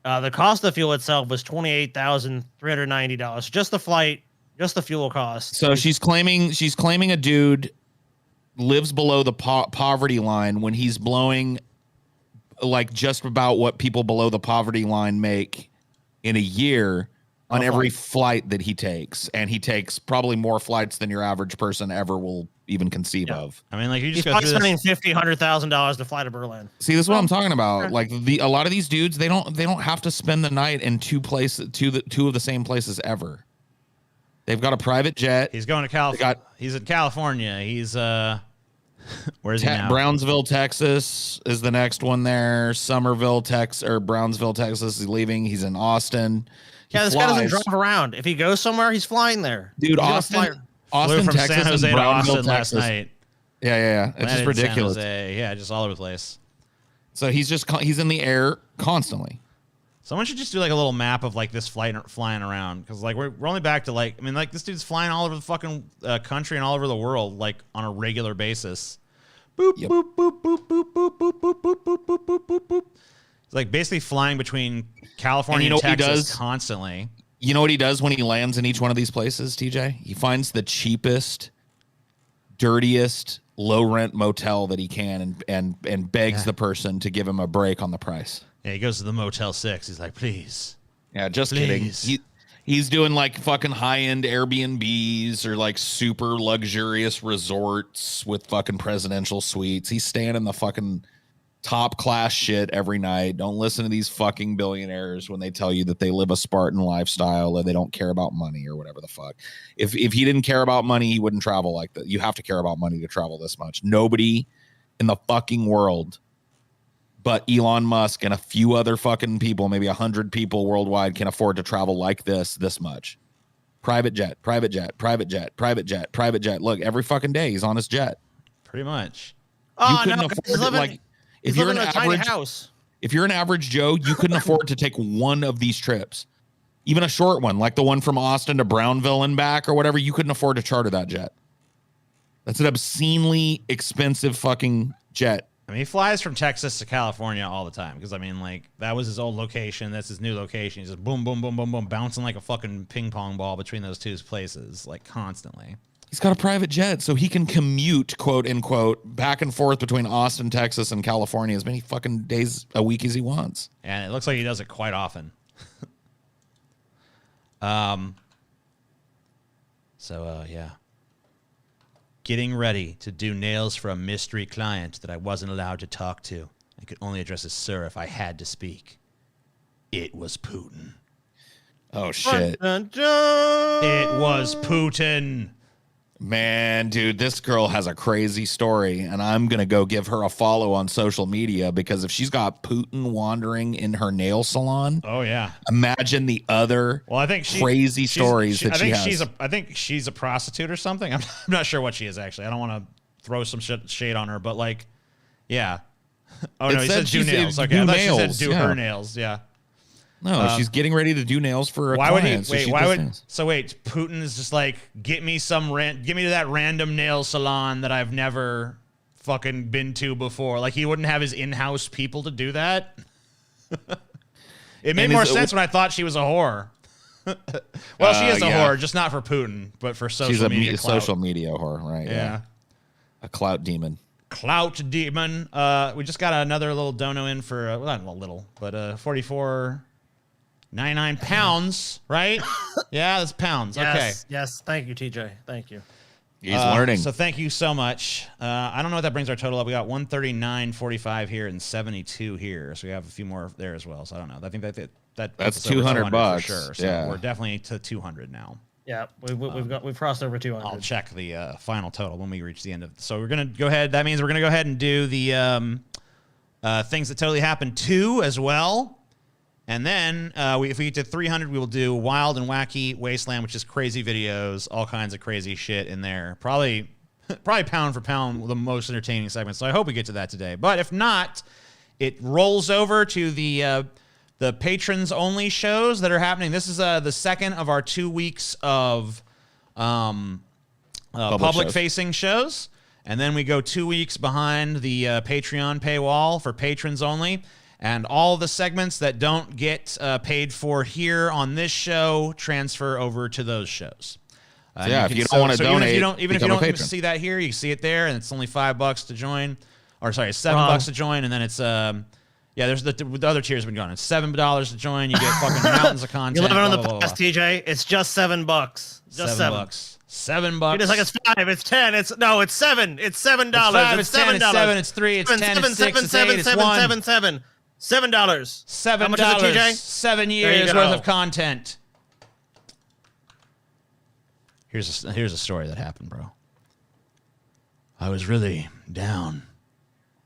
The cost of the fuel itself was $28,390. Just the flight, just the fuel cost. So she's claiming a dude lives below the poverty line when he's blowing like just about what people below the poverty line make in a year on every flight that he takes. And he takes probably more flights than your average person ever will even conceive of. I mean, like you just he's go through spending $100,000 to fly to Berlin. See, this is what I'm talking about. Like a lot of these dudes, they don't have to spend the night in two of the same places ever. They've got a private jet. He's going to California. He's in California. He's where's he now? Brownsville, Texas is the next one there. Somerville, Texas, or Brownsville, Texas. He's leaving. He's in Austin. This guy doesn't drive around. If he goes somewhere, he's flying there. Dude, Austin, flew from Texas, San Jose and to Brownsville, Austin last Texas. night. Yeah. It's just ridiculous. Yeah, just all over the place. So he's in the air constantly. Someone should just do like a little map of like this flight flying around, because like we're only back to like, I mean, like this dude's flying all over the fucking country and all over the world like on a regular basis. Boop, Yep. boop, boop, boop, boop, boop, boop, boop, boop, boop, boop, boop, boop, boop. It's like basically flying between California and Texas constantly. You know what he does when he lands in each one of these places, TJ? He finds the cheapest, dirtiest, low rent motel that he can and begs the person to give him a break on the price. Yeah, he goes to the Motel 6. He's like, please. Yeah, just Please. kidding. He's doing like fucking high-end Airbnbs or like super luxurious resorts with fucking presidential suites. He's staying in the fucking top class shit every night. Don't listen to these fucking billionaires when they tell you that they live a Spartan lifestyle or they don't care about money or whatever the fuck. If he didn't care about money, he wouldn't travel like that. You have to care about money to travel this much. Nobody in the fucking world but Elon Musk and a few other fucking people, maybe 100 people worldwide, can afford to travel like this much. Private jet, private jet, private jet, private jet, private jet. Look, every fucking day he's on his jet. Pretty much. Oh, You couldn't no, afford he's it, living, like, he's if you're living an in a tiny average house. If you're an average Joe, you couldn't afford to take one of these trips. Even a short one, like the one from Austin to Brownville and back or whatever, you couldn't afford to charter that jet. That's an obscenely expensive fucking jet. I mean, he flies from Texas to California all the time because, I mean, like, that was his old location. That's his new location. He's just boom, boom, boom, boom, boom, bouncing like a fucking ping pong ball between those two places, like, constantly. He's got a private jet, so he can commute, quote unquote, back and forth between Austin, Texas, and California as many fucking days a week as he wants. And it looks like he does it quite often. Yeah. Getting ready to do nails for a mystery client that I wasn't allowed to talk to. I could only address as sir if I had to speak. It was Putin. Oh, shit. Dun, dun. It was Putin. Man, dude, this girl has a crazy story, and I'm going to go give her a follow on social media because if she's got Putin wandering in her nail salon, Oh, yeah. imagine the other Well, I think crazy stories that she has. I think she's a prostitute or something. I'm not sure what she is, actually. I don't want to throw some shade on her, but, like, yeah. Oh, It no, he said said do she said nails. Okay, do I thought she nails, said do yeah. her nails, yeah. No, she's getting ready to do nails for a Why client. would he? so Wait, she why does would? nails. So wait, Putin is just like, get me to that random nail salon that I've never fucking been to before. Like he wouldn't have his in-house people to do that. It made And more is it- sense when I thought she was a whore. Well, she is a yeah. whore, just not for Putin, but for social She's a media. Clout. social media whore, right? Yeah. A clout demon. Clout demon. We just got another little dono in for well, not a little, but 44.99 pounds, right? Yeah, that's pounds. Yes, Okay. yes. Thank you, TJ. Thank you. He's learning. So thank you so much. I don't know what that brings our total up. We got 139.45 here and 72 here. So we have a few more there as well. So I don't know. I think that's That's puts us over 200 bucks. for sure. So Yeah. we're definitely to 200 now. Yeah, we've crossed over 200. I'll check the final total when we reach the end of. So we're gonna go ahead. That means we're gonna go ahead and do the things that totally happened 2 as well. And then if we get to 300, we will do Wild and Wacky Wasteland, which is crazy videos, all kinds of crazy shit in there. Probably pound for pound the most entertaining segment. So I hope we get to that today. But if not, it rolls over to the patrons only shows that are happening. This is the second of our 2 weeks of public facing shows. And then we go 2 weeks behind the Patreon paywall for patrons only. And all the segments that don't get paid for here on this show transfer over to those shows. Yeah, if you don't want to donate, even if you become a don't patron. see that here, you see it there, and it's only $5 to join, or sorry, $7 to join, and then it's there's the other tiers have been going. It's $7 to join. You get fucking mountains of content. You're living on blah, the blah, blah, past, TJ. It's just $7. Just $7. $7. It is like it's 5. It's 10. It's 7. It's $7. It's 5, it's 10, $7. it's 7, it's 3, it's 10, it's 6, it's 8, it's 1. $7. $7. $7. How much is it, TJ? 7 There you years go. worth of content. Here's a story that happened, bro. I was really down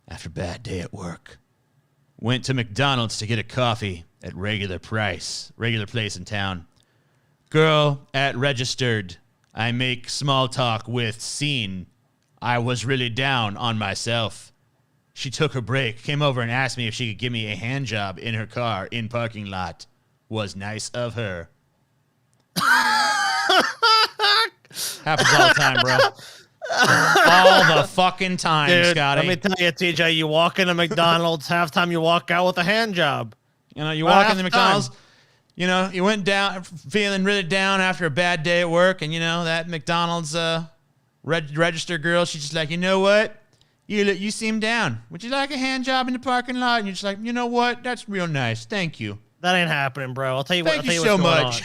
after a bad day at work. Went to McDonald's to get a coffee at regular place in town. Girl at registered. I make small talk with scene. I was really down on myself. She took her break, came over and asked me if she could give me a hand job in her car in parking lot. Was nice of her. Happens all the time, bro. All the fucking time, Dude, Scotty. let me tell you, TJ, you walk into McDonald's, halftime you walk out with a hand job. You know, you walk into McDonald's, you know, you went down, feeling really down after a bad day at work, and, you know, that McDonald's register girl, she's just like, you know what? You seem down. Would you like a hand job in the parking lot? And you're just like, you know what? That's real nice. Thank you. That ain't happening, bro. I'll tell you what. Thank you so much.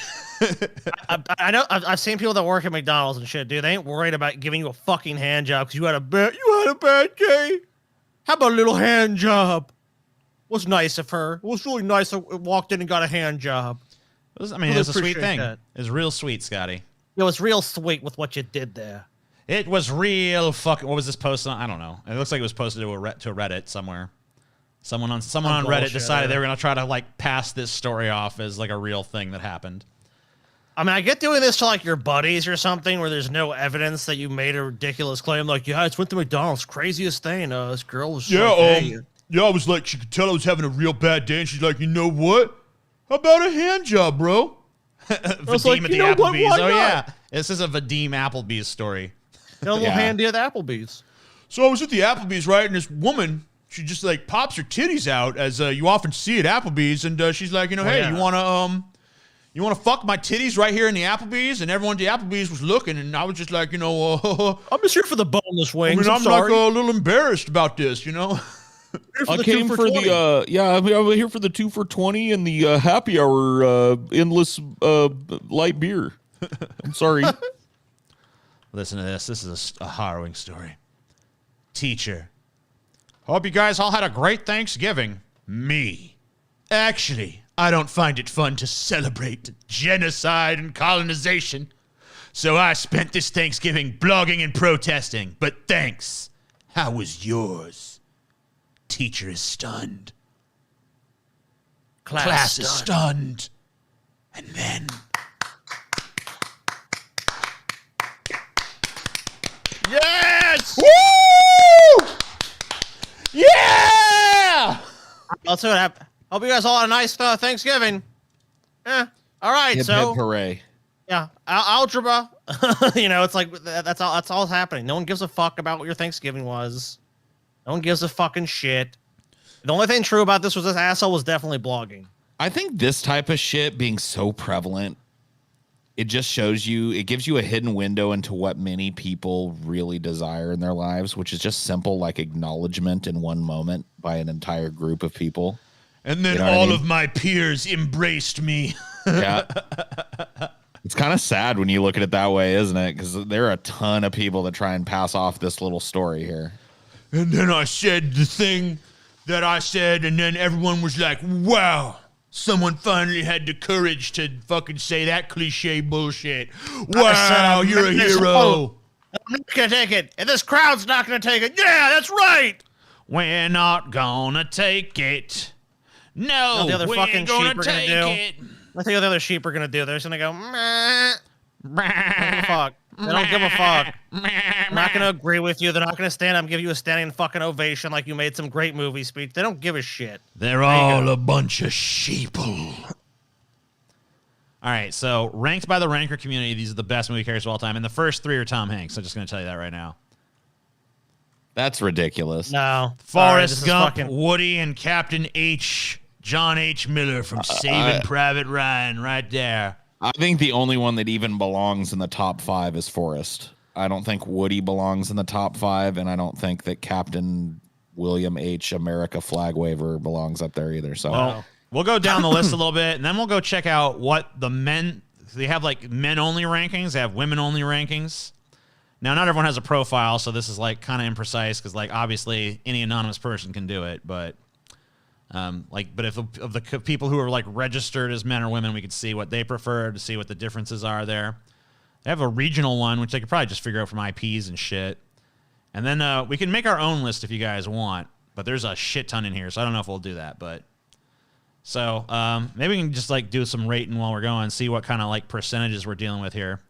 I know. I've seen people that work at McDonald's and shit, dude. They ain't worried about giving you a fucking hand job because you had a bad day. How about a little hand job? Was nice of her. It was really nice. I walked in and got a hand job. It was a sweet thing. It was real sweet, Scotty. It was real sweet with what you did there. It was real fucking. What was this post on? I don't know. It looks like it was posted to a Reddit somewhere. Someone on Reddit decided they were gonna try to like pass this story off as like a real thing that happened. I mean, I get doing this to like your buddies or something where there's no evidence that you made a ridiculous claim. Like, yeah, I just went to McDonald's, craziest thing. This girl was I was like, she could tell I was having a real bad day, and she's like, you know what? How about a hand job, bro? Vadim at the Applebee's. Oh yeah, this is a Vadim Applebee's story. Got a little handy at the Applebee's. So I was at the Applebee's, right? And this woman, she just like pops her titties out as you often see at Applebee's, and she's like, you know, hey, you wanna fuck my titties right here in the Applebee's? And everyone at the Applebee's was looking, and I was just like, you know, I'm just here for the boneless wings. I'm sorry. like a little embarrassed about this, you know. I came for the I'm here for the 2 for $20 and the happy hour endless light beer. I'm sorry. Listen to this. This is a harrowing story. Teacher. Hope you guys all had a great Thanksgiving. Me. Actually, I don't find it fun to celebrate genocide and colonization. So I spent this Thanksgiving blogging and protesting. But thanks. How was yours? Teacher is stunned. Class is stunned. And then... Yes! Woo! Yeah! Let's see what happened. Hope you guys all had a nice Thanksgiving. All right, hip, so hip, hooray. Yeah, algebra. You know, it's like that's all happening. No one gives a fuck about what your Thanksgiving was. No one gives a fucking shit. The only thing true about this was this asshole was definitely blogging. I think this type of shit being so prevalent, it just shows you, it gives you a hidden window into what many people really desire in their lives, which is just simple, like acknowledgement in one moment by an entire group of people. And then all of my peers embraced me. Yeah. It's kind of sad when you look at it that way, isn't it? Because there are a ton of people that try and pass off this little story here. And then I said the thing that I said, and then everyone was like, wow. Someone finally had the courage to fucking say that cliche bullshit. Wow, you're a hero. I'm not gonna take it. And this crowd's not gonna take it. Yeah, that's right. We're not gonna take it. No, the other we fucking ain't gonna sheep are gonna take do. it. I think what the other sheep are gonna do. They're just gonna go, meh. Fuck. They don't give a fuck. I'm not gonna agree with you. They're not gonna stand up and give you a standing fucking ovation like you made some great movie speech. They don't give a shit. They're all a bunch of sheeple. All right, so ranked by the ranker community, these are the best movie characters of all time, and the first 3 are Tom Hanks. I'm just gonna tell you that right now. That's ridiculous. No. Forrest Gump, Woody, and Captain H. John H. Miller from Saving Private Ryan, right there. I think the only one that even belongs in the top 5 is Forrest. I don't think Woody belongs in the top 5, and I don't think that Captain William H. America Flag Waver belongs up there either. So well, we'll go down the list a little bit, and then we'll go check out what the men. They have like men-only rankings. They have women-only rankings. Now, not everyone has a profile, so this is like kind of imprecise because, like, obviously any anonymous person can do it, but. But if of the people who are like registered as men or women, we could see what they prefer to see what the differences are there. They have a regional one, which they could probably just figure out from IPs and shit. And then we can make our own list if you guys want, but there's a shit ton in here, so I don't know if we'll do that. But so maybe we can just like do some rating while we're going, see what kind of like percentages we're dealing with here.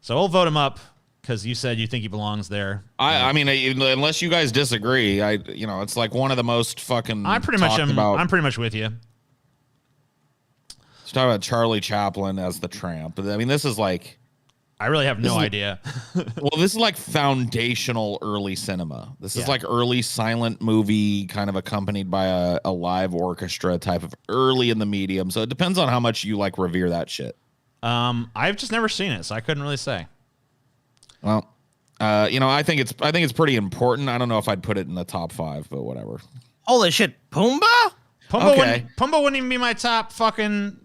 So we'll vote them up because you said you think he belongs there. I mean, unless you guys disagree, it's like one of the most fucking. I'm pretty much with you. Let's talk about Charlie Chaplin as the tramp. I mean, this is like. I really have no idea. Well, this is like foundational early cinema. This is like early silent movie, kind of accompanied by a live orchestra type of early in the medium. So it depends on how much you like revere that shit. I've just never seen it, so I couldn't really say. Well, I think it's pretty important. I don't know if I'd put it in the top 5, but whatever. Holy shit, Pumbaa? Pumbaa wouldn't even be my top fucking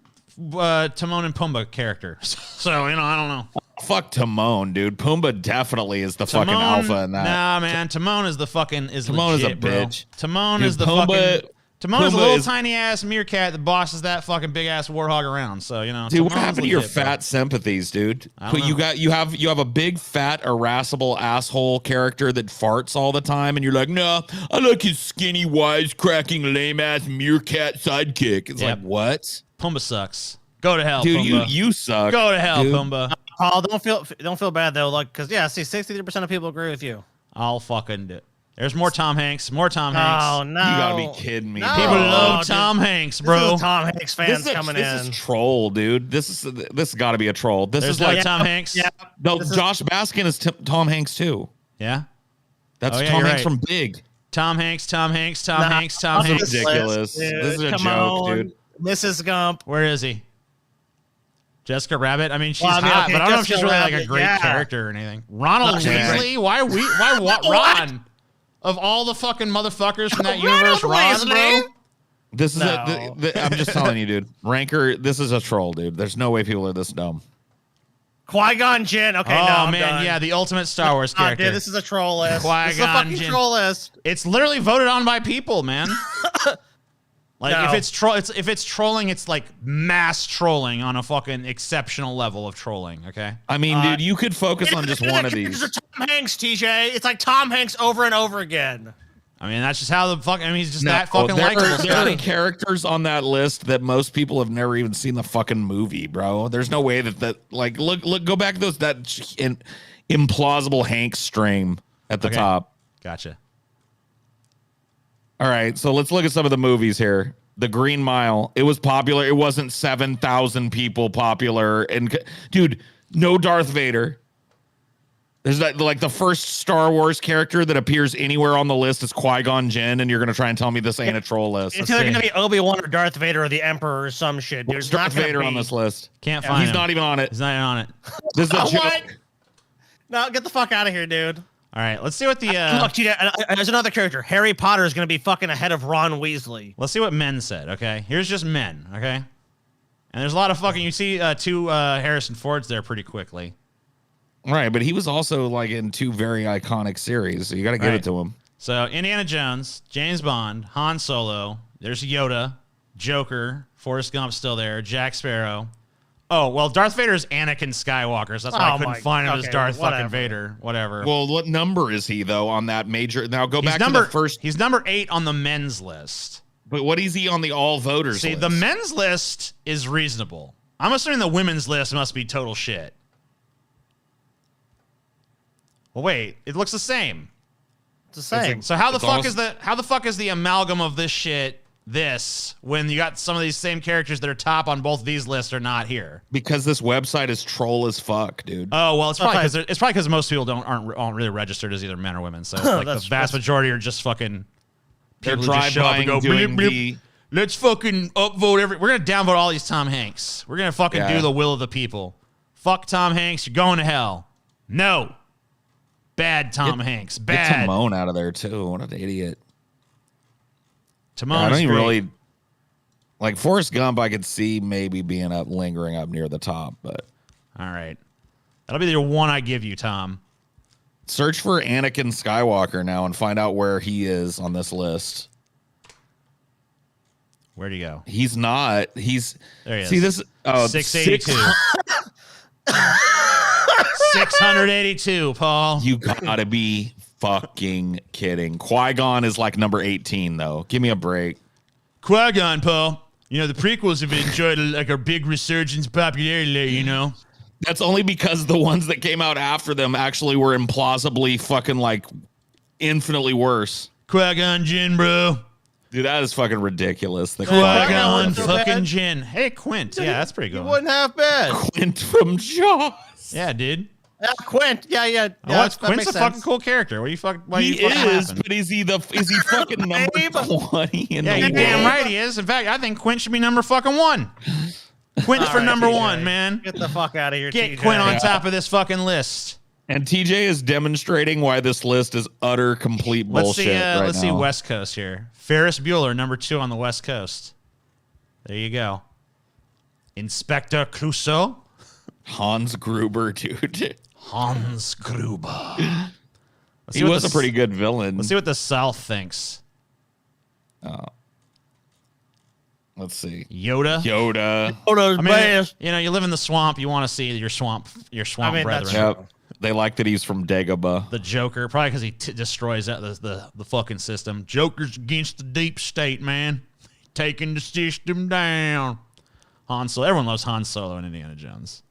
Timon and Pumbaa character. So, I don't know. Fuck Timon, dude. Pumbaa definitely is the fucking alpha in that. Nah, man. Timon is the fucking Timon legit, is a bitch. Bro. Timon dude, is the fucking. Timon is a little tiny ass meerkat that bosses that fucking big ass warthog around. So dude, Timon's what happened to your legit, fat sympathies, dude? I don't know. You have a big fat irascible asshole character that farts all the time, and you're like, nah, I like his skinny, wisecracking, lame ass meerkat sidekick. It's like, what? Pumbaa sucks. Go to hell, dude. Pumbaa. You suck. Go to hell, dude. Pumbaa. Paul, don't feel bad though, like, because see, 63% of people agree with you. I'll fucking do it. There's more Tom Hanks. Oh no! You gotta be kidding me. No. People bro. love Tom Hanks, bro. This is Tom Hanks fans coming in. This is troll, dude. This has got to be a troll. This There's is like Tom Hanks. Yeah. no. Josh Baskin is Tom Hanks too. Yeah. That's Oh, yeah, Tom you're Hanks right. from Big. Tom Hanks. Tom Hanks. Tom Nah, Hanks. Tom off Hanks. this Ridiculous. list, dude. This is a Come joke, on. dude. Mrs. Gump. Where is he? Jessica Rabbit. I mean, she's Well, I mean, hot, okay, but I don't know if she's Jessica really like a Rabbit, great yeah. character or anything. Ronald Okay. Weasley. Why Ron? Of all the fucking motherfuckers from that universe, Ron, Weasley? bro. This is No. I'm just telling you, dude. Ranker, this is a troll, dude. There's no way people are this dumb. Qui-Gon Jinn. Okay, no, Oh I'm man, done. yeah, the ultimate Star Wars character. Dude, this is a troll list. Qui-Gon This is a fucking Jinn. troll list. It's literally voted on by people, man. Like No. if it's trolling, it's like mass trolling on a fucking exceptional level of trolling. Okay. I mean, dude, you could focus on just one of It's these. a Tom Hanks, TJ. It's like Tom Hanks over and over again. I mean, that's just how the fuck. I mean, he's just that fucking there likable. are Scotty. characters on that list that most people have never even seen the fucking movie, bro. There's no way that like look go back to that implausible Hanks stream at the Okay. top. Gotcha. All right, so let's look at some of the movies here. The Green Mile. It was popular. It wasn't 7,000 people popular. And dude, no Darth Vader. There's that, like the first Star Wars character that appears anywhere on the list is Qui-Gon Jinn, and you're gonna try and tell me this ain't a troll list. It's either going to be Obi-Wan or Darth Vader or the Emperor or some shit. Dude. Where's It's not Darth gonna Vader be. on this list? Can't Yeah, find He's him. not even on it. He's not even on it. This is a joke. What? No, get the fuck out of here, dude. All right, let's see what the Look, TJ, there's another character. Harry Potter is going to be fucking ahead of Ron Weasley. let's see what men said. Okay, here's just men. Okay, and there's a lot of fucking. You see two Harrison Fords there pretty quickly. Right, but he was also like in 2 very iconic series, so you got to give Right. it to him. So Indiana Jones, James Bond, Han Solo. There's Yoda, Joker, Forrest Gump still there, Jack Sparrow. Oh well, Darth Vader is Anakin Skywalker, so that's why I Oh couldn't my- find him as okay, Darth whatever. fucking Vader. Whatever. Well, what number is he though on that major? Now go he's back number to the first. He's number 8 on the men's list. But what is he on the all voters See, list? the men's list is reasonable. I'm assuming the women's list must be total shit. Well, wait, it looks the same. It's the same. So how the It's fuck is the amalgam of this shit this when you got some of these same characters that are top on both these lists are not here? Because this website is troll as fuck, dude. Oh well, it's probably Okay. because most people aren't really registered as either men or women. So like the That's- vast majority are just fucking. They're people who just show up and drive-bying go, doing bleep, bleep. the. Let's fucking upvote every. We're gonna downvote all these Tom Hanks. We're gonna fucking Yeah. do the will of the people. Fuck Tom Hanks. You're going to hell. No. Bad Tom Hanks. Get Bad. Timon out of there too. What an idiot. Timon I don't is even great. really like Forrest Gump. I could see maybe being lingering up near the top, but All right. That'll be the one I give you, Tom. search for Anakin Skywalker now and find out where he is on this list. Where'd he go? He's not. He's There he is. see this. Oh, 682. 682, Paul. You gotta be fucking kidding. Qui-Gon is like number 18 though. Give me a break. Qui-Gon, Paul. You know, the prequels have enjoyed like a big resurgence in popularity lately, you know? That's only because the ones that came out after them actually were implausibly fucking like infinitely worse. Qui-Gon Jinn, bro. Dude, that is fucking ridiculous. The Qui-Gon so fucking bad. Jinn. Hey, Quint. Yeah, that's pretty He good. wasn't half bad. Quint from Jaws. Yeah, dude. Yeah, Quint. Yeah. Quint's that a makes fucking sense. cool character. What are you fucking? Why He you fucking is, laughing? but is he fucking number Babe. 20 in Yeah, the you're damn world? right he is. In fact, I think Quint should be number fucking 1. Quint's All for right, number TJ. 1, man. Get the fuck out of here, Get TJ. Quint on top of this fucking list. And TJ is demonstrating why this list is utter complete bullshit Let's see now. West Coast here. Ferris Bueller, number 2 on the West Coast. There you go. Inspector Clouseau. Hans Gruber, dude. Hans Gruber. He was a pretty good villain. Let's see what the South thinks. Let's see. Yoda. Photos I mean, best. you know, you live in the swamp. You want to see your swamp I mean, brethren. that's- Yep. They like that he's from Dagobah. The Joker, probably because he destroys the fucking system. Joker's against the deep state, man. Taking the system down. Han Solo. Everyone loves Han Solo and Indiana Jones.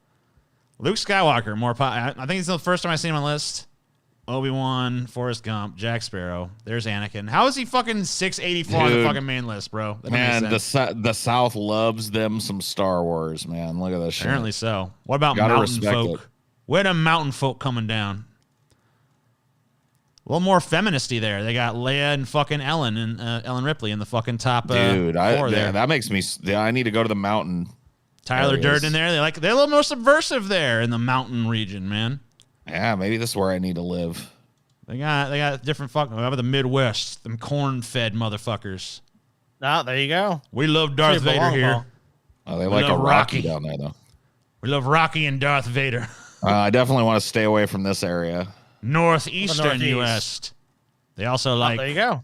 Luke Skywalker, I think it's the first time I've seen him on the list. Obi-Wan, Forrest Gump, Jack Sparrow. There's Anakin. How is he fucking 684 on the Dude. fucking main list, bro? That Man, doesn't make sense. the South loves them some Star Wars, man. Look at this shit. Apparently so. What about Gotta mountain respect folk? it. Where the mountain folk coming down? A little more feministy there. They got Leia and fucking Ellen and Ellen Ripley in the fucking top Dude, four there. that makes me. I need to go to the mountain. Tyler areas. Durden in there. They're a little more subversive there in the mountain region, man. Yeah, maybe this is where I need to live. They got different fucking. How about the Midwest? Them corn-fed motherfuckers. Oh, there you go. We love Darth Pretty Vader long here. ball. Oh, they We like a love Rocky Rocky. down there, though. We love Rocky and Darth Vader. I definitely want to stay away from this area. Northeastern Northeast. U.S. They also Oh, like. there you go.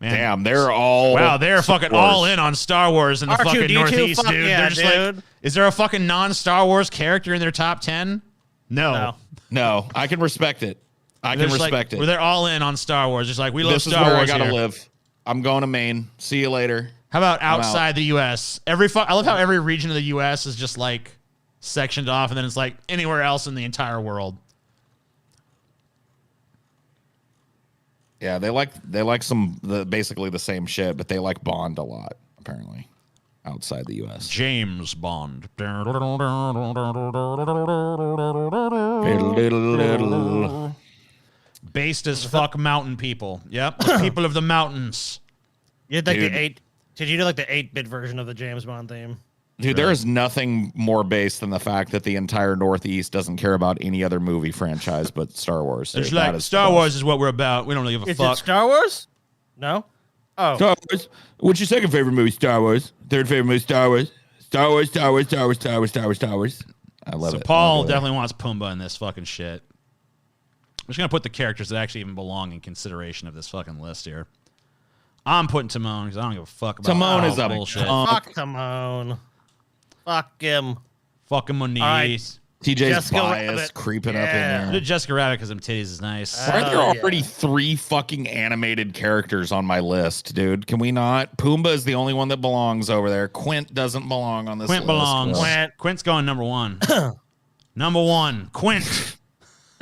Man, Damn, they're all. wow, they're fucking Star Wars. all in on Star Wars in the R2D2, fucking Northeast, fuck dude. yeah, They're just like, dude. is there a fucking non-Star Wars character in their top 10? No. No. No, I can respect it. I They're can just like- respect Where it. they're all in on Star Wars. Just like, we love This is Star where Wars I gotta here. live. I'm going to Maine. See you later. How about out. outside the U.S.? I love how every region of the U.S. is just like sectioned off, and then it's like anywhere else in the entire world. Yeah, they like basically the same shit, but they like Bond a lot apparently outside the U.S. James Bond. Based as fuck mountain people. Yep. The people of the mountains. You had like Dude. the 8. Did you do like the 8-bit version of the James Bond theme? Dude, there is nothing more based than the fact that the entire Northeast doesn't care about any other movie franchise but Star Wars. Dude. It's That like is Star the best. Wars is what we're about. We don't really give a Is fuck. it Star Wars? No. Oh, Star Wars. What's your second favorite movie? Star Wars. Third favorite movie? Star Wars. Star Wars. Star Wars. Star Wars. Star Wars. Star Wars. Star Wars. I love So it. Paul Love it. definitely wants Pumbaa in this fucking shit. I'm just gonna put the characters that actually even belong in consideration of this fucking list here. I'm putting Timon because I don't give a fuck about Timon all is a bullshit. fuck Timon. Fuck him. Fucking Moniz. right. TJ's Jessica bias Rabbit. creeping up Yeah. in I there. did Jessica Rabbit because them titties is nice. Why are there Oh, yeah. already 3 fucking animated characters on my list, dude? Can we not? Pumbaa is the only one that belongs over there. Quint doesn't belong on this Quint list. belongs. Quint. Quint's going number 1. Number 1, Quint.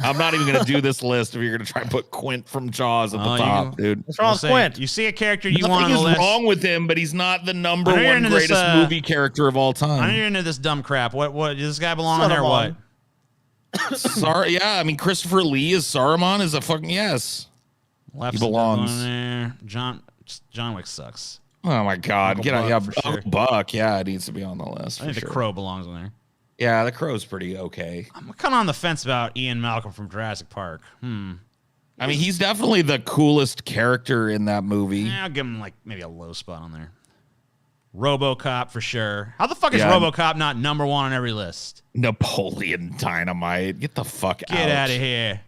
I'm not even going to do this list if you're going to try and put Quint from Jaws at the Oh, you top, go. dude. What's wrong with Say, Quint? You see a character you Nothing want on the is list. wrong with him, but he's not the number I know you're one into this, greatest movie character of all I know time. you're into this dumb crap. What does this guy belong Son on there? of What? one. Sorry, yeah. I mean, Christopher Lee as Saruman is a fucking yes. Left He belongs. there. John Wick sucks. Oh my God, Uncle get out! Buck, Yeah, for sure. Uncle Buck. Yeah, it needs to be on the list. I For think sure. the Crow belongs on there. Yeah, the Crow's pretty okay. I'm kind of on the fence about Ian Malcolm from Jurassic Park. I mean, he's definitely the coolest character in that movie. Yeah, I'll give him like maybe a low spot on there. RoboCop for sure. How the fuck is Yeah. RoboCop not number 1 on every list? Napoleon Dynamite. Get the fuck out. Get out of here.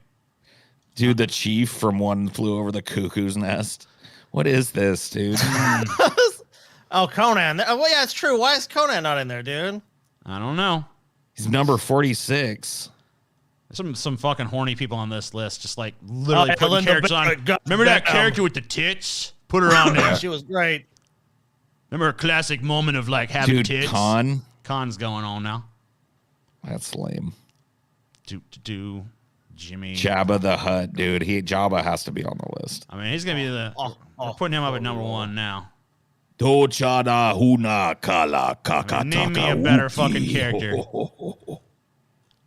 Dude, the chief from One Flew Over the Cuckoo's Nest. What is this, dude? Oh, Conan. Well, yeah, it's true. Why is Conan not in there, dude? I don't know. He's number 46. There's some fucking horny people on this list, just like literally yeah, putting Linda characters on. Blair, Remember that goddamn. character with the tits? Put her on there. She was great. Remember a classic moment of like having Dude, tits? Khan. Khan's going on now. That's lame. Jimmy. Jabba the Hutt, dude. Jabba has to be on the list. I mean, he's gonna be we're putting him up at number 1 now. Tochada huna kala I mean, name me a better fucking character.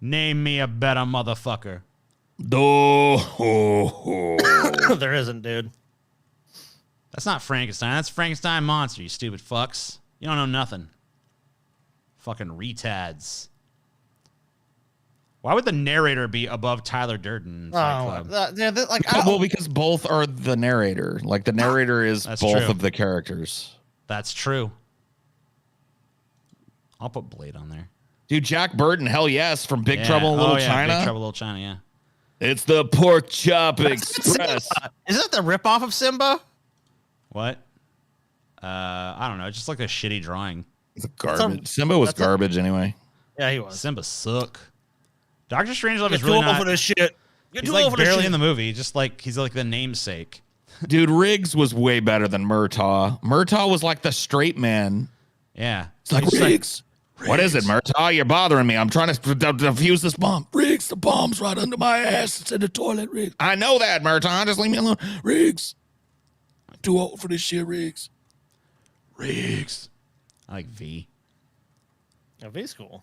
Name me a better motherfucker. There isn't, dude. That's not Frankenstein. That's Frankenstein monster, you stupid fucks. You don't know nothing. Fucking retards. Why would the narrator be above Tyler Durden in Fight Club? Well, because both are the narrator. Like, the narrator is That's both true. of the characters. That's true. I'll put Blade on there. Dude, Jack Burton, hell yes, from Big Trouble in Little China. Big Trouble in Little China, yeah. It's the Pork Chop Express. Is that the ripoff of Simba? What? I don't know. It's just like a shitty drawing. It's garbage. Simba was garbage anyway. Yeah, he was. Simba suck. Doctor Strangelove is You're really too old not. for this shit. You're He's too like old for this barely shit. in the movie. Just like he's like the namesake. Dude, Riggs was way better than Murtaugh. Murtaugh was like the straight man. Yeah. It's like, Riggs. What is it, Murtaugh? You're bothering me. I'm trying to defuse this bomb. Riggs, the bomb's right under my ass. It's in the toilet, Riggs. I know that, Murtaugh. Just leave me alone. Riggs. I'm too old for this shit, Riggs. Riggs. I like V. Yeah, V's cool.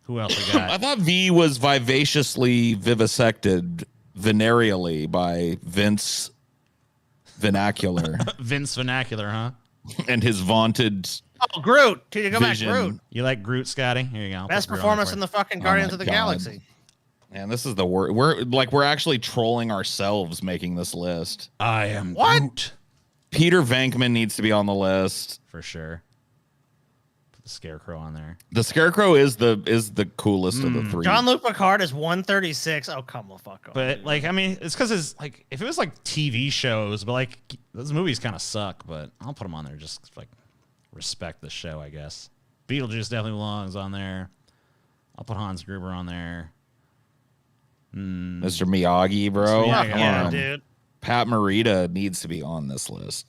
Who else we got? I thought V was vivaciously vivisected venereally by Vince Vernacular Vince Vernacular, huh? and his vaunted Oh, Groot. Dude, go back, vision. Groot. You like Groot, Scotty? Here you go. I'll Best put Groot on performance for in you. the fucking Guardians my of the God. Galaxy. Man, this is the worst. We're actually trolling ourselves making this list. I am What? Groot. Peter Venkman needs to be on the list. For sure. Put the Scarecrow on there. The Scarecrow is the coolest of the three. Jean-Luc Picard is 136. Oh, come the fuck on. But like, I mean, it's because it's like if it was like TV shows, but like those movies kind of suck. But I'll put them on there just like respect the show, I guess. Beetlejuice definitely belongs on there. I'll put Hans Gruber on there. Mr. Miyagi, bro. Mr. Miyagi, Come yeah, on. dude. Pat Morita needs to be on this list.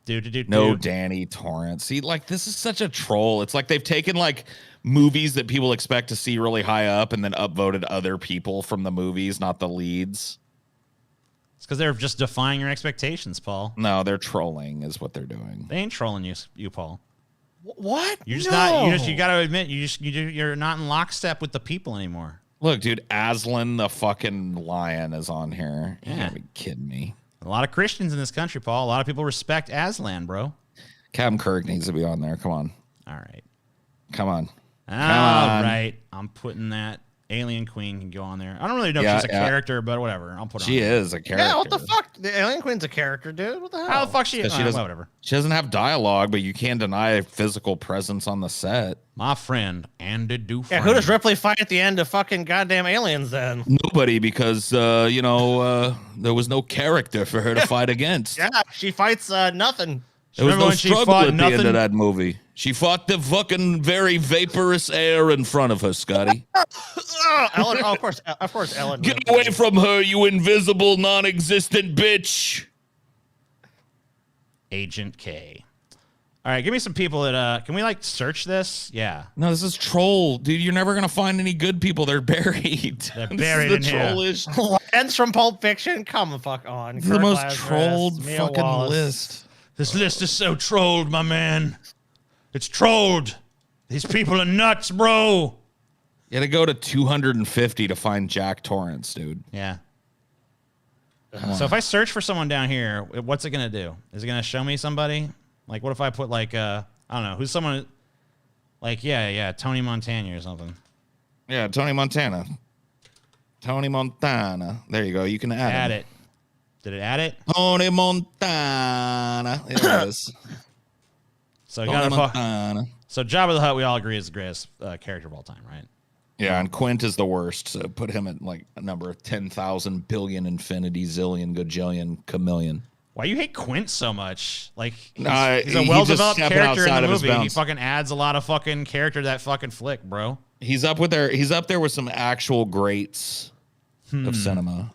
Dude. No Danny Torrance. See, like, this is such a troll. It's like they've taken like movies that people expect to see really high up and then upvoted other people from the movies, not the leads. It's because they're just defying your expectations, Paul. No, they're trolling is what they're doing. They ain't trolling you, Paul. What? You're just No. not. You got to admit, you're not in lockstep with the people anymore. Look, dude, Aslan the fucking lion is on here. You Yeah. gotta be kidding me. A lot of Christians in this country, Paul. A lot of people respect Aslan, bro. Captain Kirk needs to be on there. Come on. All right. Come on. All on. right. I'm putting that. Alien Queen can go on there. I don't really know Yeah, if she's a yeah. character, but whatever. I'll put her She on there. is a character. Yeah, what the fuck? The Alien Queen's a character, dude. What the hell? How the fuck she? 'Cause she doesn't- Whatever. She doesn't have dialogue, but you can't deny a physical presence on the set. My friend, Andy Dufresne. Yeah, who does Ripley fight at the end of fucking goddamn Aliens then? Nobody, because there was no character for her to fight against. Yeah, she fights nothing. There was Remember no when she struggle fought at the end nothing? of that movie. She fought the fucking very vaporous air in front of her, Scotty. Ellen, of course, Ellen. Get away from her, you invisible, non-existent bitch. Agent K. All right, give me some people that can we like search this? Yeah. No, this is troll, dude. You're never gonna find any good people. They're buried. They're This buried is in the here. trollish. Ends from Pulp Fiction. Come the fuck on. This is the Kirk most Lazarus, trolled Mia fucking Wallace. list. This list is so trolled, my man. It's trolled. These people are nuts, bro. You had to go to 250 to find Jack Torrance, dude. Yeah. So if I search for someone down here, what's it gonna do? Is it gonna show me somebody? Like, what if I put like I don't know, who's someone like Tony Montana or something? Yeah, Tony Montana. Tony Montana. There you go. You can add him. It. Did it add it? Tony Montana. There it is. So Tony Montana. So Jabba the Hutt, we all agree is the greatest character of all time, right? Yeah, and Quint is the worst. So put him at like a number of 10,000 billion, infinity, zillion, gajillion, chameleon. Why you hate Quint so much? Like he's He's a just well-developed stepping character in outside the of his movie. He bounds. fucking adds a lot of fucking character to that fucking flick, bro. He's up there with some actual greats of cinema.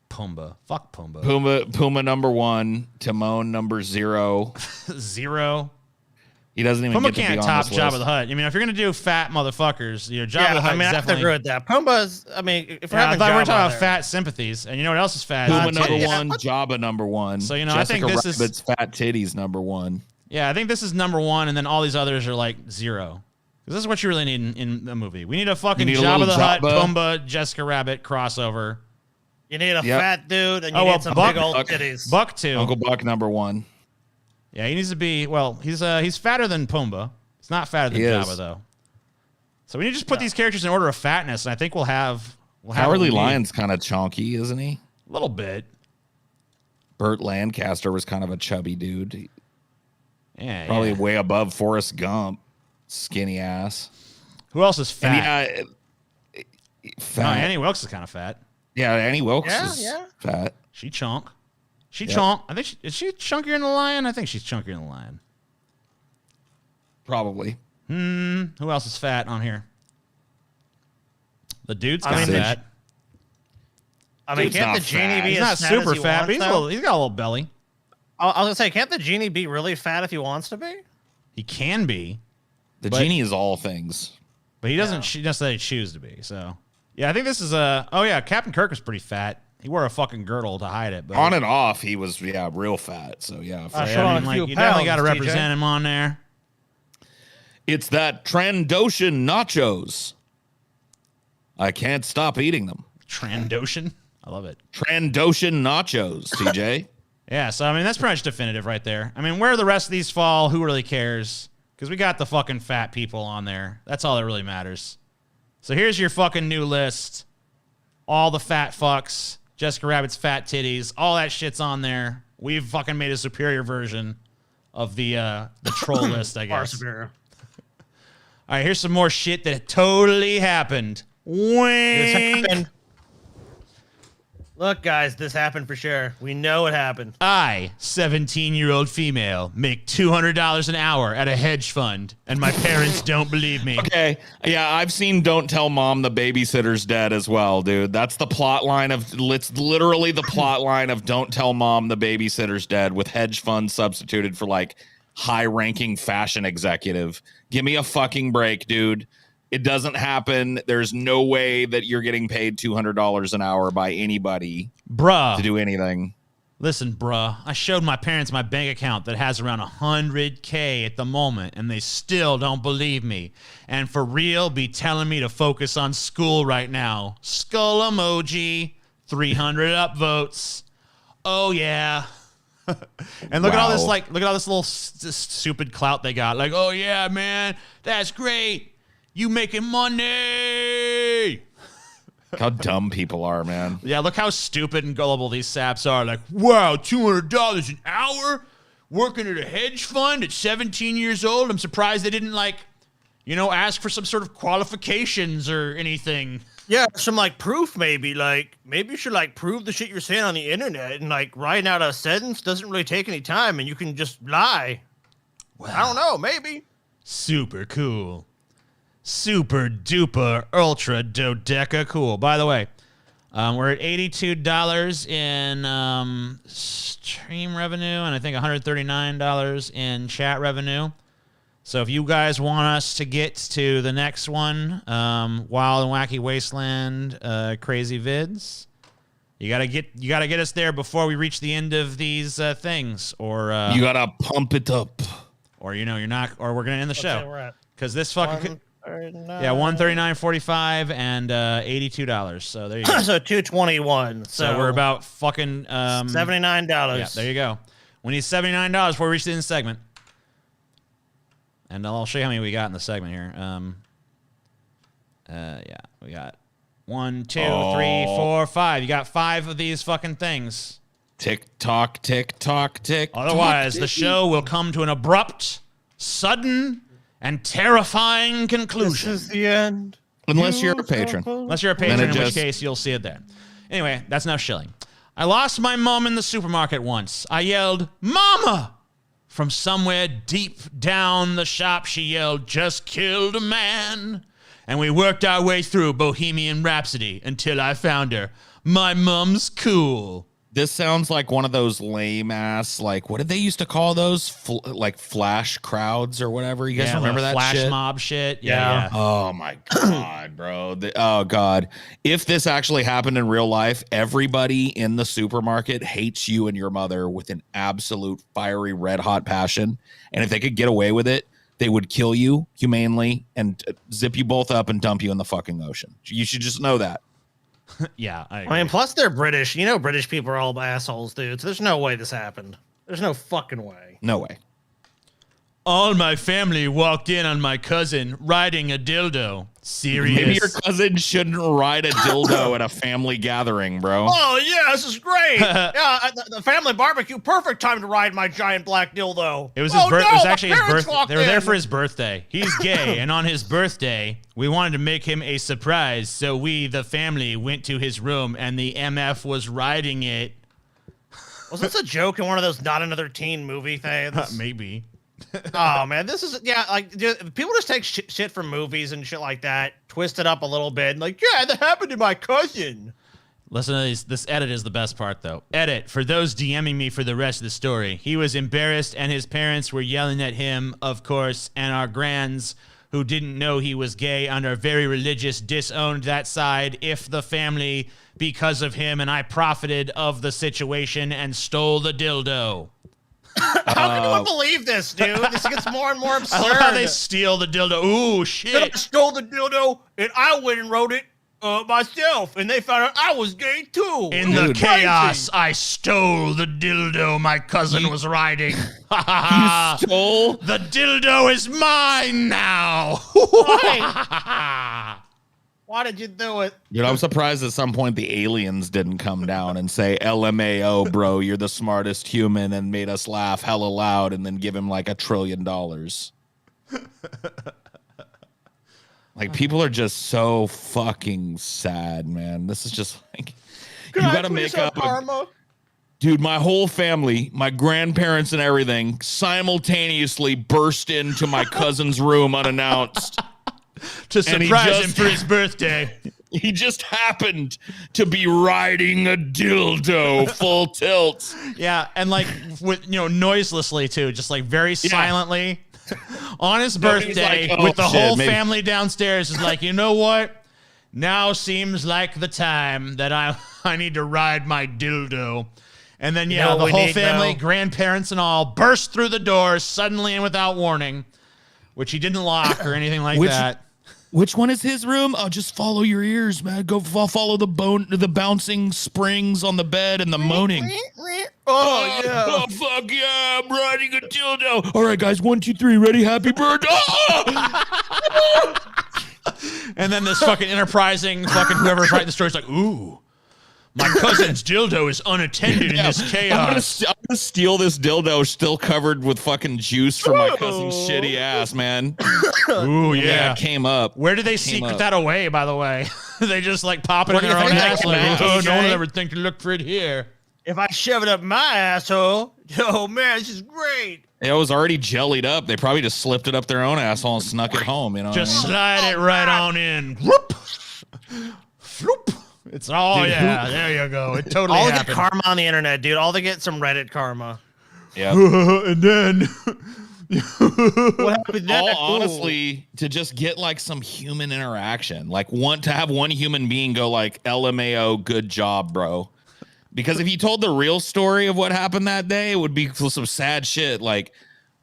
Pumbaa. Fuck Pumbaa. Puma number 1, Timon number 0. 0. He doesn't even Pumbaa get to be can't on top this Jabba list. the Hutt. I mean, if you're gonna do fat motherfuckers, Jabba the Yeah, Hutt I mean, I have to definitely. agree with that. Pumbaa's. I mean, if we're Yeah, I having thought we were Jabba talking about there- fat sympathies, and you know what else is fat? Pumbaa number Titties. one, Jabba number one. So, I think Jessica this is. Rabbit's fat titties number one. Yeah, I think this is number one, and then all these others are like 0. Because this is what you really need in a movie. We need a fucking need a Jabba little the Hutt, Jabba. Pumbaa, Jessica Rabbit crossover. You need a Yep. fat dude, and you Oh, well, need some Buck- big old Buck- titties. Buck 2. Uncle Buck number one. Yeah, he needs to be. Well, he's fatter than Pumbaa. He's not fatter than He Jabba is. though. So we need to just put these characters in order of fatness, and I think we'll have Cowardly what we need. Lion's kind of chonky, isn't he? A little bit. Burt Lancaster was kind of a chubby dude. Yeah, Probably yeah. way above Forrest Gump. Skinny ass. Who else is fat? And No, fat. Annie Wilkes is kind of fat. Yeah, Annie Wilkes Yeah, is yeah. fat. She chunk. She Yep. chunk. I think is she chunkier than the lion? I think she's chunkier than the lion. Probably. Who else is fat on here? The dude's I kind of mean, fat. I mean, Dude's can't not the genie fat. be He's as not fat super as he fat, but wants, he's got a little belly. I was gonna say, can't the genie be really fat if he wants to be? He can be, The But- genie is all things. but he doesn't necessarily choose to be. So, yeah, I think this is a. Oh yeah, Captain Kirk was pretty fat. He wore a fucking girdle to hide it. But On and off, he was real fat. So yeah, I yeah, showed I on mean, a like, few you definitely got to pounds, TJ. represent him on there. it's that Trandoshan nachos. I can't stop eating them. Trandoshan, I love it. Trandoshan nachos, TJ. Yeah, so I mean that's pretty much definitive right there. I mean, where the rest of these fall, who really cares? Because we got the fucking fat people on there. That's all that really matters. So here's your fucking new list. All the fat fucks, Jessica Rabbit's fat titties, all that shit's on there. We've fucking made a superior version of the troll list, I Far guess. superior. All right, here's some more shit that totally happened. This Wink. happened. Look, guys, this happened for sure. We know it happened. I, 17-year-old female, make $200 an hour at a hedge fund, and my parents don't believe me. Okay. Yeah, I've seen Don't Tell Mom the Babysitter's Dead as well, dude. That's the plot line of it's literally the plot line of Don't Tell Mom the Babysitter's Dead with hedge fund substituted for like high-ranking fashion executive. Give me a fucking break, dude. It doesn't happen. There's no way that you're getting paid $200 an hour by anybody Bruh. to do anything. Listen, bruh, I showed my parents my bank account that has around $100K at the moment, and they still don't believe me. And for real, be telling me to focus on school right now. Skull emoji, 300 upvotes. Oh, yeah. And look at all this, Wow. look at all this little stupid clout they got. Like, oh, yeah, man, that's great. You making money. How dumb people are, man. Yeah, look how stupid and gullible these saps are. Like, wow, $200 an hour? Working at a hedge fund at 17 years old? I'm surprised they didn't, ask for some sort of qualifications or anything. Yeah, some like proof maybe. Like maybe you should like prove the shit you're saying on the internet, and like writing out a sentence doesn't really take any time, and you can just lie. Wow. I don't know, maybe. Super cool. Super duper ultra dodeca cool. By the way, we're at $82 in stream revenue and I think $139 in chat revenue. So if you guys want us to get to the next one, Wild and Wacky Wasteland, Crazy Vids, you gotta get us there before we reach the end of these things, or You gotta pump it up. or you're not, or we're gonna end the Let's say show we're at because this fucking. 139. Yeah, $139.45 and $82. So there you go. So 221. So we're about fucking $79. Yeah, there you go. We need $79 before we reach the end segment. And I'll show you how many we got in the segment here. Yeah, we got 1, 2, 3, 4, 5. You got 5 of these fucking things. Tick tock, tick tock, tick. Otherwise, tock, the show will come to an abrupt, sudden, and terrifying This conclusion. is the end. Unless you're a patron. Unless you're a Then patron, it in which just- case you'll see it there. Anyway, that's now shilling. I lost my mom in the supermarket once. I yelled, "Mama!" From somewhere deep down the shop, she yelled, "Just killed a man." And we worked our way through Bohemian Rhapsody until I found her. My mom's cool. This sounds like one of those lame ass, like, what did they used to call those? Like flash crowds or whatever. You guys remember that flash shit? mob shit? Yeah. Oh my God, bro. Oh God. If this actually happened in real life, everybody in the supermarket hates you and your mother with an absolute fiery red hot passion. And if they could get away with it, they would kill you humanely and zip you both up and dump you in the fucking ocean. You should just know that. Yeah. I mean, plus they're British. You know, British people are all assholes, dude. So there's no way this happened. There's no fucking way. No way. All my family walked in on my cousin riding a dildo. Serious. Maybe your cousin shouldn't ride a dildo at a family gathering, bro. Oh, yeah, this is great. Yeah, the family barbecue, perfect time to ride my giant black dildo. It was his birthday. It was actually his birthday. They were there in. for his birthday. He's gay, and on his birthday, we wanted to make him a surprise. So we, the family, went to his room, and the MF was riding it. Was this a joke in one of those Not Another Teen movie things? Maybe. Oh man, this is like people just take shit from movies and shit like that, twist it up a little bit, and like, yeah, that happened to my cousin. Listen to these. This edit is the best part, though. Edit for those DMing me for the rest of the story. He was embarrassed, and his parents were yelling at him, of course, and our grands, who didn't know he was gay and are very religious, disowned that side. If the family, because of him, and I profited of the situation and stole the dildo. How can you believe this, dude? This gets more and more absurd. I love how they steal the dildo. Ooh, shit. I stole the dildo, and I went and wrote it myself, and they found out I was gay, too. In the chaos, I stole the dildo my cousin was riding. You stole? The dildo is mine now. Why did you do it? Dude, I'm surprised at some point the aliens didn't come down and say, LMAO, bro, you're the smartest human, and made us laugh hella loud, and then give him like $1 trillion. Like, people are just so fucking sad, man. This is just like, you gotta make up. Dude, my whole family, my grandparents and everything, simultaneously burst into my cousin's room unannounced. To surprise him for his birthday. He just happened to be riding a dildo full tilt. Yeah, and like with noiselessly too, just like very silently on his birthday like, with the whole family downstairs is like, you know what? Now seems like the time that I need to ride my dildo. And then the whole family, grandparents and all, burst through the doors suddenly and without warning, which he didn't lock or anything like that. Which one is his room? Oh, just follow your ears, man. Go follow the bouncing springs on the bed and the moaning. Oh, yeah. Oh, fuck yeah. I'm riding a dildo. All right, guys. 1, 2, 3. Ready? Happy birthday. Oh! And then this fucking enterprising fucking whoever's writing the story is like, ooh. My cousin's dildo is unattended in this chaos. I'm gonna steal this dildo still covered with fucking juice from my cousin's shitty ass, man. Ooh, yeah. It came up. Where did they secret that away, by the way? They just like pop it in their own think ass. they Like, can, no one TJ? would ever think to look for it here. If I shove it up my asshole, oh man, this is great. It was already jellied up. They probably just slipped it up their own asshole and snuck it home. You know, Just what slide it right on in. Whoop. Floop. It's there you go. It totally All happened. get karma on the internet, dude. All they get some Reddit karma. I mean? And then What happened next? All honestly, to just get like some human interaction, like want to have one human being go like, LMAO, good job, bro. Because if you told the real story of what happened that day, it would be some sad shit. Like,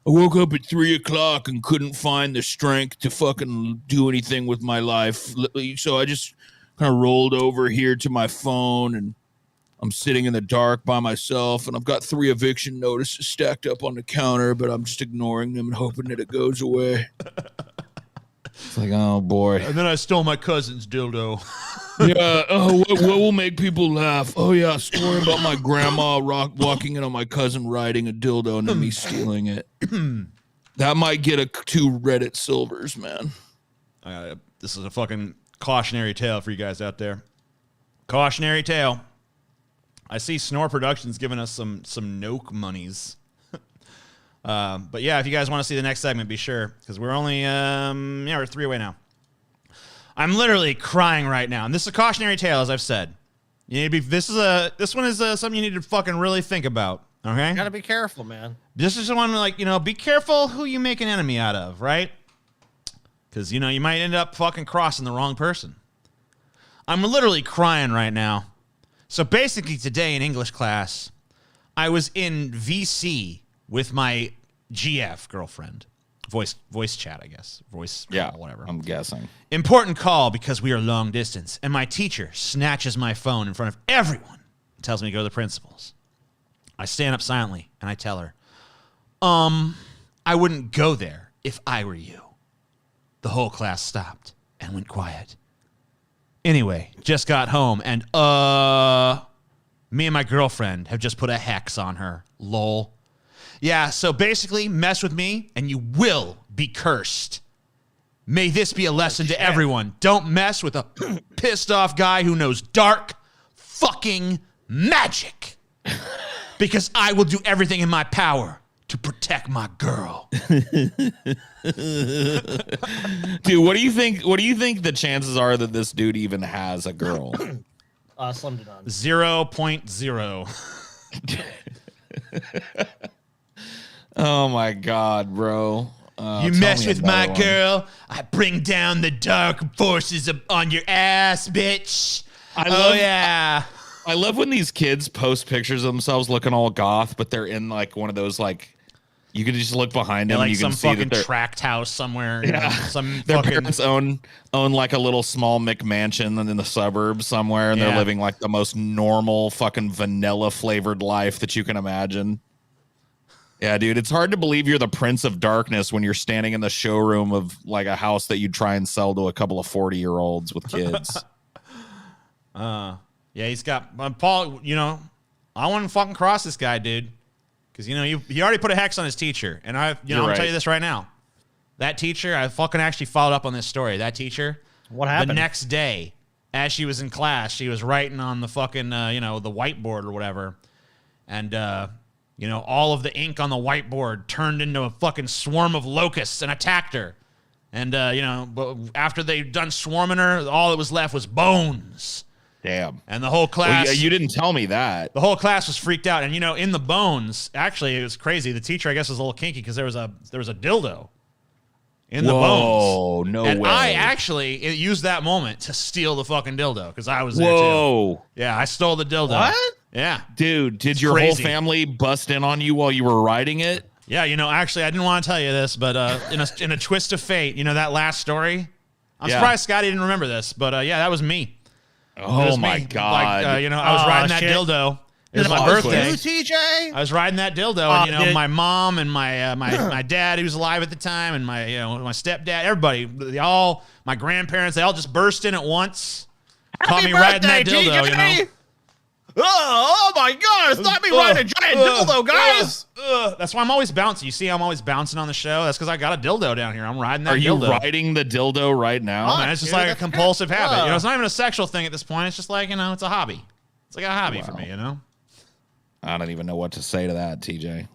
I woke up at 3 o'clock and couldn't find the strength to fucking do anything with my life. So I just kind of rolled over here to my phone and I'm sitting in the dark by myself and I've got 3 eviction notices stacked up on the counter, but I'm just ignoring them and hoping that it goes away. It's like, oh boy. And then I stole my cousin's dildo. Yeah. Oh, what will make people laugh? Oh yeah, story about my grandma walking in on my cousin riding a dildo and then me stealing it. That might get 2 Reddit silvers, man. This is a fucking cautionary tale for you guys out there. Cautionary tale. I see Snore Productions giving us some Noke monies. But yeah, if you guys want to see the next segment, be sure, because we're only we're 3 away now. I'm literally crying right now, and this is a cautionary tale, as I've said. You need to be. This one is something you need to fucking really think about. Okay. You gotta be careful, man. This is one like be careful who you make an enemy out of, right? Because you might end up fucking crossing the wrong person. I'm literally crying right now. So basically, today in English class, I was in VC with my GF girlfriend. Voice chat, I guess. Voice call, whatever. I'm guessing. Important call because we are long distance. And my teacher snatches my phone in front of everyone and tells me to go to the principal's. I stand up silently and I tell her, I wouldn't go there if I were you. The whole class stopped and went quiet. Anyway, just got home and me and my girlfriend have just put a hex on her. Lol. Yeah, so basically, mess with me, and you will be cursed. May this be a lesson to everyone. Don't mess with a pissed off guy who knows dark fucking magic. Because I will do everything in my power to protect my girl. Dude, what do you think? What do you think the chances are that this dude even has a girl? Slim to none. 0.0. Oh my god, bro. You mess with my girl, I bring down the dark forces on your ass, bitch. Yeah. I love when these kids post pictures of themselves looking all goth, but they're in like one of those like you can just look behind them like and you some can see fucking that tract house somewhere. Yeah, some their fucking parents own like a little small McMansion in the suburbs somewhere, and they're living like the most normal fucking vanilla flavored life that you can imagine. Yeah, dude, it's hard to believe you're the Prince of Darkness when you're standing in the showroom of like a house that you'd try and sell to a couple of 40-year-olds with kids. Yeah, he's got Paul. I want to fucking cross this guy, dude, because he already put a hex on his teacher, and I'm gonna tell you this right now. That teacher, I fucking actually followed up on this story. That teacher, what happened? The next day, as she was in class, she was writing on the fucking the whiteboard or whatever, and all of the ink on the whiteboard turned into a fucking swarm of locusts and attacked her. And, but after they'd done swarming her, all that was left was bones. Damn. And the whole class... Well, you didn't tell me that. The whole class was freaked out. And, in the bones, actually, it was crazy. The teacher, I guess, was a little kinky because there was a dildo in the bones. Oh, no way. And I actually used that moment to steal the fucking dildo because I was there, Whoa. too. Yeah, I stole the dildo. What? Yeah. Dude, did your whole family bust in on you while you were riding it? Yeah, actually, I didn't want to tell you this, but in a twist of fate, that last story? I'm surprised Scotty didn't remember this, but that was me. Oh, my God. Like, I was riding that dildo. It was my birthday. TJ? I was riding that dildo, and, my mom and my dad, who was alive at the time, and my my stepdad, everybody, my grandparents, they all just burst in at once. Caught me riding that dildo, Oh my God! Stop me riding a giant dildo, guys! That's why I'm always bouncing. You see, I'm always bouncing on the show. That's because I got a dildo down here. I'm riding that dildo. Are you riding the dildo right now? Oh, man, it's just like a compulsive habit. It's not even a sexual thing at this point. It's just like, it's a hobby. It's like a hobby for me, I don't even know what to say to that, TJ.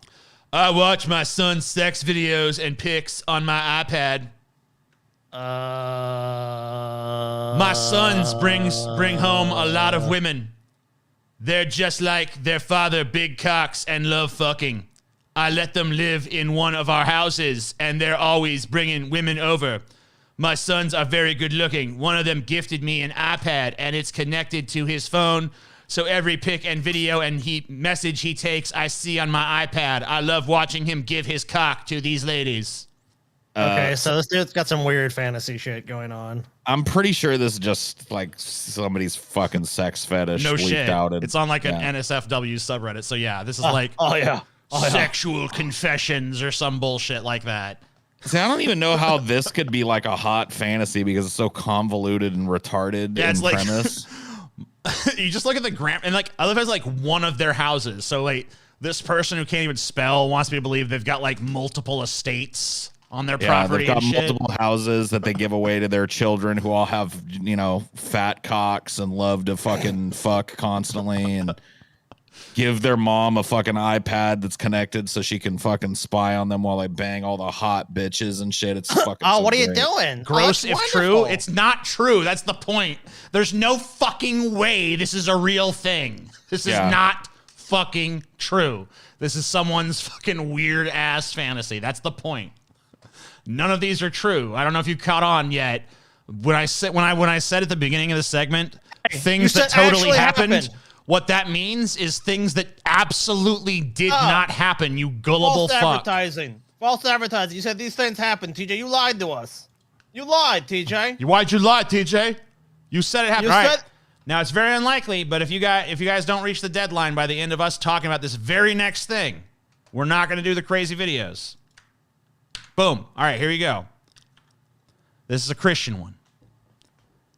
I watch my son's sex videos and pics on my iPad. My sons bring home a lot of women. They're just like their father, big cocks, and love fucking. I let them live in one of our houses, and they're always bringing women over. My sons are very good looking. One of them gifted me an iPad, and it's connected to his phone. So every pic and video and message he takes, I see on my iPad. I love watching him give his cock to these ladies. Okay, so this dude's got some weird fantasy shit going on. I'm pretty sure this is just like somebody's fucking sex fetish. No shit. Out it's on like an NSFW subreddit. So yeah, this is sexual confessions or some bullshit like that. See, I don't even know how this could be like a hot fantasy because it's so convoluted and retarded in premise. You just look at the and like I love it as like one of their houses. So like this person who can't even spell wants me to believe they've got like multiple estates on their property. They've got and multiple houses that they give away to their children who all have, fat cocks and love to fucking fuck constantly. And give their mom a fucking iPad that's connected so she can fucking spy on them while they bang all the hot bitches and shit. It's fucking. Oh, so what are you great. doing? Gross that's if true. wonderful. It's not true. That's the point. There's no fucking way this is a real thing. This is not fucking true. This is someone's fucking weird ass fantasy. That's the point. None of these are true. I don't know if you caught on yet. When I said at the beginning of the segment, things that totally happened. What that means is things that absolutely did not happen, you gullible False fuck. advertising. False advertising. You said these things happened, TJ. You lied to us. You lied, TJ. Why'd you lie, TJ? You said it happened. You All right. said- Now, it's very unlikely, but if you guys don't reach the deadline by the end of us talking about this very next thing, we're not going to do the crazy videos. Boom. All right, here you go. This is a Christian one.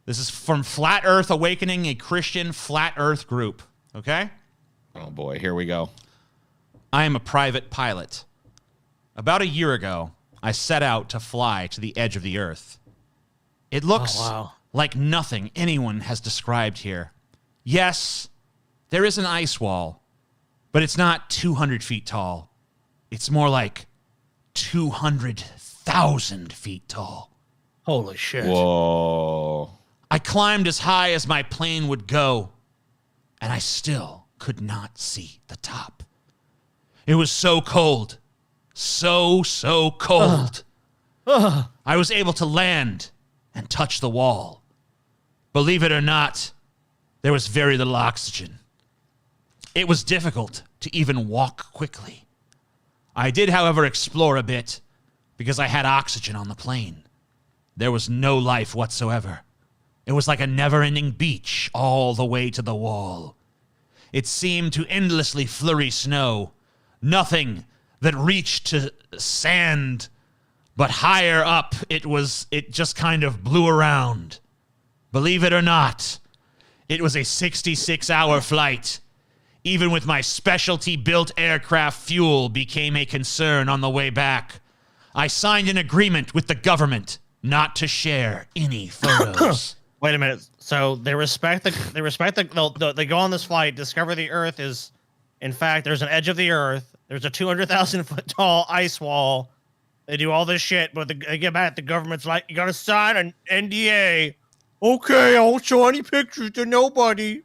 This is from Flat Earth Awakening, a Christian flat earth group. Okay? Oh boy, here we go. I am a private pilot. About a year ago, I set out to fly to the edge of the earth. It looks like nothing anyone has described here. Yes, there is an ice wall, but it's not 200 feet tall. It's more like 200,000 feet tall. Holy shit. Whoa. I climbed as high as my plane would go, and I still could not see the top. It was so cold. So cold. I was able to land and touch the wall. Believe it or not, there was very little oxygen. It was difficult to even walk quickly. I did, however, explore a bit because I had oxygen on the plane. There was no life whatsoever. It was like a never-ending beach all the way to the wall. It seemed to endlessly flurry snow, nothing that reached to sand, but higher up it just kind of blew around. Believe it or not, it was a 66-hour flight. Even with my specialty-built aircraft, fuel became a concern on the way back. I signed an agreement with the government not to share any photos. Wait a minute. So they they go on this flight, discover the Earth is, in fact, there's an edge of the Earth. There's a 200,000 foot tall ice wall. They do all this shit, but they get back. The government's like, you gotta sign an NDA. Okay, I won't show any pictures to nobody.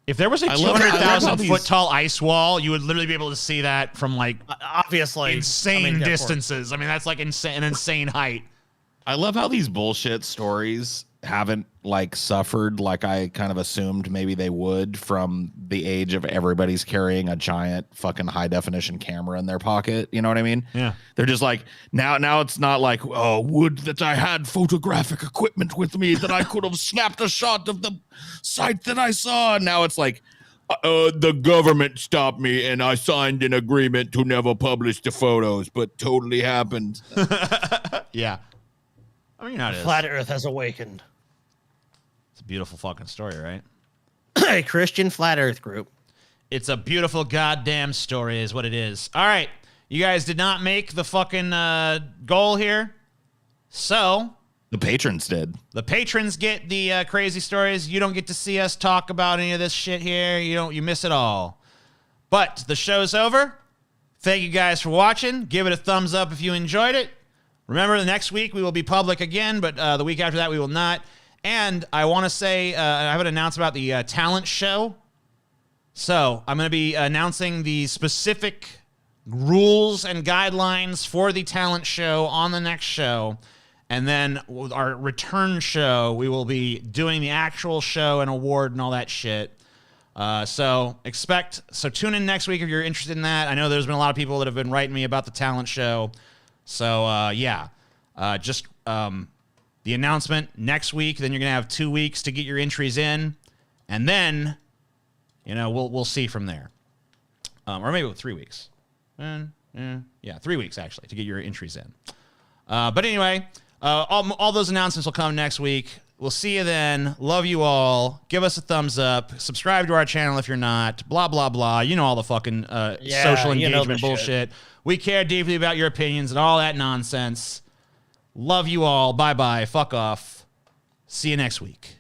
If there was a 200,000 foot tall ice wall, you would literally be able to see that from like obviously insane distances. I mean, that's like an insane height. I love how these bullshit stories haven't like suffered like I kind of assumed maybe they would from the age of everybody's carrying a giant fucking high definition camera in their pocket. You know what I mean? Yeah. They're just like, now it's not like, oh, would that I had photographic equipment with me that I could have snapped a shot of the site that I saw. Now it's like, the government stopped me and I signed an agreement to never publish the photos, but totally happened. Yeah. I mean, it is. Flat Earth has awakened. It's a beautiful fucking story, right? A Christian flat Earth group. It's a beautiful goddamn story is what it is. All right. You guys did not make the fucking goal here. So The patrons did. the patrons get the crazy stories. You don't get to see us talk about any of this shit here. You miss it all. But the show's over. Thank you guys for watching. Give it a thumbs up if you enjoyed it. Remember, the next week we will be public again, but the week after that we will not. And I want to say, I have an announcement about the talent show. So I'm going to be announcing the specific rules and guidelines for the talent show on the next show. And then with our return show, we will be doing the actual show and award and all that shit. So tune in next week if you're interested in that. I know there's been a lot of people that have been writing me about the talent show. So, the announcement next week, then you're going to have 2 weeks to get your entries in, and then, we'll see from there. Or maybe 3 weeks. 3 weeks, actually, to get your entries in. But anyway, all those announcements will come next week. We'll see you then. Love you all. Give us a thumbs up. Subscribe to our channel if you're not. Blah, blah, blah. You know all the fucking social engagement bullshit. We care deeply about your opinions and all that nonsense. Love you all. Bye-bye. Fuck off. See you next week.